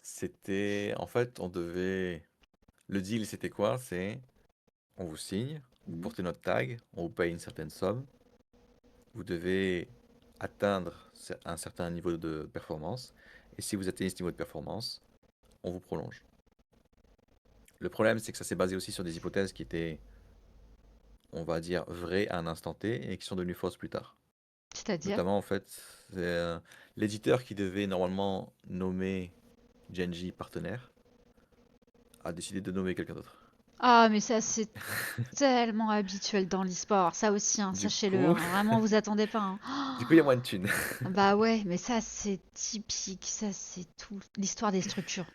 S2: C'était. En fait, on devait. Le deal, c'était quoi? C'est. On vous signe, vous
S1: Mhm.
S2: portez notre tag, on vous paye une certaine somme, vous devez atteindre un certain niveau de performance, et si vous atteignez ce niveau de performance, on vous prolonge. Le problème, c'est que ça s'est basé aussi sur des hypothèses qui étaient, on va dire, vraies à un instant T et qui sont devenues fausses plus tard.
S1: C'est-à-dire.
S2: Notamment, en fait, c'est l'éditeur qui devait normalement nommer Genji partenaire a décidé de nommer quelqu'un d'autre.
S1: Ah, mais ça, c'est tellement habituel dans l'e-sport. Ça aussi, hein,
S2: Du
S1: sachez-le.
S2: coup,
S1: Hein, vraiment, vous attendez pas. Hein.
S2: du coup, il y a moins de thunes.
S1: Bah ouais, mais ça, c'est typique. Ça, c'est tout l'histoire des structures.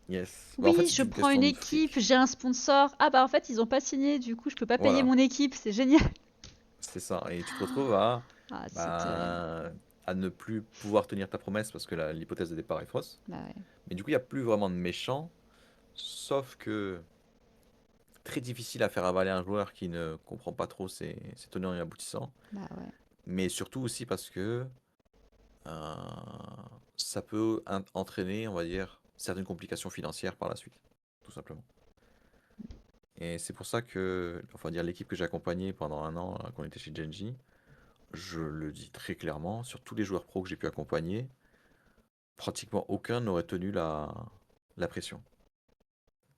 S2: Yes. Bah, en fait,
S1: Oui,
S2: c'est
S1: je
S2: une
S1: prends une
S2: question de
S1: équipe,
S2: fric.
S1: j'ai un sponsor. Ah bah en fait, ils ont pas signé, du coup, je peux pas payer
S2: Voilà.
S1: mon équipe. C'est génial.
S2: C'est ça. Et tu te retrouves à,
S1: Ah, c'est terrible.
S2: bah, à ne plus pouvoir tenir ta promesse parce que l'hypothèse de départ est fausse.
S1: Bah ouais.
S2: Mais du coup, il n'y a plus vraiment de méchants. Sauf que très difficile à faire avaler un joueur qui ne comprend pas trop ses tenants et aboutissants.
S1: Bah ouais.
S2: Mais surtout aussi parce que euh, ça peut entraîner, on va dire, certaines complications financières par la suite, tout simplement. Et c'est pour ça que, enfin dire, l'équipe que j'ai accompagnée pendant un an, quand on était chez Genji, je le dis très clairement, sur tous les joueurs pros que j'ai pu accompagner, pratiquement aucun n'aurait tenu la pression.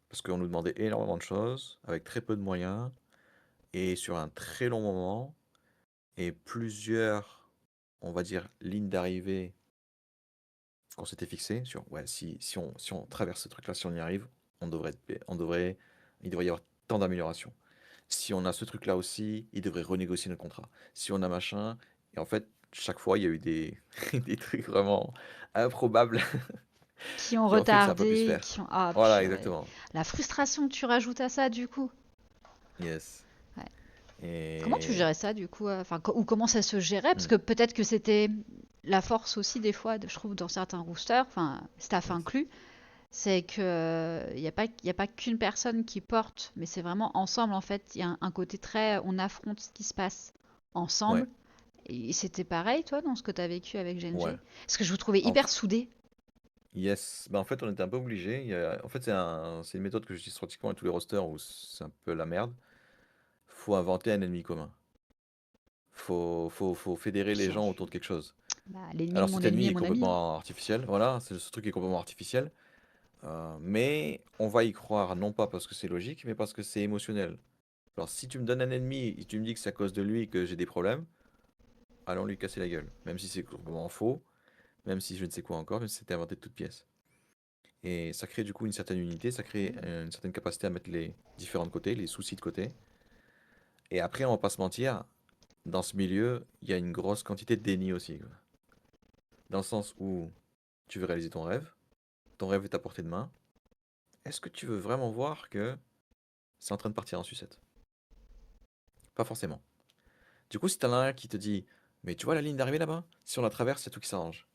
S2: Parce qu'on nous demandait énormément de choses, avec très peu de moyens, et sur un très long moment, et plusieurs, on va dire, lignes d'arrivée qu'on s'était fixées sur, ouais, si on traverse ce truc-là, si on y arrive, il devrait y avoir tant d'améliorations. Si on a ce truc-là aussi, il devrait renégocier notre contrat. Si on a machin, et en fait, chaque fois, il y a eu des, des trucs vraiment improbables
S1: Qui ont
S2: qui ont fait que ça n'a pas pu se
S1: retardé,
S2: faire.
S1: qui ont... Ah
S2: Voilà,
S1: purée.
S2: exactement.
S1: La frustration que tu rajoutes à ça, du coup.
S2: Yes.
S1: Ouais. Comment tu
S2: Et
S1: gérais ça, du coup? Enfin, ou comment ça se gérait? Parce
S2: hmm,
S1: que peut-être que c'était la force aussi, des fois, je trouve, dans certains roosters, enfin, staff
S2: yes.
S1: inclus, c'est que y a pas qu'une personne qui porte, mais c'est vraiment ensemble, en fait. Il y a un côté très... On affronte ce qui se passe
S2: Ouais,
S1: ensemble. Et c'était pareil, toi, dans ce que tu as vécu avec
S2: ouais.
S1: GNG? Parce que je vous trouvais
S2: En
S1: hyper
S2: f-
S1: soudés.
S2: yes. Ben, en fait, on était un peu obligé. En fait, c'est une méthode que j'utilise pratiquement avec tous les rosters où c'est un peu la merde. Faut inventer un ennemi commun. Faut fédérer les
S1: Puis,
S2: gens autour de quelque chose.
S1: bah, l'ennemi de
S2: Alors
S1: mon
S2: cet
S1: ennemi
S2: ennemi
S1: est
S2: est
S1: mon ami, hein.
S2: complètement artificiel, voilà, ce truc est complètement artificiel, mais on va y croire non pas parce que c'est logique, mais parce que c'est émotionnel. Alors si tu me donnes un ennemi et tu me dis que c'est à cause de lui que j'ai des problèmes, allons lui casser la gueule. Même si c'est complètement faux, même si je ne sais quoi encore, même si c'était inventé de toutes pièces. Et ça crée du coup une certaine unité, ça crée une certaine capacité à mettre les différents de côté, les soucis de côté. Et après, on va pas se mentir, dans ce milieu, il y a une grosse quantité de déni aussi, quoi. Dans le sens où tu veux réaliser ton rêve est à portée de main. Est-ce que tu veux vraiment voir que c'est en train de partir en sucette? Pas forcément. Du coup, si t'en as un qui te dit, mais tu vois la ligne d'arrivée là-bas? Si on la traverse, c'est tout qui s'arrange.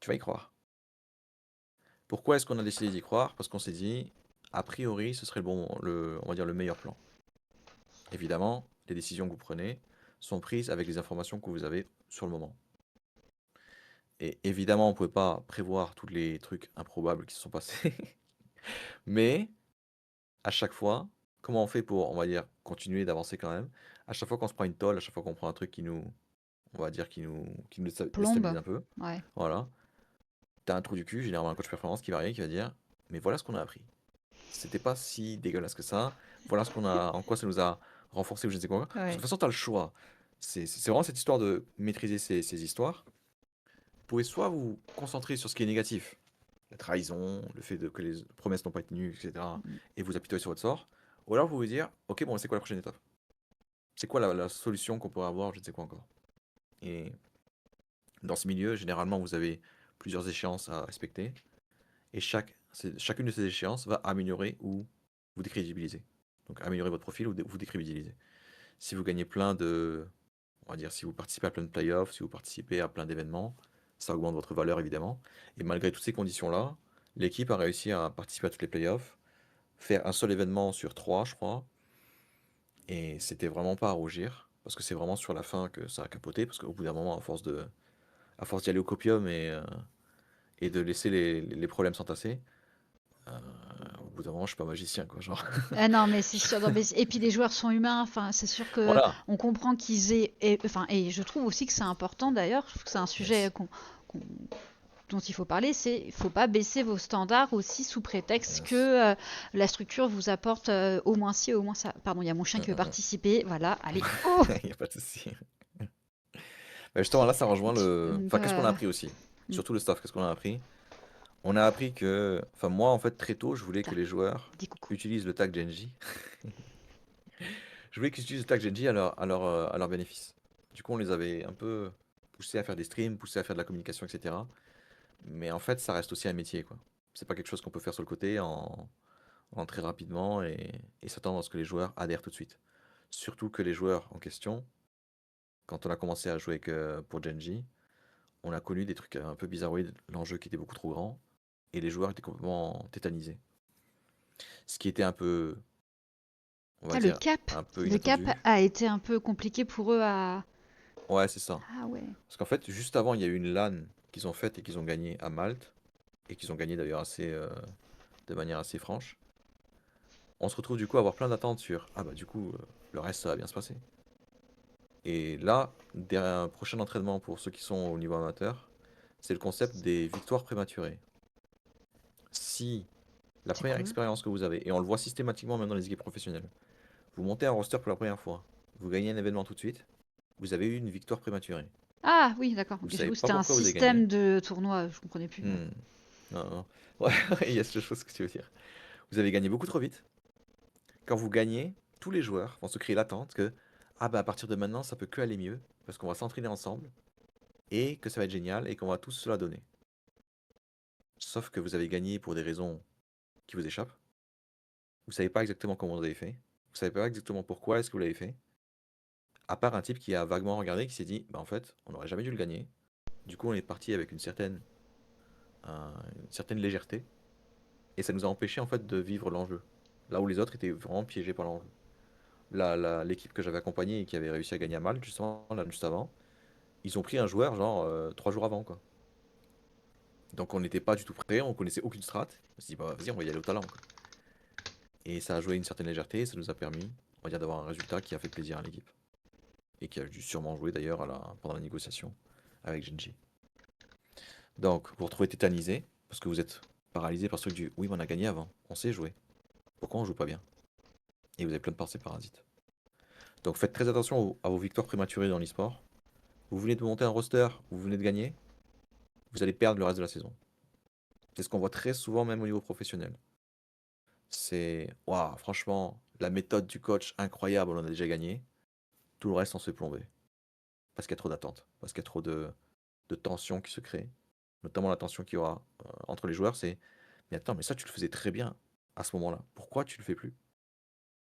S2: Tu vas y croire. Pourquoi est-ce qu'on a décidé d'y croire? Parce qu'on s'est dit, a priori, ce serait on va dire le meilleur plan. Évidemment, les décisions que vous prenez sont prises avec les informations que vous avez sur le moment. Et évidemment, on ne pouvait pas prévoir tous les trucs improbables qui se sont passés. Mais à chaque fois, comment on fait pour, on va dire, continuer d'avancer quand même? À chaque fois qu'on se prend une tôle, à chaque fois qu'on prend un truc on va dire, qui nous déstabilise
S1: Plombe.
S2: un peu,
S1: Ouais.
S2: voilà, t'as un trou du cul, généralement un coach performance qui va arriver, qui va dire, mais voilà ce qu'on a appris. C'était pas si dégueulasse que ça. Voilà en quoi ça nous a renforcé ou je ne sais quoi. Parce que de toute
S1: Ouais.
S2: façon, t'as le choix. C'est vraiment cette histoire de maîtriser ces histoires. Vous pouvez soit vous concentrer sur ce qui est négatif, la trahison, le fait que les promesses n'ont pas été tenues, etc. Et vous apitoyer sur votre sort. Ou alors vous vous dire, ok, bon, c'est quoi la prochaine étape? C'est quoi la solution qu'on pourrait avoir, je ne sais quoi encore. Et dans ce milieu, généralement, vous avez plusieurs échéances à respecter. Et chacune de ces échéances va améliorer ou vous décrédibiliser. Donc améliorer votre profil ou vous décrédibiliser. Si vous gagnez on va dire, si vous participez à plein de playoffs, si vous participez à plein d'événements, ça augmente votre valeur évidemment. Et malgré toutes ces conditions-là, l'équipe a réussi à participer à toutes les playoffs, faire un seul événement sur trois, je crois, et c'était vraiment pas à rougir, parce que c'est vraiment sur la fin que ça a capoté, parce qu'au bout d'un moment, à force d'y aller au copium et de laisser les problèmes s'entasser, euh, au bout d'un moment, je suis pas magicien, quoi, genre.
S1: Ah non, mais c'est sûr. Non, mais et puis les joueurs sont humains. Enfin, c'est sûr que
S2: Voilà.
S1: on comprend qu'ils aient. Enfin, et je trouve aussi que c'est important d'ailleurs. Je trouve que c'est un sujet
S2: Yes.
S1: qu'on- dont il faut parler. C'est il faut pas baisser vos standards aussi sous prétexte
S2: Yes.
S1: que la structure vous apporte au moins ci, au moins ça. Pardon, il y a mon chien qui veut
S2: Mm.
S1: participer. Voilà. Allez. Oh.
S2: Il n'y a pas de souci. Bah, justement, là, ça rejoint Enfin, qu'est-ce qu'on a
S1: Bah,
S2: appris aussi?
S1: hmm,
S2: Surtout le staff, qu'est-ce qu'on a appris? On a appris que... Enfin, moi, en fait, très tôt, je voulais que
S1: tiens,
S2: les joueurs
S1: dis coucou.
S2: utilisent le tag Genji. Je voulais qu'ils utilisent le tag Genji à leur bénéfice. Du coup, on les avait un peu poussés à faire des streams, poussés à faire de la communication, etc. Mais en fait, ça reste aussi un métier, quoi. C'est pas quelque chose qu'on peut faire sur le côté en très rapidement et s'attendre à ce que les joueurs adhèrent tout de suite. Surtout que les joueurs en question, quand on a commencé à jouer pour Genji, on a connu des trucs un peu bizarroïdes, l'enjeu qui était beaucoup trop grand, et les joueurs étaient complètement tétanisés. Ce qui était un peu on va
S1: Ah, le
S2: dire,
S1: cap.
S2: un peu
S1: Le cap
S2: inattendu.
S1: a été un peu compliqué pour eux à...
S2: Ouais, c'est ça.
S1: Ah ouais.
S2: Parce qu'en fait, juste avant, il y a eu une LAN qu'ils ont faite et qu'ils ont gagné à Malte, et qu'ils ont gagné d'ailleurs de manière assez franche. On se retrouve du coup à avoir plein d'attentes sur, ah bah du coup, le reste, ça va bien se passer. Et là, un prochain entraînement pour ceux qui sont au niveau amateur, c'est le concept des victoires prématurées. Si la
S1: C'est
S2: première
S1: quoi?
S2: expérience que vous avez, et on le voit systématiquement même dans les équipes professionnelles, vous montez un roster pour la première fois, vous gagnez un événement tout de suite, vous avez eu une victoire prématurée.
S1: Ah oui, d'accord.
S2: Vous
S1: Ok,
S2: savez
S1: j'avoue,
S2: pas
S1: c'était un
S2: pourquoi vous avez gagné.
S1: système de tournoi, je comprenais plus. Ouais.
S2: Hmm, non, non. Ouais, il y a cette chose que tu veux dire. Vous avez gagné beaucoup trop vite. Quand vous gagnez, tous les joueurs vont se créer l'attente que, ah bah à partir de maintenant, ça peut que aller mieux, parce qu'on va s'entraîner ensemble, et que ça va être génial, et qu'on va tous se la donner. Sauf que vous avez gagné pour des raisons qui vous échappent. Vous savez pas exactement comment vous avez fait. Vous savez pas exactement pourquoi est-ce que vous l'avez fait. À part un type qui a vaguement regardé, qui s'est dit, bah en fait, on n'aurait jamais dû le gagner. Du coup, on est parti avec une certaine légèreté, et ça nous a empêché en fait de vivre l'enjeu. Là où les autres étaient vraiment piégés par l'enjeu. L'équipe que j'avais accompagnée et qui avait réussi à gagner à Malte, justement, là, juste avant, ils ont pris un joueur genre 3 jours avant, quoi. Donc on n'était pas du tout prêt, on connaissait aucune strat. On s'est dit, bah vas-y, on va y aller au talent, quoi. Et ça a joué une certaine légèreté, et ça nous a permis, on va dire, d'avoir un résultat qui a fait plaisir à l'équipe. Et qui a dû sûrement jouer d'ailleurs pendant la négociation avec Genji. Donc, vous vous retrouvez tétanisé, parce que vous êtes paralysé par ce truc du oui, mais on a gagné avant, on sait jouer. Pourquoi on joue pas bien? Et vous avez plein de pensées parasites. Donc faites très attention à vos victoires prématurées dans l'e-sport. Vous venez de monter un roster, vous venez de gagner, vous allez perdre le reste de la saison. C'est ce qu'on voit très souvent même au niveau professionnel. C'est, waouh, franchement, la méthode du coach incroyable, on a déjà gagné. Tout le reste, on se fait plomber. Parce qu'il y a trop d'attentes, parce qu'il y a trop de tensions qui se créent. Notamment la tension qu'il y aura entre les joueurs, c'est, mais attends, mais ça tu le faisais très bien à ce moment-là. Pourquoi tu le fais plus?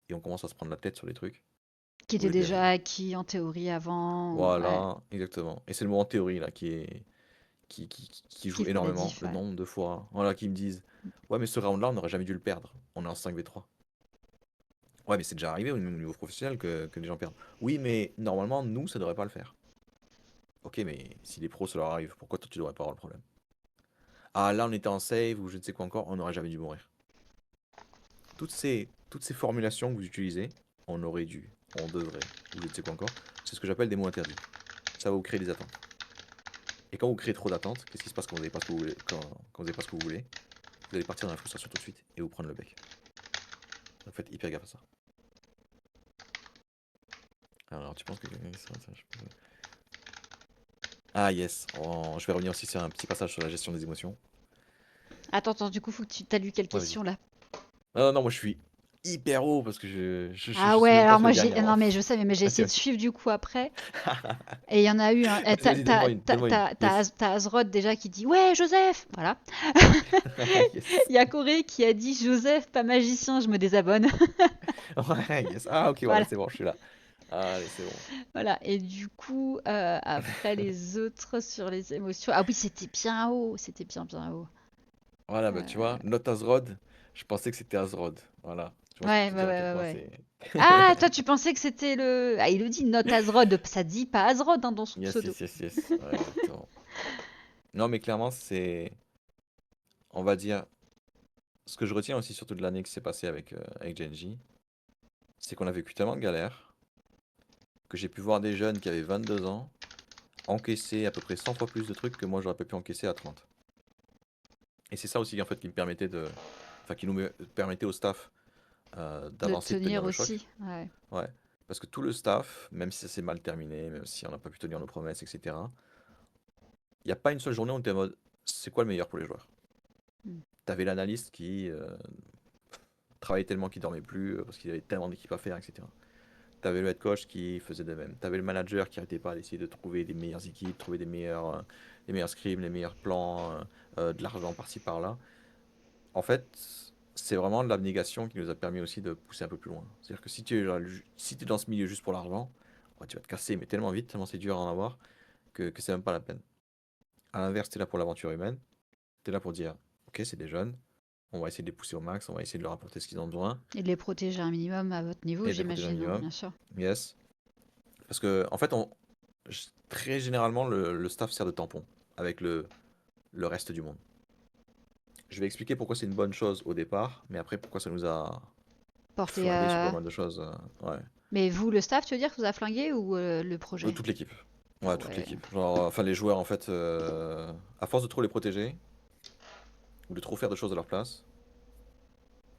S2: Et on commence à se prendre la tête sur des trucs
S1: Qui
S2: au
S1: était
S2: lieu de bien
S1: déjà
S2: jouer.
S1: acquis en théorie avant. Ouais.
S2: Voilà, exactement. Et c'est le moment théorie là qui
S1: Qui
S2: joue
S1: fait la
S2: énormément.
S1: diff,
S2: Le
S1: ouais.
S2: nombre de fois, voilà, qui me disent, ouais, mais ce round-là, on n'aurait jamais dû le perdre. On est en 5v3. Ouais, mais c'est déjà arrivé au niveau professionnel que les gens perdent. Oui, mais normalement, nous, ça devrait pas le faire. Ok, mais si les pros, ça leur arrive, pourquoi toi, tu devrais pas avoir le problème? Ah, là, on était en save ou je ne sais quoi encore, on n'aurait jamais dû mourir. Toutes ces formulations que vous utilisez, on aurait dû, on devrait, ou je ne sais quoi encore, c'est ce que j'appelle des mots interdits. Ça va vous créer des attentes. Et quand vous créez trop d'attentes, qu'est-ce qui se passe quand vous n'avez pas ce que vous voulez, quand vous n'avez pas ce que vous voulez? Vous allez partir dans la frustration tout de suite et vous prendre le bec. Donc faites hyper gaffe à ça. Alors, tu penses que... Ah yes, je vais revenir aussi sur un petit passage sur la gestion des émotions.
S1: Attends, attends, du coup, faut que tu t'as lu quelle
S2: Ouais, vas-y.
S1: question là?
S2: Non, non, non, moi je suis hyper haut parce que
S1: Ah
S2: je
S1: ouais,
S2: suis même pas
S1: alors
S2: sur les
S1: moi j'ai.
S2: dernières.
S1: Non
S2: Oh,
S1: mais je sais, mais j'ai
S2: vas-y,
S1: essayé de
S2: vas-y.
S1: suivre du coup après. Et il y en a eu un.
S2: Vas-y, vas-y, donne-moi une, donne-moi une. Yes.
S1: T'as Azrod déjà qui dit ouais, Joseph! Voilà.
S2: Yes.
S1: Il y a Corée qui a dit Joseph, pas magicien, je me désabonne.
S2: Ouais, yes. Ah, ok, voilà,
S1: Voilà.
S2: c'est bon, je suis là. Allez, c'est bon.
S1: Voilà. Et du coup, après les autres sur les émotions. Ah oui, c'était bien haut. C'était bien, bien haut.
S2: Voilà, bah tu
S1: Euh,
S2: vois, Not Azrod, je pensais que c'était Azrod. Voilà. Tu vois, c'est pour
S1: Ouais,
S2: te
S1: ouais, ouais,
S2: dire à quel
S1: ouais,
S2: point
S1: ouais.
S2: c'est.
S1: Ah, toi, tu pensais que c'était le. Ah, il le dit, Not Azrod. Ça dit pas Azrod hein, dans son
S2: Yes,
S1: pseudo.
S2: yes, yes, yes. Ouais, exactement. Non, mais clairement, on va dire, ce que je retiens aussi surtout de l'année qui s'est passée avec Genji, c'est qu'on a vécu tellement de galères que j'ai pu voir des jeunes qui avaient 22 ans encaisser à peu près 100 fois plus de trucs que moi j'aurais pas pu encaisser à 30. Et c'est ça aussi en fait qui me permettait enfin qui permettait au staff
S1: De
S2: d'avancer, de tenir
S1: tenir
S2: le choc.
S1: aussi. Ouais.
S2: Ouais. Parce que tout le staff, même si ça s'est mal terminé, même si on n'a pas pu tenir nos promesses, etc., il n'y a pas une seule journée où on était en mode c'est quoi le meilleur pour les joueurs?
S1: Mm.
S2: T'avais l'analyste qui travaillait tellement qu'il dormait plus parce qu'il avait tellement d'équipes à faire, etc. T'avais le head coach qui faisait de même. T'avais le manager qui arrêtait pas d'essayer de trouver des meilleures équipes, trouver les meilleurs scrims, les meilleurs plans, de l'argent par-ci par-là. En fait, c'est vraiment de l'abnégation qui nous a permis aussi de pousser un peu plus loin. C'est-à-dire que si tu es dans ce milieu juste pour l'argent, ouais, tu vas te casser, mais tellement vite, tellement c'est dur à en avoir, que c'est même pas la peine. À l'inverse, tu es là pour l'aventure humaine. Tu es là pour dire, ok, c'est des jeunes, On va essayer de les pousser au max, on va essayer de leur apporter ce qu'ils ont besoin
S1: Et de les protéger un minimum à votre niveau,
S2: et de les protéger un
S1: j'imagine, hein,
S2: minimum.
S1: bien sûr.
S2: Yes. Parce que, en fait, très généralement, le staff sert de tampon avec le reste du monde. Je vais expliquer pourquoi c'est une bonne chose au départ, mais après pourquoi ça nous a
S1: Porter
S2: flingué sur pas mal de choses. Ouais.
S1: Mais vous, le staff, tu veux dire que vous a flingué ou le projet?
S2: Toute l'équipe.
S1: Ah
S2: Ouais, toute
S1: ouais.
S2: l'équipe. Genre, enfin, les joueurs, en fait, à force de trop les protéger, ou de trop faire de choses à leur place,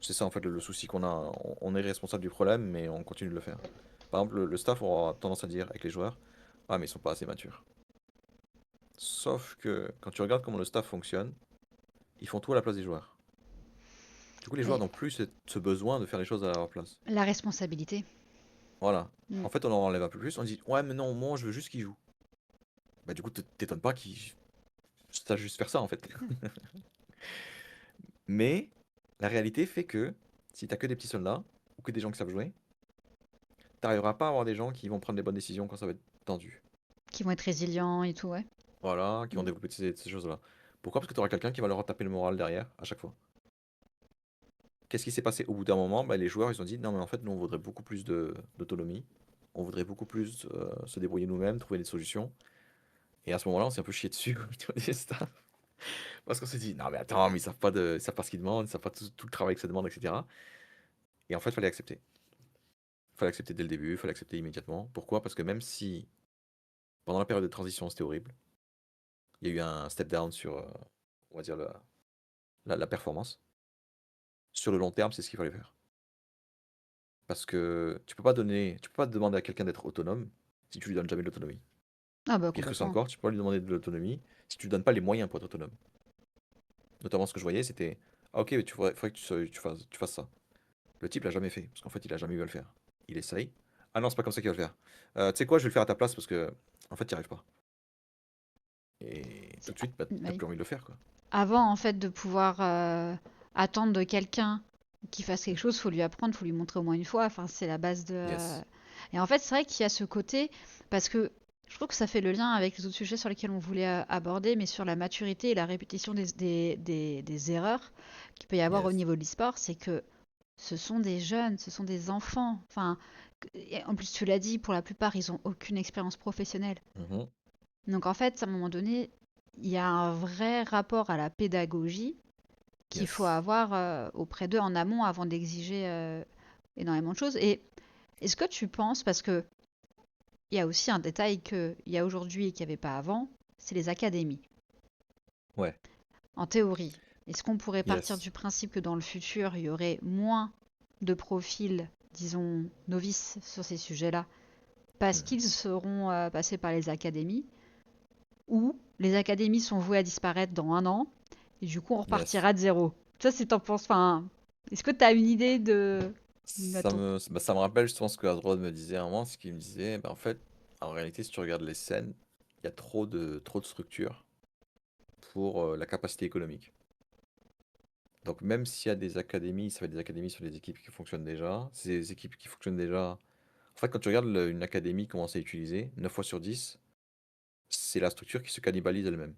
S2: c'est ça, en fait, le souci qu'on a. On est responsable du problème, mais on continue de le faire. Par exemple, le staff aura tendance à dire avec les joueurs, ah, mais ils sont pas assez matures. Sauf que, quand tu regardes comment le staff fonctionne, ils font tout à la place des joueurs. Du coup, les joueurs
S1: Mais
S2: n'ont plus ce besoin de faire les choses à leur place.
S1: la responsabilité.
S2: Voilà.
S1: Mm.
S2: En fait, on en enlève un peu plus, on dit, ouais, mais non, moi, je veux juste qu'ils jouent. Bah, du coup, t'étonnes pas qu'ils sachent juste faire ça, en fait. Mais la réalité fait que si t'as que des petits soldats ou que des gens qui savent jouer, t'arriveras pas à avoir des gens qui vont prendre les bonnes décisions quand ça va être tendu.
S1: Qui vont être résilients et tout, ouais.
S2: Voilà, qui vont
S1: Mm.
S2: développer ces choses-là. Pourquoi? Parce que tu auras quelqu'un qui va leur taper le moral derrière à chaque fois. Qu'est-ce qui s'est passé au bout d'un moment? Bah, les joueurs ils ont dit non mais en fait nous on voudrait beaucoup plus d'autonomie. On voudrait beaucoup plus se débrouiller nous-mêmes, trouver des solutions. Et à ce moment-là on s'est un peu chié dessus au niveau des staffs. Parce qu'on s'est dit non mais attends mais ils savent pas ce qu'ils demandent, ils savent pas tout le travail que ça demande, etc. Et en fait il fallait accepter. Il fallait accepter dès le début, il fallait accepter immédiatement. Pourquoi? Parce que même si pendant la période de transition c'était horrible, il y a eu un step down sur, on va dire, la performance. Sur le long terme, c'est ce qu'il fallait faire. Parce que tu peux pas demander à quelqu'un d'être autonome si tu lui donnes jamais de l'autonomie.
S1: Ah bah
S2: Pire que ça
S1: complètement.
S2: encore, tu peux pas lui demander de l'autonomie si tu lui donnes pas les moyens pour être autonome. Notamment ce que je voyais, c'était ah ok, mais faudrait que tu fasses ça. Le type l'a jamais fait, parce qu'en fait il a jamais eu à le faire. Il essaye. Ah non, c'est pas comme ça qu'il va le faire. Tu sais quoi, je vais le faire à ta place parce que en fait t'y arrives pas. Et tout
S1: C'est-
S2: de suite, bah, t'as
S1: ouais.
S2: plus envie de le faire quoi.
S1: Avant, en fait, de pouvoir attendre de quelqu'un qui fasse quelque chose, faut lui apprendre, faut lui montrer au moins une fois. Enfin, c'est la base de.
S2: Yes.
S1: Et en fait, c'est vrai qu'il y a ce côté, parce que je trouve que ça fait le lien avec les autres sujets sur lesquels on voulait aborder, mais sur la maturité et la répétition des erreurs qu'il peut y avoir au
S2: Yes.
S1: niveau de l'e-sport, c'est que ce sont des jeunes, ce sont des enfants. Enfin, et en plus, tu l'as dit, pour la plupart, ils ont aucune expérience professionnelle.
S2: Mhm.
S1: Donc en fait, à un moment donné, il y a un vrai rapport à la pédagogie qu'il faut
S2: Yes.
S1: avoir auprès d'eux en amont avant d'exiger énormément de choses. Et est-ce que tu penses, parce que il y a aussi un détail qu'il y a aujourd'hui et qu'il n'y avait pas avant, c'est les académies.
S2: Ouais.
S1: En théorie, est-ce qu'on pourrait partir
S2: Yes.
S1: du principe que dans le futur, il y aurait moins de profils, disons, novices sur ces sujets-là, parce
S2: Mhm.
S1: qu'ils seront passés par les académies, ou les académies sont vouées à disparaître dans un an, et du coup on
S2: Yes.
S1: repartira de zéro. Ça, c'est t'en penses. Enfin, est-ce que tu as une idée de. Attends.
S2: Ça me rappelle justement ce que Adrod me disait à un moment, ce qu'il me disait, bah, en fait, en réalité, si tu regardes les scènes, il y a trop de structures pour la capacité économique. Donc même s'il y a des académies, ça va être des académies sur des équipes qui fonctionnent déjà. Ces équipes qui fonctionnent déjà. En fait, quand tu regardes une académie commencer à utiliser, 9 fois sur 10, c'est la structure qui se cannibalise elle-même.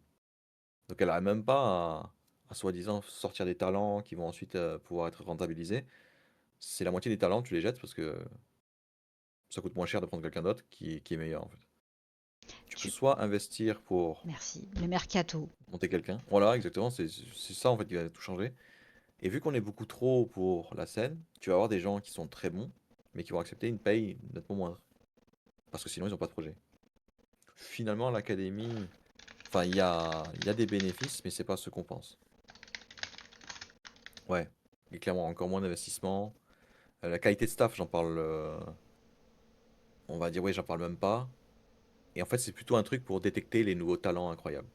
S2: Donc elle n'arrive même pas à soi-disant sortir des talents qui vont ensuite pouvoir être rentabilisés. C'est la moitié des talents, tu les jettes parce que ça coûte moins cher de prendre quelqu'un d'autre qui est meilleur en fait. Tu peux
S1: Tu...
S2: soit investir pour
S1: Merci. Le mercato.
S2: monter quelqu'un. Voilà, exactement, c'est ça en fait qui va tout changer. Et vu qu'on est beaucoup trop pour la scène, tu vas avoir des gens qui sont très bons, mais qui vont accepter une paye nettement moindre. Parce que sinon, ils n'ont pas de projet. Finalement, l'académie, enfin, il y a des bénéfices, mais c'est pas ce qu'on pense. Ouais, il y a clairement encore moins d'investissement. La qualité de staff, j'en parle, on va dire, oui, j'en parle même pas. Et en fait, c'est plutôt un truc pour détecter les nouveaux talents incroyables.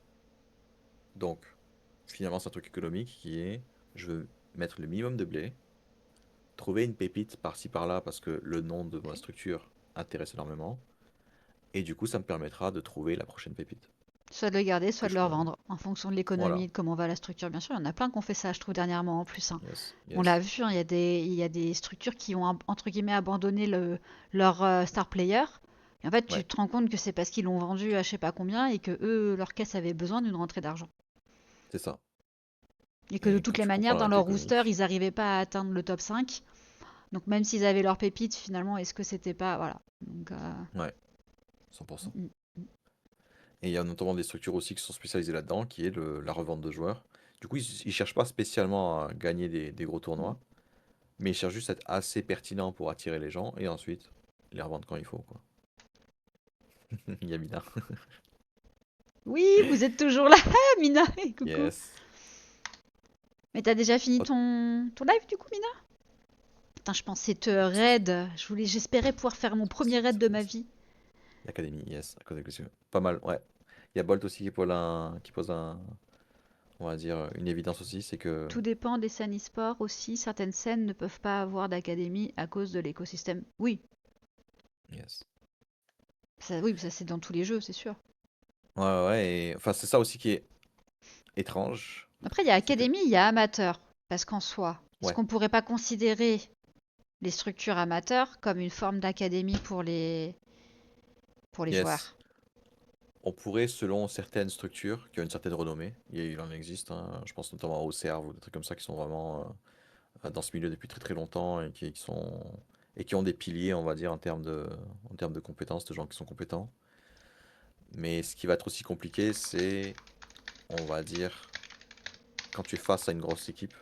S2: Donc, finalement, c'est un truc économique qui est, je veux mettre le minimum de blé, trouver une pépite par-ci par-là parce que le nom de ma
S1: Ouais.
S2: structure intéresse énormément. Et du coup, ça me permettra de trouver la prochaine pépite
S1: Soit de le garder,
S2: que
S1: soit de
S2: je
S1: le
S2: pourrais.
S1: revendre, en fonction de l'économie
S2: Voilà.
S1: et de comment va la structure. Bien sûr, il y en a plein qui ont fait ça, je trouve, dernièrement en plus, hein.
S2: Yes.
S1: On l'a
S2: Yes.
S1: vu, hein, il y a des structures qui ont, entre guillemets, abandonné leur star player. Et en fait, tu
S2: Ouais.
S1: te rends compte que c'est parce qu'ils l'ont vendu à je sais pas combien et que eux, leur caisse avait besoin d'une rentrée d'argent.
S2: C'est ça.
S1: Et que de
S2: Et
S1: toutes
S2: quand
S1: les
S2: tu comprends
S1: manières,
S2: la
S1: dans
S2: réalité
S1: leur rooster,
S2: économique,
S1: ils n'arrivaient pas à atteindre le top 5. Donc même s'ils avaient leur pépite, finalement, est-ce que c'était pas... Voilà. Donc,
S2: ouais, 100%.
S1: mm, mm.
S2: Et il y a notamment des structures aussi qui sont spécialisées là-dedans, qui est la revente de joueurs. Du coup, ils cherchent pas spécialement à gagner des gros
S1: Mm.
S2: tournois, mais ils cherchent juste à être assez pertinents pour attirer les gens et ensuite les revendre quand il faut, quoi. Yamina.
S1: Oui, vous êtes toujours là, Mina. Coucou.
S2: Yes.
S1: Mais t'as déjà fini
S2: Oh,
S1: ton live du coup, Mina? Putain, je pensais te raid. J'espérais pouvoir faire mon premier raid
S2: c'est
S1: de
S2: fini
S1: ma
S2: ça.
S1: vie.
S2: L'Académie, yes. Pas mal, ouais. Il y a Bolt aussi qui pose on va dire, une évidence aussi, c'est que,
S1: Tout dépend des scènes e-sport aussi. Certaines scènes ne peuvent pas avoir d'académie à cause de l'écosystème. Oui,
S2: yes.
S1: oui, ça c'est dans tous les jeux, c'est sûr.
S2: Ouais, ouais, ouais, et enfin, c'est ça aussi qui est étrange,
S1: Après, il y a
S2: c'est que,
S1: académie, il y a amateur. Parce qu'en soi, est-ce
S2: ouais,
S1: qu'on pourrait pas considérer les structures amateurs comme une forme d'académie pour les
S2: yes.
S1: joueurs?
S2: On pourrait, selon certaines structures qui ont une certaine renommée, il en existe, hein, je pense notamment aux Serve ou des trucs comme ça qui sont vraiment dans ce milieu depuis très très longtemps et qui ont des piliers, on va dire, en termes de compétences, de gens qui sont compétents. Mais ce qui va être aussi compliqué, c'est, on va dire, quand tu es face à une grosse équipe,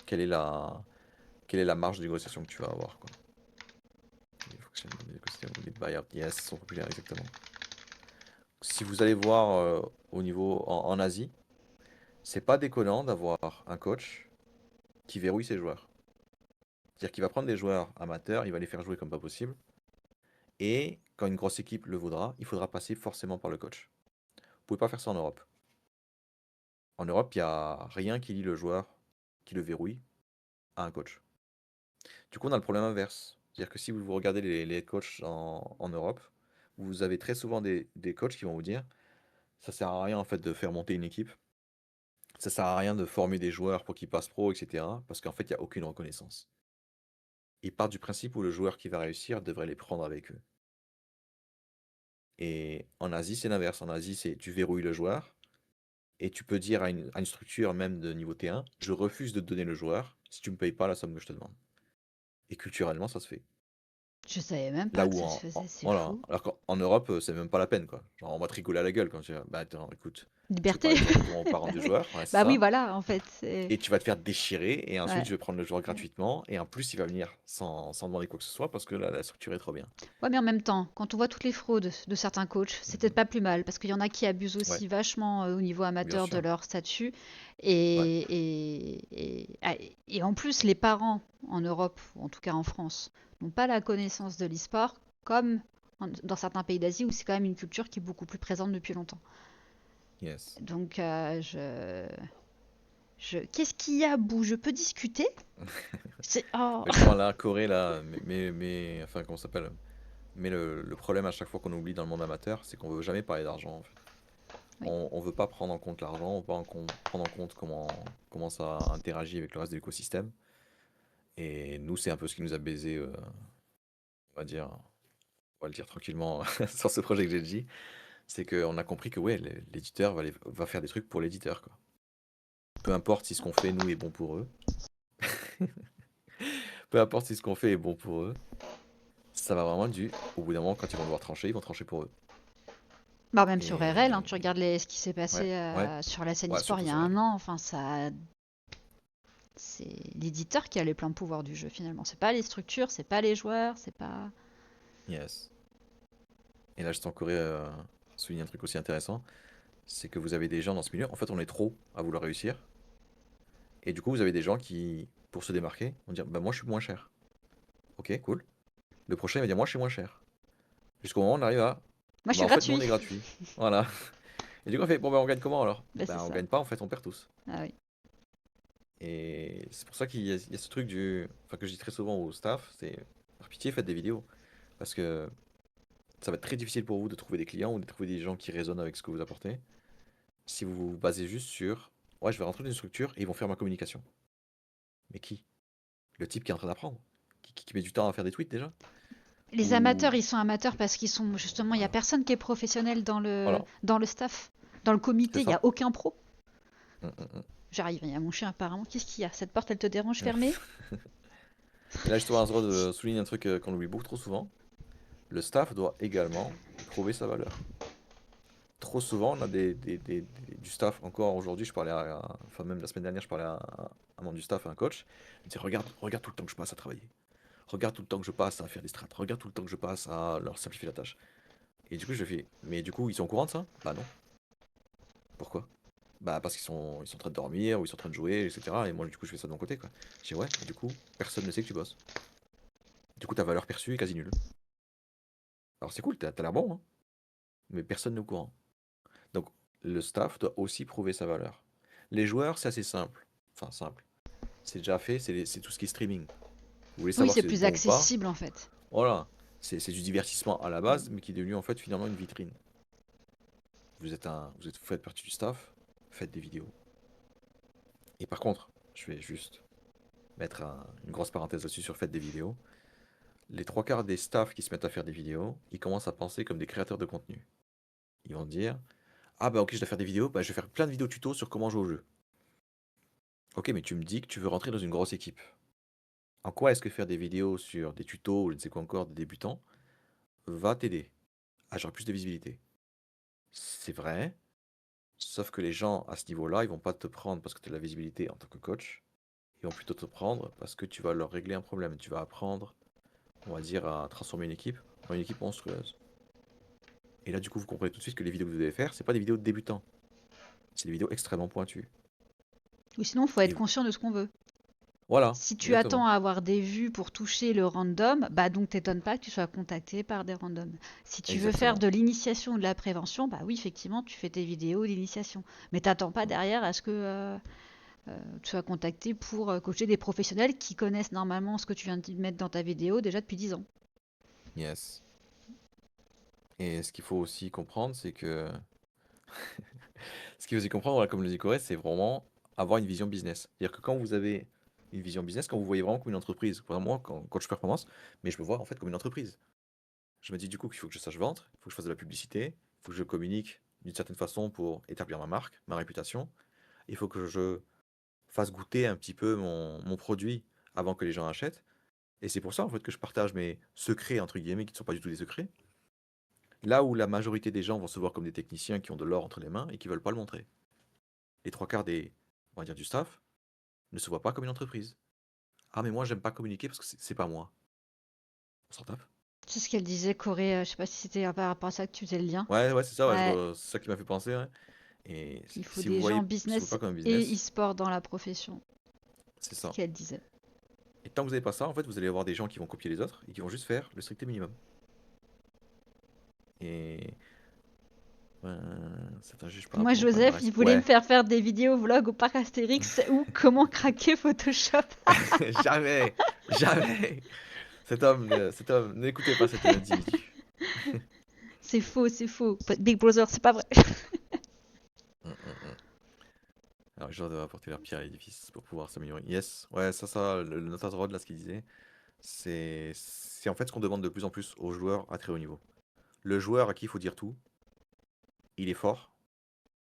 S2: quelle est quelle est la marge de négociation que tu vas avoir, quoi. Il faut que je les écosystèmes ou les buyouts, yes, sont populaires, exactement. Si vous allez voir au niveau en Asie, c'est pas déconnant d'avoir un coach qui verrouille ses joueurs. C'est-à-dire qu'il va prendre des joueurs amateurs, il va les faire jouer comme pas possible, et quand une grosse équipe le voudra, il faudra passer forcément par le coach. Vous pouvez pas faire ça en Europe. En Europe, il n'y a rien qui lie le joueur, qui le verrouille, à un coach. Du coup, on a le problème inverse. C'est-à-dire que si vous regardez les coachs en Europe, vous avez très souvent des coachs qui vont vous dire, ça sert à rien en fait de faire monter une équipe, ça sert à rien de former des joueurs pour qu'ils passent pro, etc. Parce qu'en fait, il n'y a aucune reconnaissance. Ils partent du principe où le joueur qui va réussir devrait les prendre avec eux. Et en Asie, c'est l'inverse. En Asie, c'est tu verrouilles le joueur et tu peux dire à une structure même de niveau T1, je refuse de te donner le joueur si tu ne me payes pas la somme que je te demande. Et culturellement, ça se fait.
S1: Je savais même
S2: Là
S1: pas que
S2: où
S1: ça se faisait, c'est
S2: voilà.
S1: fou.
S2: Alors qu'en Europe, c'est même pas la peine, quoi. Genre, on va te rigoler à la gueule quand tu dis, bah attends, écoute, je vais
S1: Liberté.
S2: parler directement aux parents
S1: Bah
S2: du
S1: oui.
S2: joueur, ouais, c'est
S1: Bah oui,
S2: ça.
S1: voilà, en fait, c'est...
S2: Et tu vas te faire déchirer, et ensuite
S1: Ouais.
S2: je vais prendre le joueur gratuitement, et en plus il va venir sans demander quoi que ce soit, parce que la structure est trop bien.
S1: Ouais, mais en même temps, quand on voit toutes les fraudes de certains coachs, c'est peut-être
S2: Mhm.
S1: pas plus mal, parce qu'il y en a qui abusent
S2: Ouais,
S1: aussi vachement au niveau
S2: bien
S1: amateur de
S2: sûr.
S1: leur statut.
S2: Ouais,
S1: Et en plus, les parents en Europe, ou en tout cas en France, n'ont pas la connaissance de l'e-sport, comme dans certains pays d'Asie, où c'est quand même une culture qui est beaucoup plus présente depuis longtemps.
S2: yes.
S1: Donc, qu'est-ce qu'il y a, Bou? Je peux discuter? Oh.
S2: Mais justement là, Corée, là, enfin comment ça s'appelle? Mais le problème à chaque fois qu'on oublie dans le monde amateur, c'est qu'on veut jamais parler d'argent, en fait.
S1: Oui.
S2: On veut pas prendre en compte l'argent, on veut pas prendre en compte comment ça interagit avec le reste de l'écosystème. Et nous, c'est un peu ce qui nous a baisé, on va dire, on va le dire tranquillement sur ce projet que j'ai dit, c'est qu'on a compris que ouais, l'éditeur va faire des trucs pour l'éditeur, quoi. Peu importe si ce qu'on fait, nous, est bon pour eux, peu importe si ce qu'on fait est bon pour eux, ça va vraiment au bout d'un moment, quand ils vont devoir trancher, ils vont trancher pour eux.
S1: Bah, même sur RL, hein,
S2: Et
S1: tu regardes ce qui s'est
S2: ouais,
S1: passé
S2: ouais,
S1: sur la scène
S2: ouais,
S1: e-sport il
S2: surtout
S1: y a
S2: sur elle.
S1: un an. Enfin, c'est l'éditeur qui a les pleins pouvoirs du jeu finalement. C'est pas les structures, c'est pas les joueurs, c'est pas.
S2: Yes. Et là, je t'en Corée souligner un truc aussi intéressant, c'est que vous avez des gens dans ce milieu, en fait, on est trop à vouloir réussir, et du coup, vous avez des gens qui, pour se démarquer, vont dire, bah moi, je suis moins cher. Ok, cool. Le prochain il va dire, moi, je suis moins cher. Jusqu'au moment où on arrive à,
S1: Moi, je
S2: bah
S1: suis
S2: en fait, nous, on
S1: gratuit.
S2: est gratuit. Voilà. Et du coup, on fait, bon, bah on gagne comment alors?
S1: Bah, c'est
S2: Bah, on
S1: ça.
S2: gagne pas, en fait, on perd tous.
S1: Ah oui.
S2: Et c'est pour ça il y a ce truc enfin, que je dis très souvent au staff, c'est, par pitié, faites des vidéos. Parce que ça va être très difficile pour vous de trouver des clients ou de trouver des gens qui résonnent avec ce que vous apportez. Si vous vous basez juste sur, ouais, je vais rentrer dans une structure et ils vont faire ma communication. Mais qui? Le type qui est en train d'apprendre? Qui met du temps à faire des tweets déjà?
S1: Les
S2: Ou,
S1: amateurs, ils sont amateurs parce qu'ils sont justement, il y a
S2: voilà.
S1: personne qui est professionnel
S2: Voilà,
S1: dans le staff, dans le
S2: c'est
S1: comité, il y
S2: ça.
S1: a aucun pro.
S2: Mm, mm, mm.
S1: J'arrive, il y a mon chien apparemment. Qu'est-ce qu'il y a? Cette porte, elle te dérange fermée?
S2: Et là, justement, Azrod souligne un truc qu'on oublie beaucoup trop souvent. Le staff doit également prouver sa valeur. Trop souvent, on a du staff. Encore aujourd'hui, je parlais enfin même la semaine dernière, je parlais à un membre du staff, à un coach. Il me dit, regarde tout le temps que je passe à travailler. Regarde tout le temps que je passe à faire des strats. Regarde tout le temps que je passe à leur simplifier la tâche. Et du coup, je fais, mais du coup, ils sont au courant de ça? Bah non. Pourquoi? Bah parce qu'ils sont en train de dormir ou ils sont en train de jouer, etc. Et moi, du coup, je fais ça de mon côté, quoi. Je dis, ouais, mais du coup, personne ne sait que tu bosses. Du coup, ta valeur perçue est quasi nulle. Alors c'est cool, t'as l'air bon, hein, mais personne n'est au courant. Donc, le staff doit aussi prouver sa valeur. Les joueurs, c'est assez simple. Enfin, simple. C'est déjà fait, c'est tout ce qui est streaming. Vous voulez
S1: Oui,
S2: savoir
S1: c'est
S2: si vous êtes
S1: plus
S2: bon ou pas?
S1: accessible en fait.
S2: Voilà. C'est du divertissement à la base, mais qui est devenu en fait finalement une vitrine. Vous faites partie du staff, faites des vidéos. Et par contre, je vais juste mettre une grosse parenthèse là-dessus sur faites des vidéos. Les trois quarts des staffs qui se mettent à faire des vidéos, ils commencent à penser comme des créateurs de contenu. Ils vont dire, ah bah ok, je dois faire des vidéos, bah je vais faire plein de vidéos tutos sur comment jouer au jeu. Ok, mais tu me dis que tu veux rentrer dans une grosse équipe. En quoi est-ce que faire des vidéos sur des tutos ou je ne sais quoi encore des débutants va t'aider à avoir plus de visibilité? C'est vrai, sauf que les gens à ce niveau-là, ils vont pas te prendre parce que tu as de la visibilité en tant que coach. Ils vont plutôt te prendre parce que tu vas leur régler un problème. Tu vas apprendre, on va dire, à transformer une équipe en une équipe monstrueuse. Et là, du coup, vous comprenez tout de suite que les vidéos que vous devez faire, c'est pas des vidéos de débutants. C'est des vidéos extrêmement pointues.
S1: Ou sinon, il faut être
S2: Et
S1: conscient de ce qu'on veut.
S2: voilà,
S1: Si tu attends
S2: exactement.
S1: à avoir des vues pour toucher le random, bah donc t'étonnes pas que tu sois contacté par des randoms. Si tu veux faire
S2: Exactement.
S1: de l'initiation ou de la prévention, bah oui, effectivement, tu fais tes vidéos d'initiation. Mais t'attends pas
S2: Mm.
S1: derrière à ce que tu sois contacté pour coacher des professionnels qui connaissent normalement ce que tu viens de mettre dans ta vidéo déjà depuis 10 ans.
S2: Yes. Et ce qu'il faut aussi comprendre, c'est que ce qu'il faut aussi comprendre, voilà, comme le dit Corée, c'est vraiment avoir une vision business. C'est-à-dire que quand vous avez une vision business, quand vous voyez vraiment comme une entreprise, moi, quand je performance, mais je me vois en fait comme une entreprise. Je me dis du coup qu'il faut que je sache vendre, il faut que je fasse de la publicité, il faut que je communique d'une certaine façon pour établir ma marque, ma réputation. Il faut que je fasse goûter un petit peu mon produit avant que les gens achètent. Et c'est pour ça en fait que je partage mes secrets, entre guillemets, qui ne sont pas du tout des secrets. Là où la majorité des gens vont se voir comme des techniciens qui ont de l'or entre les mains et qui ne veulent pas le montrer. Les trois quarts on va dire, du staff ne se voient pas comme une entreprise. Ah mais moi j'aime pas communiquer parce que c'est pas moi. On s'en tape.
S1: C'est ce qu'elle disait, Corée. Je sais pas si c'était par rapport à ça que tu faisais le lien.
S2: Ouais, ouais, c'est ça, ouais,
S1: Ouais,
S2: c'est ça qui m'a fait penser, ouais. Et
S1: il faut
S2: si vous
S1: des gens
S2: voyez, si vous voyez
S1: business
S2: pas comme un
S1: et
S2: business,
S1: e-sport dans la profession.
S2: c'est
S1: C'est ce
S2: ça.
S1: qu'elle disait.
S2: Et tant que vous n'avez pas ça, en fait, vous allez avoir des gens qui vont copier les autres et qui vont juste faire le strict minimum. Et c'est un juge par
S1: Moi,
S2: rapport au
S1: Joseph,
S2: palmarès.
S1: il voulait me
S2: Ouais,
S1: faire des vidéos vlog au parc Astérix ou comment craquer Photoshop.
S2: jamais, jamais. Cet homme, n'écoutez pas cet individu.
S1: C'est faux, c'est faux. Big Brother, c'est pas vrai.
S2: Hum, hum, hum. Alors, les gens doivent apporter leur pierre à l'édifice pour pouvoir s'améliorer. Yes, ouais, ça, le Notas Rod, là, ce qu'il disait, c'est en fait ce qu'on demande de plus en plus aux joueurs à très haut niveau. Le joueur à qui il faut dire tout, il est fort,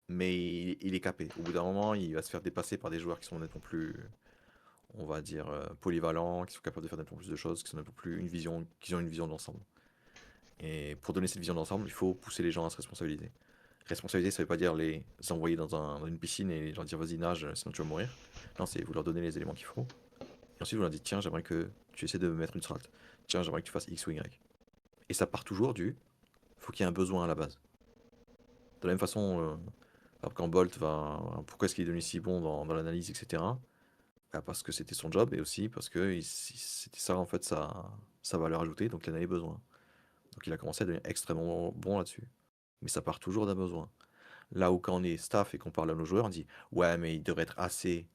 S2: mais il est capé. Au bout d'un moment, il va se faire dépasser par des joueurs qui sont nettement plus, on va dire, polyvalents, qui sont capables de faire nettement plus de choses, qui sont nettement plus qui ont une vision d'ensemble. Et pour donner cette vision d'ensemble, il faut pousser les gens à se responsabiliser. Responsabiliser, ça veut pas dire les envoyer dans une piscine et leur dire vas-y nage, sinon tu vas mourir. Non, c'est vous leur donner les éléments qu'il faut. Et ensuite, vous leur dites tiens, j'aimerais que tu essaies de me mettre une strat. Tiens, j'aimerais que tu fasses X ou Y. Et ça part toujours faut qu'il y ait un besoin à la base. De la même façon, quand Bolt va. Pourquoi est-ce qu'il est devenu si bon dans l'analyse, etc. Bah, parce que c'était son job et aussi parce que c'était ça en fait sa valeur ajoutée, donc il en avait besoin. Donc il a commencé à devenir extrêmement bon là-dessus. Mais ça part toujours d'un besoin. Là où quand on est staff et qu'on parle à nos joueurs, on dit ouais mais il devrait être assez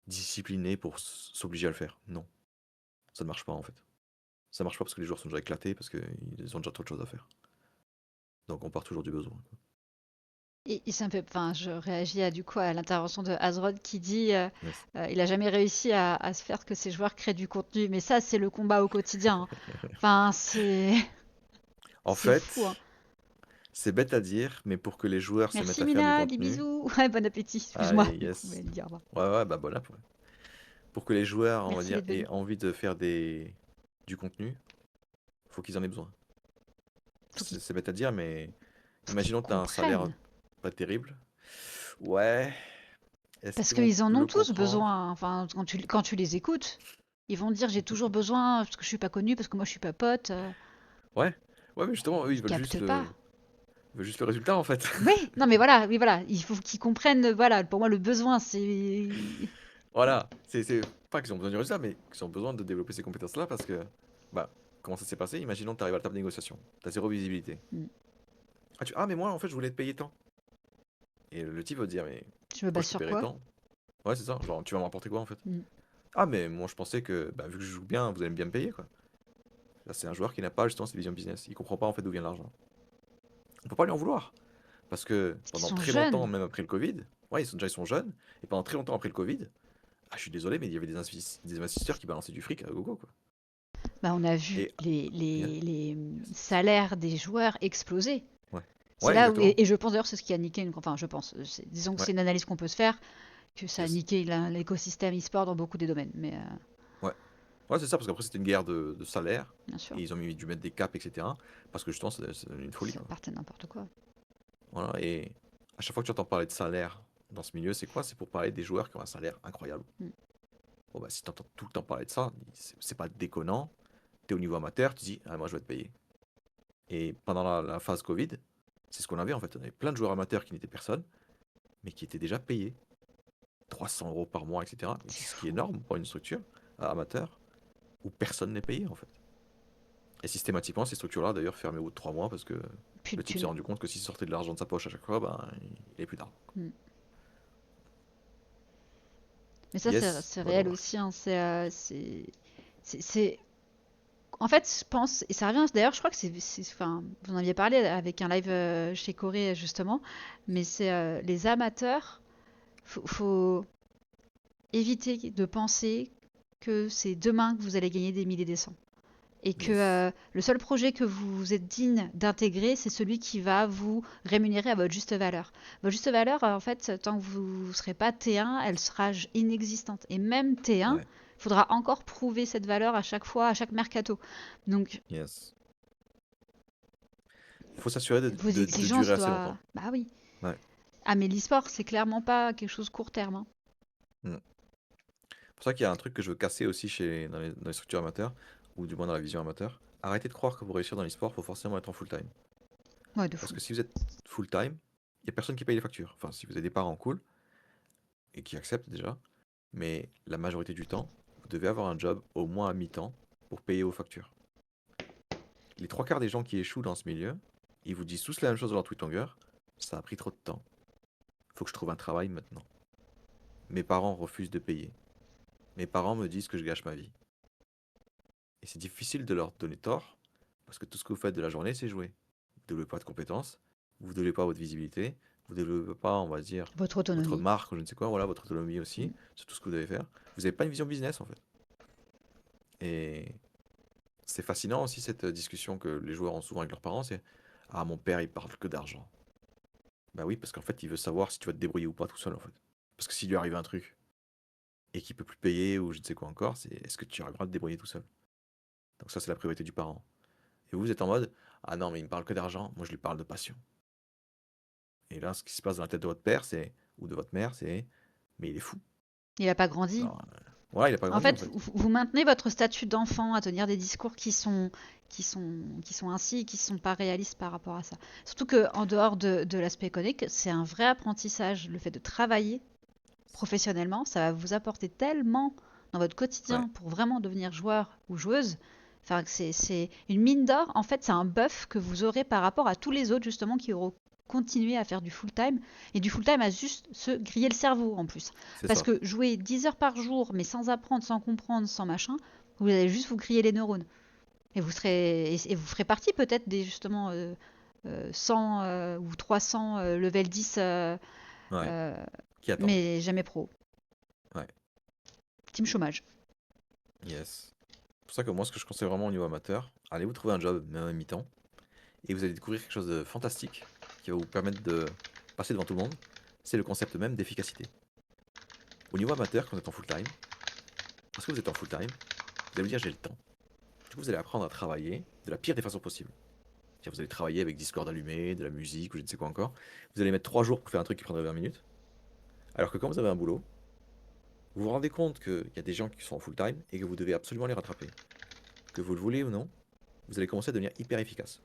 S2: discipliné pour s'obliger à le faire. Non, ça ne marche pas en fait. Ça marche pas parce que les joueurs sont déjà éclatés, parce qu'ils ont déjà trop de choses à faire. Donc on part toujours du besoin.
S1: Et ça me fait, enfin, je réagis à, du coup à l'intervention de Azrod qui dit
S2: Yes.
S1: il a jamais réussi à se faire que ses joueurs créent du contenu. Mais ça, c'est le combat au quotidien, hein. Enfin, c'est
S2: En
S1: c'est fou, hein.
S2: fait, C'est bête à dire, mais pour que les joueurs se mettent
S1: Merci
S2: à faire du
S1: Mina, des
S2: contenu.
S1: bisous. Ouais, bon appétit. Excuse-moi,
S2: Allez,
S1: du coup,
S2: yes.
S1: elle dit au revoir.
S2: Ouais, ouais, bah voilà. Pour que les joueurs, on va
S1: Merci
S2: dire,
S1: d'être
S2: aient
S1: venu.
S2: envie de faire du contenu, faut qu'ils en aient besoin.
S1: Faut qu'ils
S2: C'est bête à dire, mais
S1: faut qu'ils
S2: imaginons que tu as un salaire
S1: comprennent.
S2: pas terrible. Ouais, est-ce
S1: Parce
S2: qu'ils vont
S1: qu'ils en ont
S2: le
S1: tous
S2: comprendre?
S1: besoin. Enfin, quand tu les écoutes, ils vont dire j'ai toujours besoin parce que je suis pas connu, parce que moi je suis pas pote.
S2: Ouais, ouais, mais justement, eux,
S1: Ils captent pas.
S2: ils veulent juste le résultat, en fait.
S1: Oui, non mais voilà, oui voilà, il faut qu'ils comprennent. Voilà, pour moi le besoin c'est.
S2: Voilà, c'est pas qu'ils ont besoin du résultat, mais qu'ils ont besoin de développer ces compétences-là parce que, bah, comment ça s'est passé? Imaginons que tu arrives à la table de négociation, tu as zéro visibilité.
S1: Hmm.
S2: Ah, mais moi, en fait, je voulais te payer tant. Et le type va te dire, mais
S1: Je me
S2: pourquoi
S1: base
S2: je te
S1: sur
S2: paierais
S1: quoi?
S2: tant? Ouais, c'est ça, genre, tu vas me rapporter quoi, en fait?
S1: Hmm.
S2: Ah, mais moi, je pensais que, bah, vu que je joue bien, vous allez bien me payer, quoi. Là, c'est un joueur qui n'a pas, justement, cette vision business. Il comprend pas, en fait, d'où vient l'argent. On peut pas lui en vouloir. Parce que
S1: Parce qu'ils
S2: pendant
S1: sont
S2: très longtemps,
S1: jeunes.
S2: même après le Covid, ouais, ils sont jeunes, et pendant très longtemps après le Covid, ah, je suis désolé, mais il y avait des investisseurs qui balançaient du fric à gogo, quoi.
S1: Bah, on a vu
S2: Et, et-
S1: les salaires des joueurs exploser.
S2: ouais,
S1: C'est
S2: ouais,
S1: là où,
S2: exactement.
S1: et je pense d'ailleurs c'est ce qui a niqué, enfin je pense, disons que
S2: Ouais,
S1: c'est une analyse qu'on peut se faire, que ça a
S2: yes.
S1: niqué l'écosystème e-sport dans beaucoup des domaines. Mais
S2: Ouais, ouais, c'est ça, parce qu'après, c'était une guerre de salaire,
S1: bien sûr,
S2: et ils ont dû mettre des caps, etc. Parce que justement, c'est une folie,
S1: ça
S2: quoi.
S1: partait n'importe quoi.
S2: Voilà, et à chaque fois que tu entends parler de salaire dans ce milieu, c'est quoi? C'est pour parler des joueurs qui ont un salaire incroyable.
S1: Mm.
S2: Bon, bah, si tu entends tout le temps parler de ça, c'est pas déconnant. Tu es au niveau amateur, tu dis, ah, moi, je vais te payer. Et pendant la phase Covid, c'est ce qu'on avait en fait. On avait plein de joueurs amateurs qui n'étaient personne, mais qui étaient déjà payés 300 euros par mois, etc. Et
S1: C'est
S2: ce qui est
S1: fou.
S2: énorme pour une structure amateur où personne n'est payé en fait. Et systématiquement, ces structures-là d'ailleurs fermaient au bout de 3 mois parce que
S1: Plus de
S2: le type s'est
S1: thunes.
S2: rendu compte que s'il sortait de l'argent de sa poche à chaque fois, ben, il n'avait plus d'argent.
S1: Mm. Mais ça
S2: Yes,
S1: c'est
S2: bonne
S1: réel
S2: remarque.
S1: aussi, hein, en fait, je pense, et ça revient d'ailleurs, je crois que enfin, vous en aviez parlé avec un live chez Corée justement, mais c'est les amateurs, faut éviter de penser que c'est demain que vous allez gagner des milliers des cents. Et que
S2: Yes.
S1: le seul projet que vous êtes digne d'intégrer, c'est celui qui va vous rémunérer à votre juste valeur. Votre juste valeur, en fait, tant que vous ne serez pas T1, elle sera inexistante. Et même T1,
S2: Ouais.
S1: il faudra encore prouver cette valeur à chaque fois, à chaque mercato. Donc,
S2: Yes. Il faut s'assurer
S1: vos
S2: de durer
S1: exigences
S2: assez longtemps.
S1: doivent. Bah oui.
S2: Ouais.
S1: Ah, mais l'e-sport, c'est clairement pas quelque chose court terme, hein.
S2: Mm. C'est pour ça qu'il y a un truc que je veux casser aussi dans les structures amateurs, ou du moins dans la vision amateur. Arrêtez de croire que pour réussir dans l'e-sport, il faut forcément être en full time.
S1: Ouais, de
S2: Parce
S1: fou.
S2: que si vous êtes full time, il n'y a personne qui paye les factures. Enfin, si vous avez des parents cool, et qui acceptent déjà, mais la majorité du temps, vous devez avoir un job au moins à mi-temps pour payer vos factures. Les trois quarts des gens qui échouent dans ce milieu, ils vous disent tous la même chose dans leur tweet longueur, ça a pris trop de temps. Faut que je trouve un travail maintenant. Mes parents refusent de payer. Mes parents me disent que je gâche ma vie. Et c'est difficile de leur donner tort, parce que tout ce que vous faites de la journée, c'est jouer. Vous ne développez pas de compétences, vous ne développez pas votre visibilité, vous ne développez pas, on va dire,
S1: Votre
S2: votre
S1: autonomie.
S2: marque ou je ne sais quoi, voilà, votre autonomie aussi,
S1: Mm.
S2: sur tout ce que vous devez faire. Vous n'avez pas une vision business en fait. Et c'est fascinant aussi cette discussion que les joueurs ont souvent avec leurs parents, c'est ah mon père il parle que d'argent. Bah oui parce qu'en fait il veut savoir si tu vas te débrouiller ou pas tout seul en fait. Parce que s'il lui arrive un truc et qu'il peut plus payer ou je ne sais quoi encore, c'est est-ce que tu arriveras à te débrouiller tout seul. Donc ça c'est la priorité du parent. Et vous êtes en mode ah non mais il me parle que d'argent, moi je lui parle de passion. Et là ce qui se passe dans la tête de votre père c'est ou de votre mère c'est mais il est fou.
S1: Il n'a pas grandi.
S2: Genre, voilà il a pas
S1: En
S2: grandi en
S1: fait,
S2: fait.
S1: vous maintenez votre statut d'enfant à tenir des discours qui sont ainsi et qui ne sont pas réalistes par rapport à ça. Surtout qu'en dehors de l'aspect économique, c'est un vrai apprentissage. Le fait de travailler professionnellement, ça va vous apporter tellement dans votre
S2: Ouais,
S1: quotidien pour vraiment devenir joueur ou joueuse. Enfin, que c'est une mine d'or. En fait, c'est un buff que vous aurez par rapport à tous les autres, justement, qui auront continué à faire du full-time. Et du full-time à juste se griller le cerveau, en plus.
S2: c'est
S1: Parce
S2: ça.
S1: que jouer 10 heures par jour, mais sans apprendre, sans comprendre, sans machin, vous allez juste vous griller les neurones. Et vous ferez partie peut-être des, justement, 100 ou 300 level 10,
S2: Ouais,
S1: euh,
S2: qui attendent.
S1: mais jamais pro.
S2: Ouais,
S1: Team chômage.
S2: yes. C'est pour ça que moi ce que je conseille vraiment au niveau amateur, allez vous trouver un job même à mi-temps. et vous allez découvrir quelque chose de fantastique qui va vous permettre de passer devant tout le monde. C'est le concept même d'efficacité. Au niveau amateur, quand vous êtes en full time, parce que vous êtes en full time, vous allez vous dire j'ai le temps. Du coup, vous allez apprendre à travailler de la pire des façons possibles. C'est-à-dire, vous allez travailler avec Discord allumé, de la musique ou je ne sais quoi encore. Vous allez mettre 3 jours pour faire un truc qui prendrait 20 minutes. Alors que quand vous avez un boulot, vous vous rendez compte qu'il y a des gens qui sont en full time et que vous devez absolument les rattraper. Que vous le voulez ou non, vous allez commencer à devenir hyper efficace.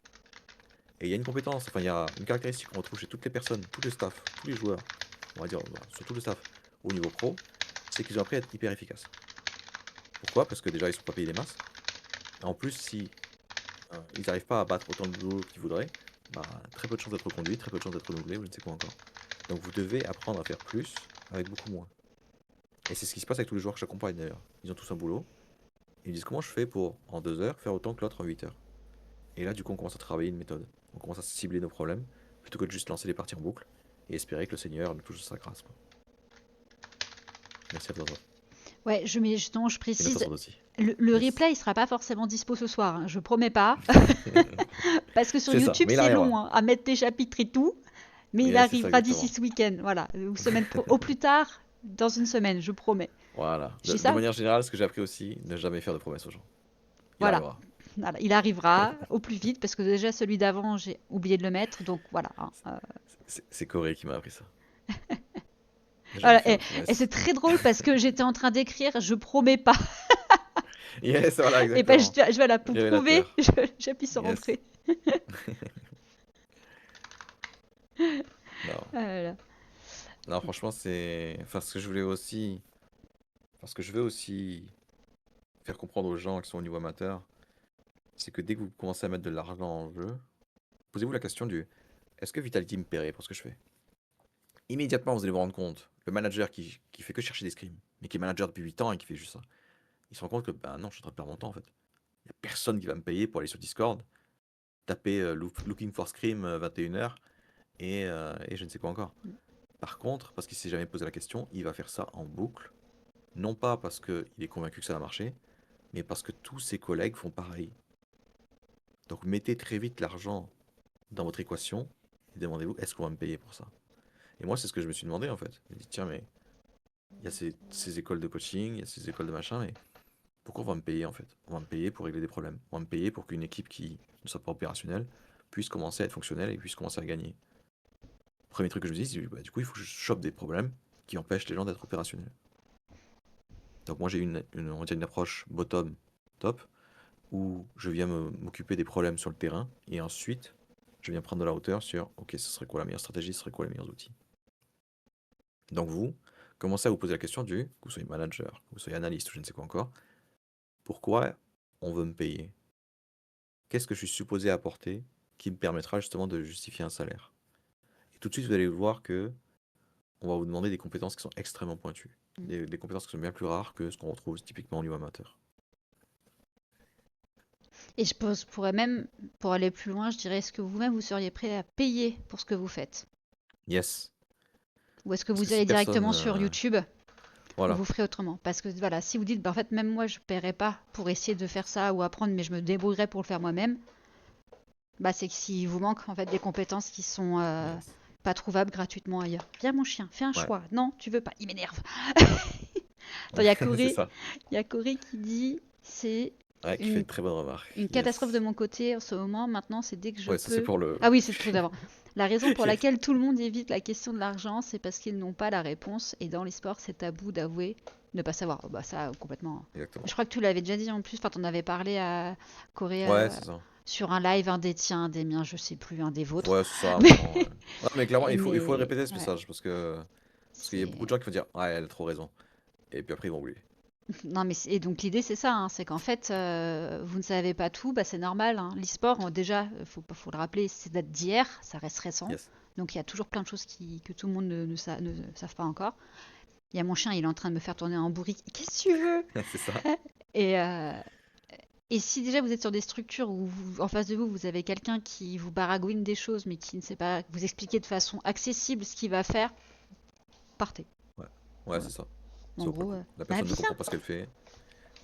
S2: Et il y a une compétence, enfin il y a une caractéristique qu'on retrouve chez toutes les personnes, tous les staffs, tous les joueurs, on va dire surtout le staff au niveau pro, c'est qu'ils ont appris à être hyper efficaces. Pourquoi? Parce que déjà ils sont pas payés les masses. Et en plus, si ils n'arrivent pas à battre autant de boulot qu'ils voudraient, bah, très peu de chances d'être reconduits, très peu de chances d'être renouvelés, ou je ne sais quoi encore. Donc vous devez apprendre à faire plus avec beaucoup moins. Et c'est ce qui se passe avec tous les joueurs que j'accompagne d'ailleurs. Ils ont tous un boulot. Ils me disent comment je fais pour en 2 heures faire autant que l'autre en 8 heures. Et là du coup on commence à travailler une méthode. On commence à cibler nos problèmes plutôt que de juste lancer les parties en boucle et espérer que le Seigneur nous touche de sa grâce, quoi. Merci à toi.
S1: Ouais, mais justement, je
S2: Et notre
S1: précise,
S2: sorte aussi.
S1: le
S2: Yes.
S1: replay, il sera pas forcément dispo ce soir, hein, je promets pas. Parce que sur
S2: C'est ça,
S1: YouTube,
S2: mais il
S1: c'est
S2: arrivera.
S1: long hein, à mettre des chapitres et tout. Mais il
S2: Yes, c'est ça
S1: arrivera d'ici
S2: exactement.
S1: ce week-end, voilà. Ou au plus tard, dans une semaine, je promets.
S2: Voilà.
S1: Je dis
S2: De
S1: ça,
S2: manière générale, ce que j'ai appris aussi, ne jamais faire de promesses aux gens. Il
S1: voilà.
S2: arrivera.
S1: Voilà, il arrivera au plus vite parce que déjà celui d'avant, j'ai oublié de le mettre. Donc voilà, hein,
S2: C'est Corée qui m'a appris ça. Ne jamais
S1: voilà.
S2: faire de
S1: Et c'est
S2: promesses.
S1: très drôle parce que j'étais en train d'écrire, je promets pas.
S2: Yes, voilà,
S1: Et ben
S2: exactement.
S1: je vais là pour prouver,
S2: Révélateur.
S1: j'appuie sur
S2: Yes.
S1: entrée.
S2: Non.
S1: Voilà.
S2: Non, franchement, c'est. Enfin, ce que je voulais aussi. Enfin, ce que je veux aussi faire comprendre aux gens qui sont au niveau amateur, c'est que dès que vous commencez à mettre de l'argent en jeu, posez-vous la question du est-ce que Vitality me paierait pour ce que je fais? Immédiatement, vous allez vous rendre compte, le manager qui fait que chercher des scrims, mais qui est manager depuis 8 ans et qui fait juste ça, il se rend compte que, bah non, je suis en train de perdre mon temps en fait. Il n'y a personne qui va me payer pour aller sur Discord, taper Looking for Scream 21h et je ne sais quoi encore. Par contre, parce qu'il s'est jamais posé la question, il va faire ça en boucle, non pas parce qu'il est convaincu que ça va marcher, mais parce que tous ses collègues font pareil. Donc mettez très vite l'argent dans votre équation et demandez-vous est-ce qu'on va me payer pour ça? Et moi, c'est ce que je me suis demandé en fait. Je me dis tiens, mais il y a ces écoles de coaching, il y a ces écoles de machin, mais pourquoi on va me payer en fait? On va me payer pour régler des problèmes. On va me payer pour qu'une équipe qui ne soit pas opérationnelle puisse commencer à être fonctionnelle et puisse commencer à gagner. Premier truc que je me dis, c'est bah, du coup, il faut que je chope des problèmes qui empêchent les gens d'être opérationnels. Donc moi, j'ai on va dire une approche bottom, top, où je viens m'occuper des problèmes sur le terrain et ensuite, je viens prendre de la hauteur sur, ok, ce serait quoi la meilleure stratégie, ce serait quoi les meilleurs outils. Donc vous, commencez à vous poser la question que vous soyez manager, que vous soyez analyste ou je ne sais quoi encore, pourquoi on veut me payer? Qu'est-ce que je suis supposé apporter qui me permettra justement de justifier un salaire? Et tout de suite, vous allez voir que on va vous demander des compétences qui sont extrêmement pointues. Des compétences qui sont bien plus rares que ce qu'on retrouve typiquement au niveau amateur.
S1: Et pourrais même, pour aller plus loin, je dirais, est-ce que vous-même vous seriez prêt à payer pour ce que vous faites?
S2: Yes.
S1: Ou est-ce que
S2: Parce que
S1: vous
S2: si
S1: allez
S2: personne...
S1: directement sur YouTube ou
S2: voilà.
S1: vous ferez autrement? Parce que voilà, si vous dites, bah, en fait, même moi, je paierais pas pour essayer de faire ça ou apprendre, mais je me débrouillerais pour le faire moi-même, bah, c'est que s'il vous manque en fait des compétences qui sont
S2: Yes.
S1: pas trouvables gratuitement ailleurs. Viens mon chien, fais un
S2: Ouais.
S1: choix. Non, tu veux pas, il m'énerve. Attends,
S2: C'est ça.
S1: il y a Corée qui dit, c'est
S2: Ouais, qui fait
S1: une
S2: une très bonne remarque.
S1: Une catastrophe de
S2: Yes.
S1: mon côté en ce moment, maintenant, c'est dès que je
S2: Ouais, ça c'est
S1: peux.
S2: pour le...
S1: Ah oui, c'est le truc d'avant. La raison pour
S2: Yes.
S1: laquelle tout le monde évite la question de l'argent, c'est parce qu'ils n'ont pas la réponse. Et dans les sports, c'est tabou d'avouer ne pas savoir. Oh, bah ça, complètement. Je
S2: Exactement.
S1: crois que tu l'avais déjà dit en plus. Enfin, t'en avais parlé à Corée
S2: Ouais, c'est ça.
S1: sur un live, un des tiens, un des miens, je sais plus, un des vôtres.
S2: Ouais, c'est ça, à un
S1: Mais,
S2: moment. Ouais. Non, mais clairement, il faut
S1: mais
S2: répéter ce
S1: ouais,
S2: message parce qu'il y a beaucoup
S1: c'est.
S2: de gens qui vont dire ouais, elle a trop raison. Et puis après, ils vont oublier.
S1: Non, mais et donc l'idée c'est ça, hein, c'est qu'en fait vous ne savez pas tout, bah, c'est normal. Hein. L'e-sport, déjà, faut le rappeler, c'est date d'hier, ça reste récent.
S2: Yes.
S1: Donc il y a toujours plein de choses que tout le monde ne savent pas encore. Il y a mon chien, il est en train de me faire tourner en bourrique. Qu'est-ce que tu veux?
S2: C'est ça.
S1: Et, euh, et si déjà vous êtes sur des structures où en face de vous, vous avez quelqu'un qui vous baragouine des choses, mais qui ne sait pas vous expliquer de façon accessible ce qu'il va faire, partez.
S2: Ouais, ouais,
S1: Voilà.
S2: c'est ça.
S1: En
S2: Ça vaut pas le
S1: gros,
S2: coup. La
S1: bah
S2: personne ne
S1: viens,
S2: comprend pas ce qu'elle fait.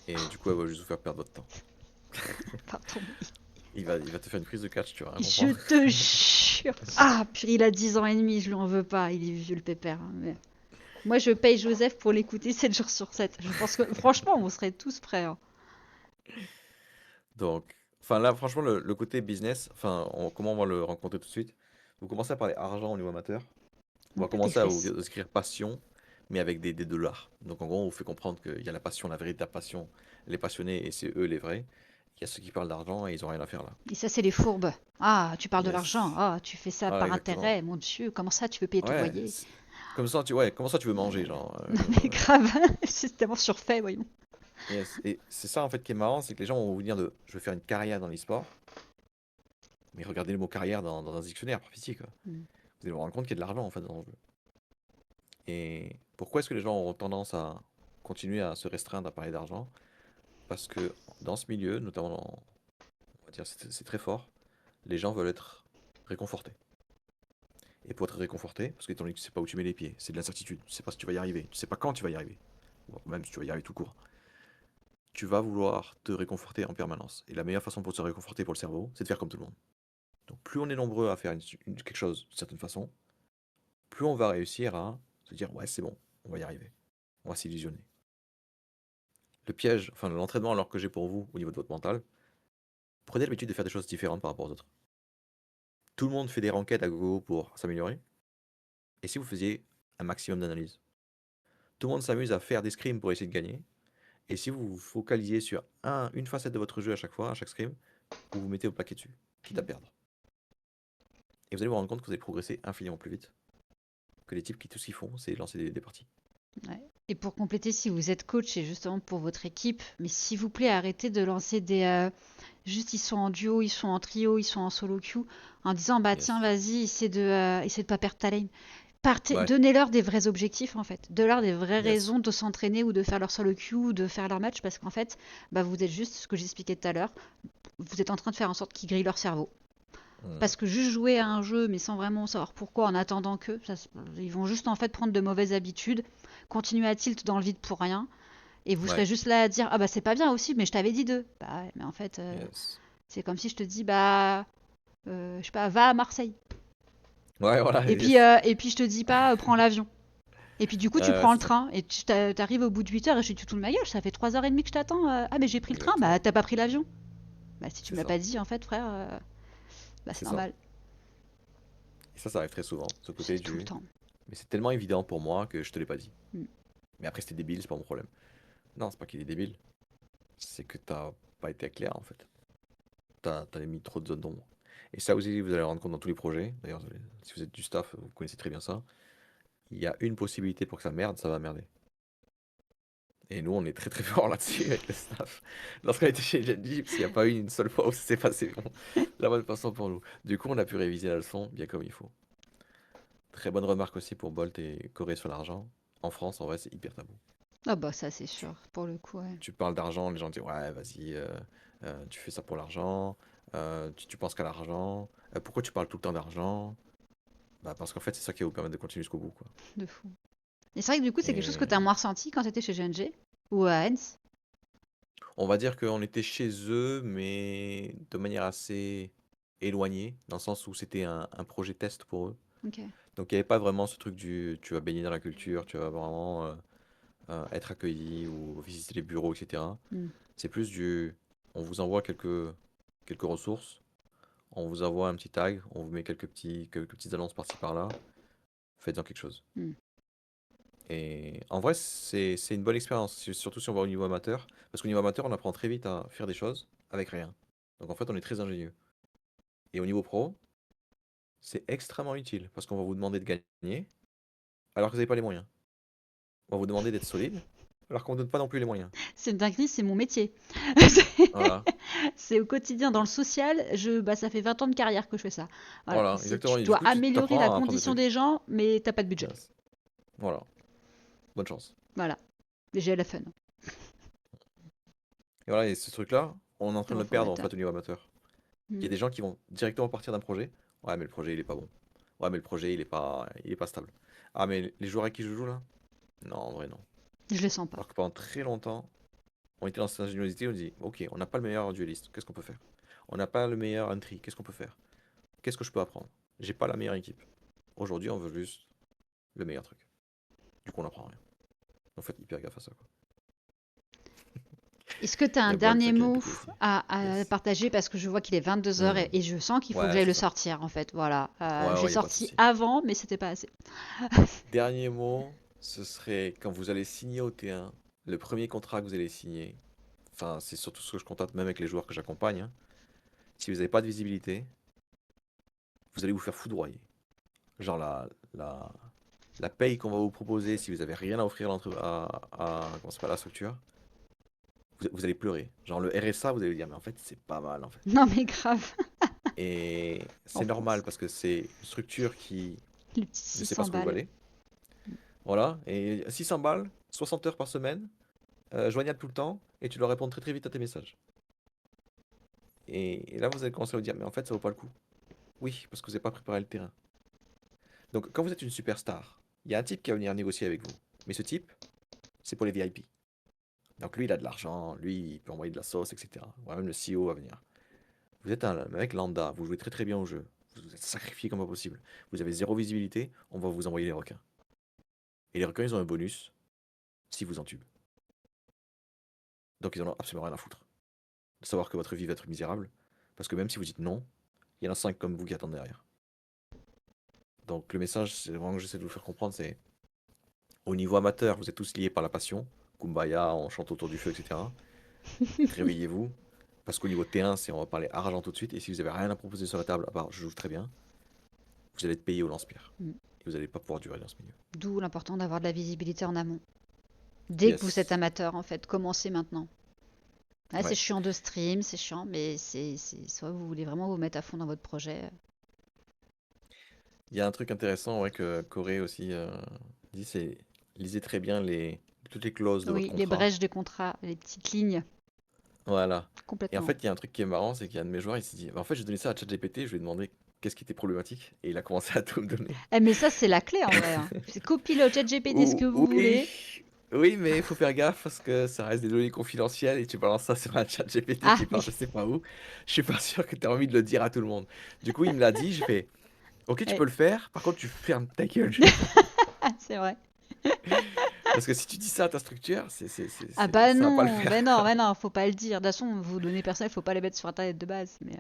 S2: Et du coup, elle va juste vous faire perdre votre temps.
S1: pardon.
S2: il va te faire une prise de catch, tu vas rien
S1: Je
S2: comprendre.
S1: te jure. Ah, puis il a 10 ans et demi, je lui en veux pas. Il est vieux le pépère, hein, mais... Moi, je paye Joseph pour l'écouter 7 jours sur 7. Je pense que, franchement, on serait tous prêts, hein.
S2: Donc, enfin là, franchement, le côté business, enfin, comment on va le rencontrer tout de suite? Vous commencez à parler argent au niveau amateur. On
S1: Un
S2: va
S1: peu tes
S2: commencer à vous
S1: fesses.
S2: écrire passion, mais avec des dollars. Donc en gros, on vous fait comprendre qu'il y a la passion, la véritable passion, les passionnés, et c'est eux les vrais. Il y a ceux qui parlent d'argent et ils ont rien à faire là.
S1: Et ça, c'est les fourbes. Ah, tu parles de l'argent.
S2: Yes.
S1: Ah, tu fais ça
S2: Ah,
S1: par
S2: exactement.
S1: intérêt. Mon Dieu, comment ça, tu veux payer ton
S2: Ouais,
S1: loyer?
S2: comme ça, ouais, comment ça tu veux manger,
S1: Euh,
S2: genre.
S1: Non, mais grave, c'est tellement surfait, voyons.
S2: Yes. Et c'est ça en fait qui est marrant, c'est que les gens vont vous dire je veux faire une carrière dans l'e-sport, mais regardez le mot carrière dans un dictionnaire, par pitié quoi.
S1: Hmm.
S2: Vous allez vous rendre compte qu'il y a de l'argent en fait dans le jeu. Et pourquoi est-ce que les gens ont tendance à continuer à se restreindre à parler d'argent? Parce que dans ce milieu, notamment on va dire c'est très fort, les gens veulent être réconfortés. Et pour être réconforté, parce que étant donné que tu sais pas où tu mets les pieds, c'est de l'incertitude, tu sais pas si tu vas y arriver, tu sais pas quand tu vas y arriver, ou même si tu vas y arriver tout court, tu vas vouloir te réconforter en permanence. Et la meilleure façon pour se réconforter pour le cerveau, c'est de faire comme tout le monde. Donc plus on est nombreux à faire quelque chose d'une certaine façon, plus on va réussir à se dire ouais c'est bon, on va y arriver, on va s'illusionner. Le piège, enfin l'entraînement alors que j'ai pour vous au niveau de votre mental, prenez l'habitude de faire des choses différentes par rapport aux autres. Tout le monde fait des ranked à gogo pour s'améliorer, et si vous faisiez un maximum d'analyse? Tout le monde s'amuse à faire des scrims pour essayer de gagner, et si vous vous focalisiez sur une facette de votre jeu à chaque fois, à chaque scrim, vous vous mettez au paquet dessus, quitte à perdre. Et vous allez vous rendre compte que vous allez progresser infiniment plus vite que les types qui tout ce qu'ils font, c'est lancer des parties.
S1: Ouais. Et pour compléter, si vous êtes coach, et justement pour votre équipe, mais s'il vous plaît, arrêtez de lancer des... juste, ils sont en duo, ils sont en trio, ils sont en solo queue, en disant, bah tiens,
S2: Yes.
S1: vas-y, essaie de pas perdre ta lane.
S2: Ouais,
S1: Donnez-leur des vrais objectifs, en fait. Donnez-leur des vraies
S2: yes.
S1: raisons de s'entraîner ou de faire leur solo queue ou de faire leur match, parce qu'en fait, bah, vous êtes juste, ce que j'expliquais tout à l'heure, vous êtes en train de faire en sorte qu'ils grillent leur cerveau.
S2: Hmm.
S1: Parce que juste jouer à un jeu, mais sans vraiment savoir pourquoi, en attendant que, ils vont juste en fait prendre de mauvaises habitudes, continuer à tilt dans le vide pour rien, et vous serez
S2: Ouais,
S1: juste là à dire ah bah c'est pas bien aussi, mais je t'avais dit deux. Bah ouais, mais en fait,
S2: yes.
S1: c'est comme si je te dis bah je sais pas, va à Marseille.
S2: Ouais, voilà, yes.
S1: Et puis je te dis pas prends l'avion. Et puis du coup tu
S2: Ouais,
S1: prends le
S2: c'est ça.
S1: train et t'arrives au bout de 8 heures et je suis tout de ma gueule, ça fait 3h30 que je t'attends. Ah mais j'ai pris le train, bah
S2: Exactement.
S1: t'as pas pris l'avion. Bah si tu
S2: C'est
S1: me l'as
S2: ça.
S1: pas dit en fait frère, bah c'est
S2: C'est ça.
S1: normal.
S2: Et ça arrive très souvent, ce côté
S1: C'est tout le
S2: du.
S1: temps.
S2: Mais c'est tellement évident pour moi que je te l'ai pas dit.
S1: Mm.
S2: Mais après, c'était débile, c'est pas mon problème. Non, c'est pas qu'il est débile. C'est que t'as pas été clair en fait. T'as mis trop de zones d'ombre. Et ça aussi, vous allez le rendre compte dans tous les projets. D'ailleurs, si vous êtes du staff, vous connaissez très bien ça. Il y a une possibilité pour que ça merde, ça va merder. Et nous, on est très très fort là-dessus avec le staff. Lorsqu'on était chez Gen Jeeps, il n'y a pas eu une seule fois où ça s'est passé la bonne façon pour nous. Du coup, on a pu réviser la leçon bien comme il faut. Très bonne remarque aussi pour Bolt et Corée sur l'argent. En France, en vrai, c'est hyper tabou.
S1: Ah bah ça c'est
S2: Tu,
S1: sûr, pour le coup, ouais.
S2: tu parles d'argent, les gens disent ouais, vas-y, tu fais ça pour l'argent, tu penses qu'à l'argent, pourquoi tu parles tout le temps d'argent? Bah, parce qu'en fait, c'est ça qui va vous permettre de continuer jusqu'au bout, quoi.
S1: De fou. Et c'est vrai que du coup, c'est quelque chose que tu as
S2: Et
S1: moins ressenti quand tu étais chez GNG ou à Hens.
S2: on va dire qu'on était chez eux, mais de manière assez éloignée, dans le sens où c'était un projet test pour eux.
S1: Ok.
S2: Donc il n'y avait pas vraiment ce truc du tu vas baigner dans la culture, tu vas vraiment être accueilli ou visiter les bureaux, etc.
S1: Hmm.
S2: C'est plus du on vous envoie quelques ressources, on vous envoie un petit tag, on vous met quelques petites annonces par-ci par-là, faites-en quelque chose.
S1: Hmm.
S2: Et en vrai, c'est une bonne expérience, surtout si on va au niveau amateur. Parce qu'au niveau amateur, on apprend très vite à faire des choses avec rien. Donc en fait, on est très ingénieux. Et au niveau pro, c'est extrêmement utile parce qu'on va vous demander de gagner alors que vous n'avez pas les moyens. On va vous demander d'être solide alors qu'on ne donne pas non plus les moyens.
S1: C'est une dinguerie, c'est mon métier.
S2: Voilà,
S1: C'est au quotidien, dans le social, bah, ça fait 20 ans de carrière que je fais ça. Voilà.
S2: voilà, exactement.
S1: Tu
S2: Et du
S1: dois
S2: coup, tu
S1: améliorer la
S2: t'apprends à apprendre des
S1: condition
S2: trucs.
S1: des gens, mais t'as pas de budget.
S2: Yes. Voilà, bonne chance.
S1: Voilà. J'ai la fun.
S2: Et voilà, et ce truc-là, on est en train de
S1: Zéro
S2: le perdre en
S1: formateur.
S2: fait au niveau amateur. Il y
S1: Hmm.
S2: a des gens qui vont directement partir d'un projet. Ouais, mais le projet il est pas bon. Ouais, mais le projet il est pas stable. Ah, mais les joueurs avec qui je joue là? Non, en vrai non.
S1: Je les sens pas.
S2: Alors que pendant très longtemps, on était dans cette ingéniosité, on dit, ok, on n'a pas le meilleur dueliste, qu'est-ce qu'on peut faire? On n'a pas le meilleur entry. Qu'est-ce qu'on peut faire? Qu'est-ce que je peux apprendre? J'ai pas la meilleure équipe. Aujourd'hui, on veut juste le meilleur truc. Du coup, on n'apprend rien. Donc, faites hyper gaffe à ça, quoi.
S1: Est-ce que tu as
S2: Il y
S1: un
S2: a Bolt
S1: dernier
S2: qui a
S1: mot
S2: répété aussi.
S1: à
S2: Yes.
S1: partager parce que je vois qu'il est 22 h
S2: Hmm.
S1: et je sens qu'il faut que
S2: Ouais,
S1: j'aille
S2: c'est
S1: le
S2: ça.
S1: sortir en fait. Voilà.
S2: Ouais,
S1: J'ai
S2: ouais, il a pas de
S1: sorti
S2: souci.
S1: avant, mais c'était pas assez.
S2: Dernier mot, ce serait quand vous allez signer au T1, le premier contrat que vous allez signer, enfin, c'est surtout ce que je constate même avec les joueurs que j'accompagne, hein. Si vous n'avez pas de visibilité, vous allez vous faire foudroyer. Genre la, la paye qu'on va vous proposer, si vous n'avez rien à offrir comment ça s'appelle, à la structure, vous allez pleurer. Genre le RSA, vous allez dire, mais en fait, c'est pas mal en fait.
S1: Non mais grave,
S2: Et
S1: en
S2: c'est normal
S1: plus.
S2: parce que c'est une structure qui
S1: Les petits
S2: ne sait pas
S1: 600
S2: ce que vous
S1: balles.
S2: valez. Voilà, et 600 balles, 60 heures par semaine, joignable tout le temps, et tu dois répondre très très vite à tes messages. Et là, vous allez commencer à vous dire, mais en fait, ça vaut pas le coup. Oui, parce que vous n'avez pas préparé le terrain. Donc, quand vous êtes une superstar, il y a un type qui va venir négocier avec vous. Mais ce type, c'est pour les VIP. Donc, lui, il a de l'argent, lui, il peut envoyer de la sauce, etc. Ouais, même le CEO va venir. Vous êtes un mec lambda, vous jouez très très bien au jeu. Vous vous êtes sacrifié comme pas possible. Vous avez zéro visibilité, on va vous envoyer les requins. Et les requins, ils ont un bonus si vous entubent. Donc, ils en ont absolument rien à foutre de savoir que votre vie va être misérable. Parce que même si vous dites non, il y en a 5 comme vous qui attendent derrière. Donc le message, c'est vraiment que j'essaie de vous faire comprendre, c'est au niveau amateur, vous êtes tous liés par la passion. Kumbaya, on chante autour du feu, etc. Réveillez-vous. Parce qu'au niveau T1, c'est on va parler argent tout de suite. Et si vous avez rien à proposer sur la table, à part je joue très bien, vous allez être payé au lance-pierre.
S1: Mm.
S2: Et vous n'allez pas pouvoir durer dans ce milieu.
S1: D'où l'important d'avoir de la visibilité en amont. Dès que vous êtes
S2: Yes.
S1: amateur en fait, commencez maintenant. Ah, c'est
S2: Ouais.
S1: chiant de stream, c'est chiant, mais soit vous voulez vraiment vous mettre à fond dans votre projet.
S2: Il y a un truc intéressant ouais, que Corée aussi dit, c'est lisez très bien toutes les clauses de votre
S1: Oui, les
S2: contrat.
S1: brèches des contrats, les petites lignes,
S2: Voilà. Et en
S1: complètement.
S2: fait, il y a un truc qui est marrant, c'est qu'il y a un de mes joueurs, il s'est dit, bah, en fait, j'ai donné ça à ChatGPT, je lui ai demandé qu'est-ce qui était problématique, et il a commencé à tout me donner.
S1: Eh, mais ça, c'est la clé en vrai, hein. C'est copilote, ChatGPT, ce que vous
S2: Oui,
S1: voulez.
S2: oui, mais il faut faire gaffe parce que ça reste des données confidentielles et tu balances ça sur un chat GPT
S1: Ah
S2: qui part
S1: oui,
S2: je sais pas où. Je suis pas sûr que tu as envie de le dire à tout le monde. Du coup, il me l'a dit, j'ai fait, ok, tu
S1: ouais.
S2: peux le faire, par contre, tu fermes ta gueule.
S1: C'est vrai.
S2: Parce que si tu dis ça à ta structure,
S1: Ah bah
S2: ça va pas le
S1: non,
S2: faire.
S1: mais non, faut pas le dire. De toute façon, vos données personnelles, faut pas les mettre sur Internet de base. Mais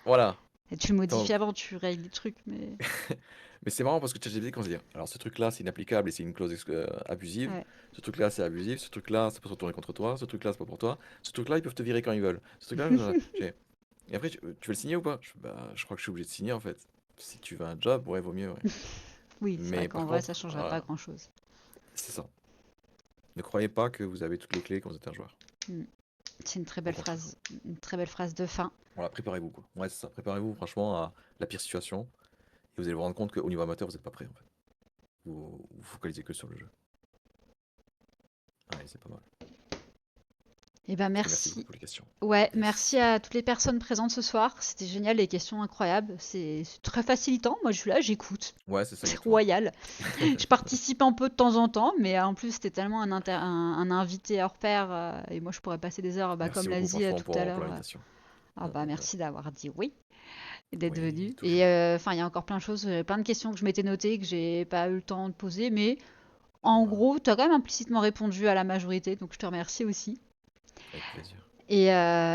S2: Voilà.
S1: et tu le modifies
S2: Donc,
S1: avant, tu règles les trucs. Mais
S2: mais c'est marrant parce que ChatGPT commence à dire, alors ce truc-là, c'est inapplicable et c'est une clause abusive.
S1: ouais.
S2: Ce truc-là, c'est abusif. Ce truc-là, ça peut se retourner contre toi. Ce truc-là, c'est pas pour toi. Ce truc-là, ils peuvent te virer quand ils veulent. Ce truc-là, et après, tu veux le signer ou pas? Bah, je crois que je suis obligé de signer en fait. Si tu veux un job, ouais, vaut mieux, ouais.
S1: Oui, c'est vrai
S2: Mais
S1: qu'en
S2: par
S1: vrai, ça
S2: contre,
S1: changerait pas grand-chose.
S2: c'est ça. Ne croyez pas que vous avez toutes les clés quand vous êtes un joueur.
S1: Mm. C'est
S2: Au contraire.
S1: une très belle phrase de fin.
S2: Voilà, préparez-vous quoi. Ouais, c'est ça. Préparez-vous franchement à la pire situation. Et vous allez vous rendre compte qu'au niveau amateur, vous n'êtes pas prêt en fait. Vous vous focalisez que sur le jeu. Allez, c'est pas mal. En
S1: Eh ben
S2: tout cas, merci beaucoup
S1: merci.
S2: pour les questions.
S1: Ouais,
S2: Yes.
S1: merci à toutes les personnes présentes ce soir. C'était génial, les questions incroyables. C'est très facilitant. Moi, je suis là, j'écoute.
S2: Ouais, c'est ça
S1: C'est
S2: exactement.
S1: royal. Je participe un peu de temps en temps, mais en plus, c'était tellement un invité hors pair. Et moi, je pourrais passer des heures, bah, comme
S2: Merci
S1: l'a
S2: beaucoup
S1: dit
S2: franchement
S1: tout à
S2: pour
S1: l'heure.
S2: l'invitation.
S1: Ah bah, merci d'avoir dit oui et d'être
S2: Oui,
S1: venu. Et
S2: toujours.
S1: enfin, il y a encore plein de choses, plein de questions que je m'étais notées, que j'ai pas eu le temps de poser, mais en
S2: Voilà,
S1: gros, tu as quand même implicitement répondu à la majorité, donc je te remercie aussi.
S2: avec plaisir.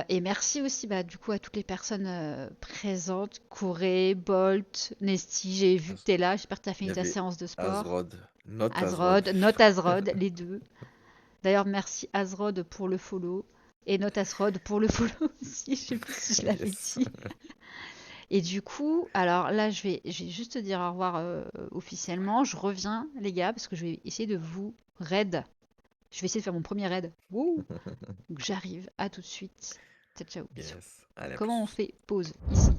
S1: Et merci aussi bah, du coup à toutes les personnes présentes, Corée, Bolt, Nesty, j'ai vu que
S2: Az-
S1: tu es là, j'espère que tu as
S2: Il
S1: fini
S2: y
S1: ta
S2: avait
S1: séance de sport.
S2: Azrod, not Azrod.
S1: Azrod, Note Azrod, les deux. D'ailleurs, merci Azrod pour le follow et Note Azrod pour le follow aussi, je sais plus si je l'avais
S2: Yes.
S1: dit. Et du coup, alors là, je vais juste te dire au revoir officiellement. Je reviens, les gars, parce que je vais essayer de vous raid. Je vais essayer de faire mon premier raid. Wouh! Donc j'arrive, à tout de suite. Ciao, ciao, bisous.
S2: Yes. Allez, à
S1: Comment on
S2: plus.
S1: fait pause ici?